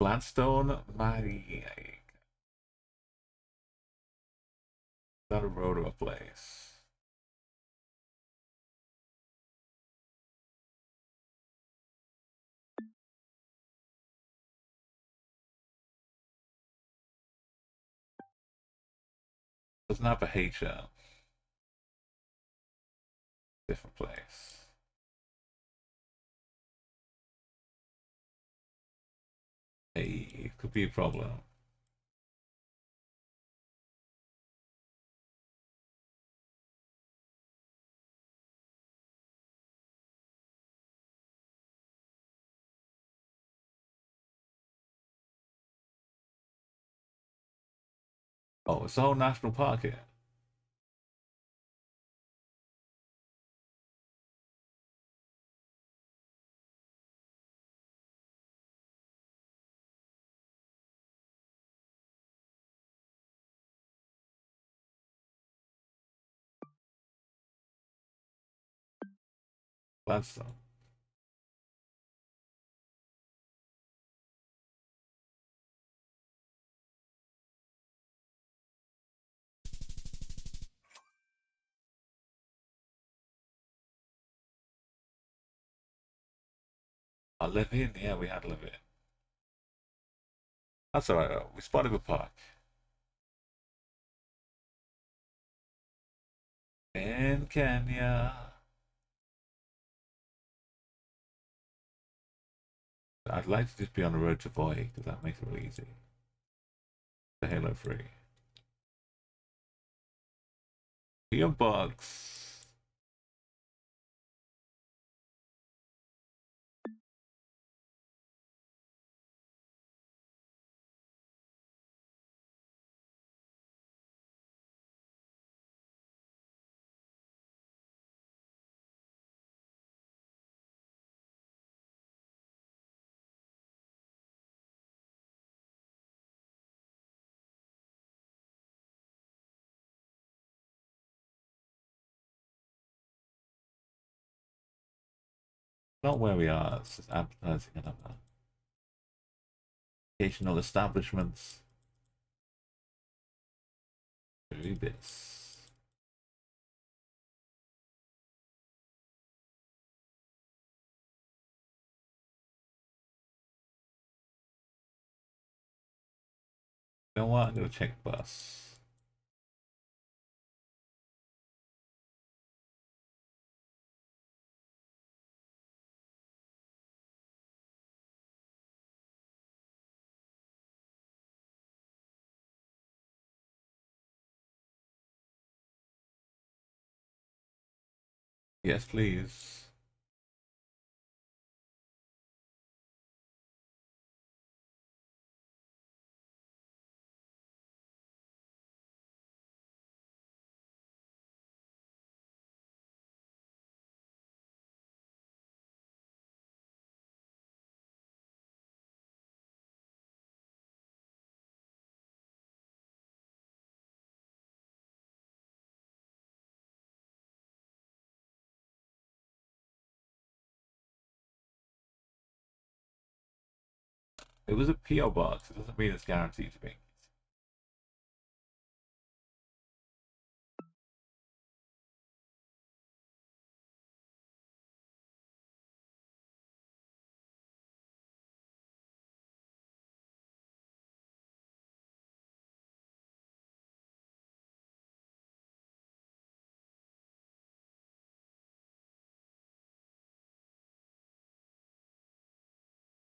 Gladstone, Mighty. Not a road or a place. Doesn't have a H in. Different place. Hey, it could be a problem. Oh, it's a whole national park here. Gladstone. I live in? Yeah, we had to live in. That's alright though. We spotted a park. In Kenya. I'd like to just be on the road to Voi, because that makes it really easy. The Halo 3. Your bugs. Not where we are, it's just advertising another. Educational establishments. Do this. You know what? I'm gonna check bus. Yes, please. It was a PO box. It doesn't mean it's guaranteed to be.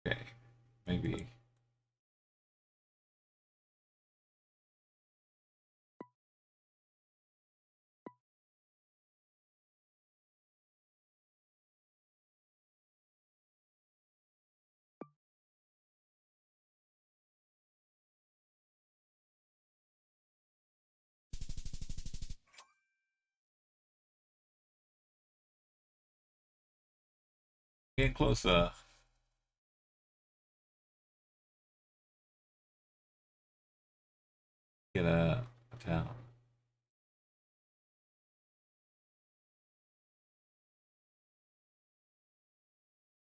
Okay, maybe. Get closer. Get a town.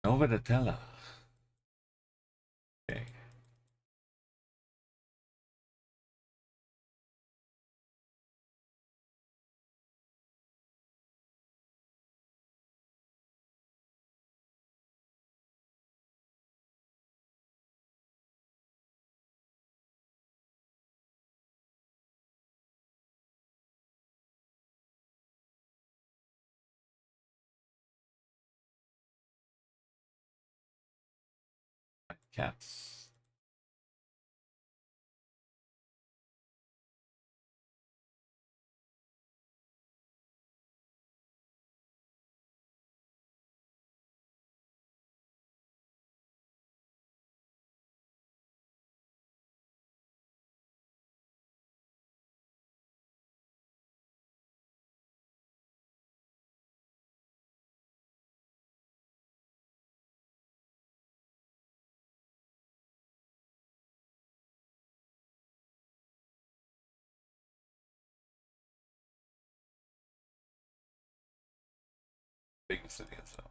Novatella. Okay. Cats. Big city itself.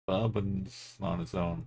Bourbon's on its own.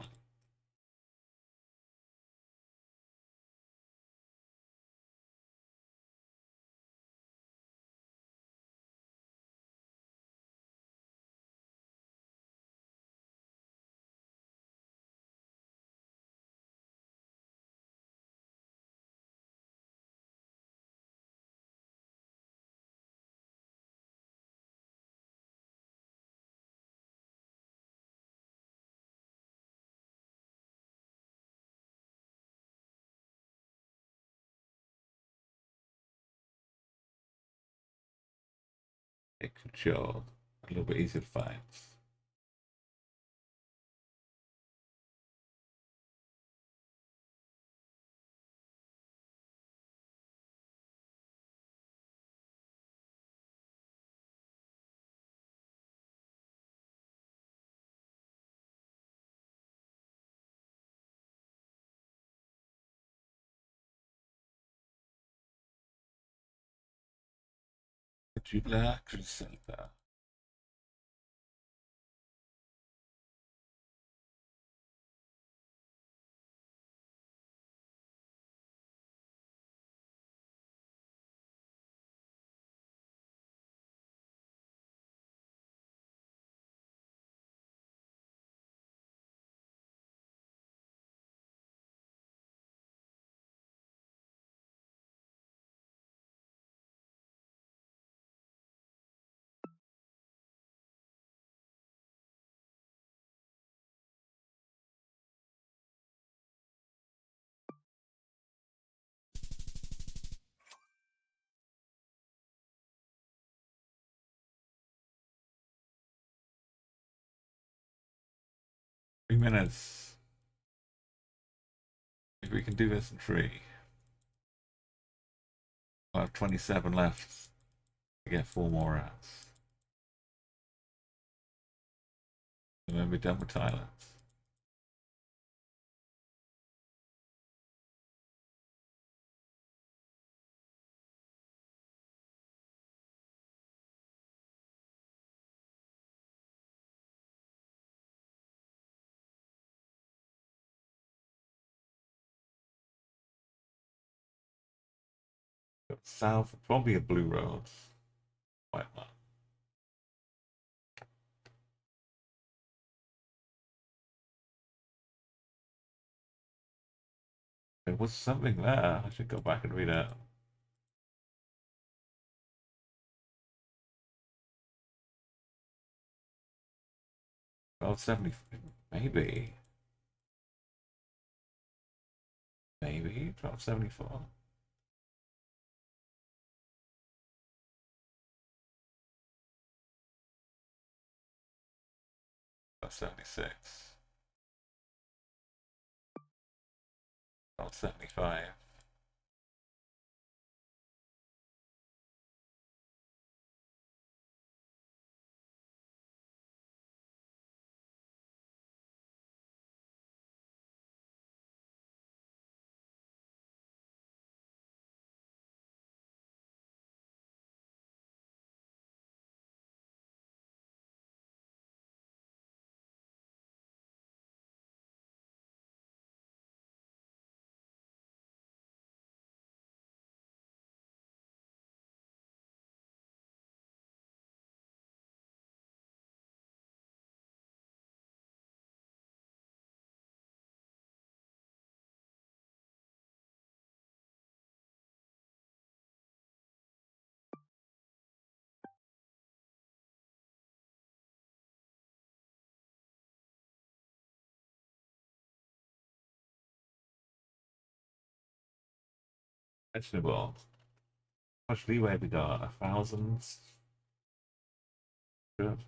It controlled. A little bit easier to find. Jubilar Crusader. .3 minutes. If we can do this in 3. I have 27 left to get 4 more rounds. And then we're done with Thailand. South, probably a blue road. White one. There was something there. I should go back and read it. Oh, 70. Maybe. Maybe. 1274. About 76. About 75. Questionable. How much leeway have we got? 1,000? Good.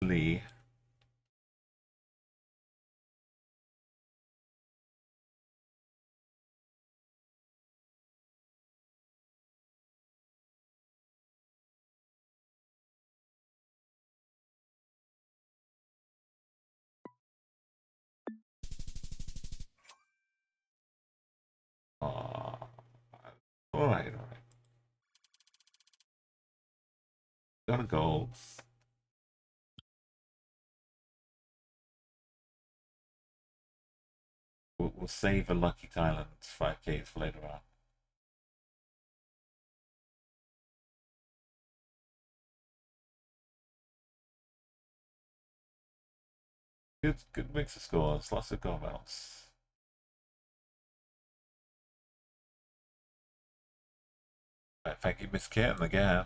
Lee. Aw. Alright, alright. Got a gold. We'll save a Lucky Thailand 5K for later on. Good mix of scores, lots of gold medals. Thank you, Miss Kitten, again.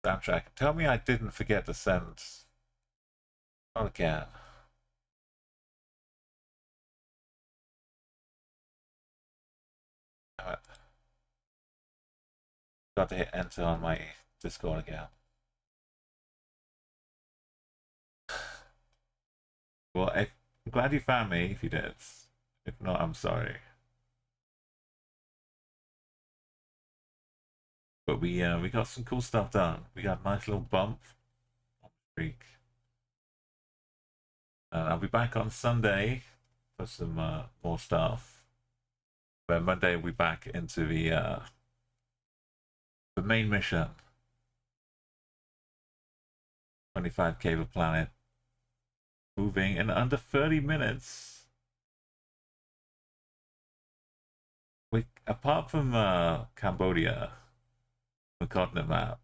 Soundtrack. Tell me I didn't forget to send. Not again. Got to hit enter on my Discord again. Well, I'm glad you found me if you did. If not, I'm sorry. But we got some cool stuff done. We got a nice little bump on the streak. And I'll be back on Sunday for some more stuff. But Monday we'll be back into the main mission. 25K of a planet. Moving in under 30 minutes. Apart from Cambodia, the continent map,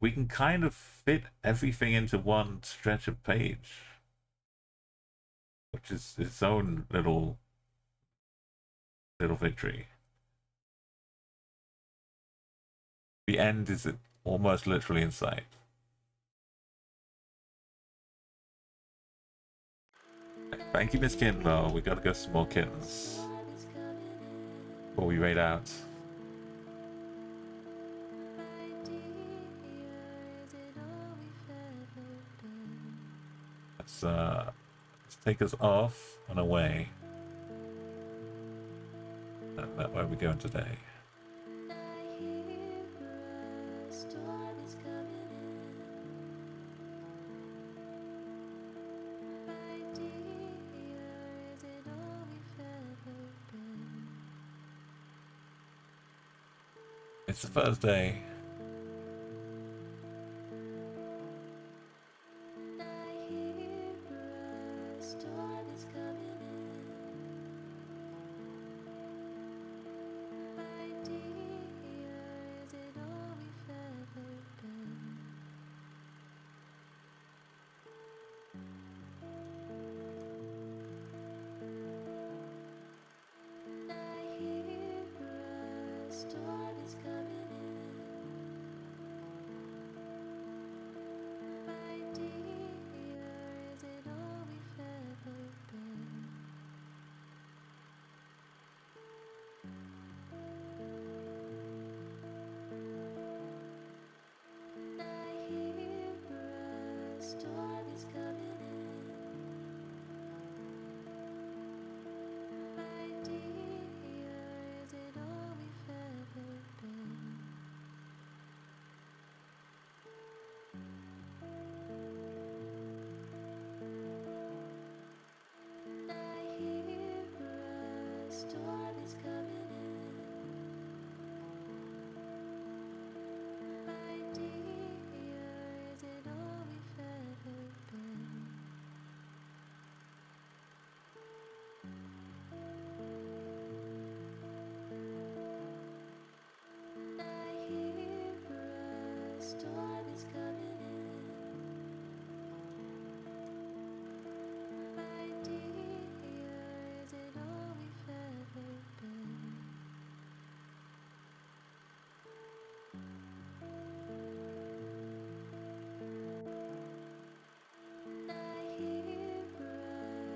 we can kind of fit everything into one stretch of page, which is its own little victory. The end is almost literally in sight. Thank you, Miss Kinlow. We gotta go some more kittens before we raid out. Let's take us off and away. And that's where we're going today. It's the first day.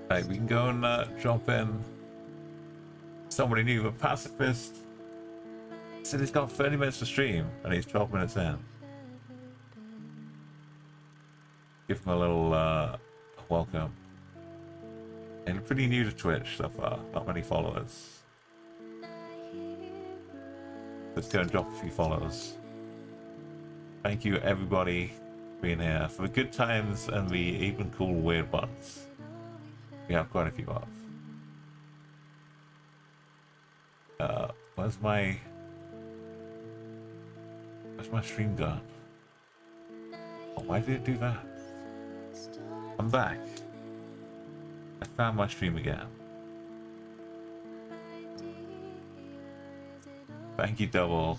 Right, we can go and drop in somebody new, a pacifist. Said he's got 30 minutes to stream and he's 12 minutes in. Give him a little welcome. And pretty new to Twitch so far, not many followers. Let's go and drop a few follows. Thank you everybody for being here, for the good times and the even cool weird ones. We have quite a few of. Where's my stream gone? Oh, why did it do that? I'm back. I found my stream again. Thank you, Double.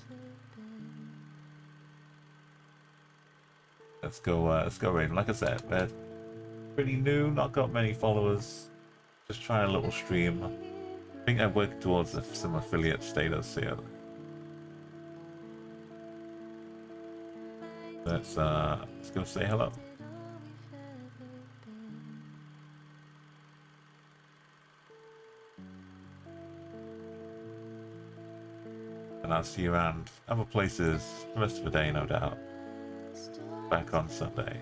Let's go raid. Like I said, they're pretty new, not got many followers. Just trying a little stream. I think I'm working towards some affiliate status here. Let's go say hello. and I'll see you around other places the rest of the day, no doubt. Back on Sunday.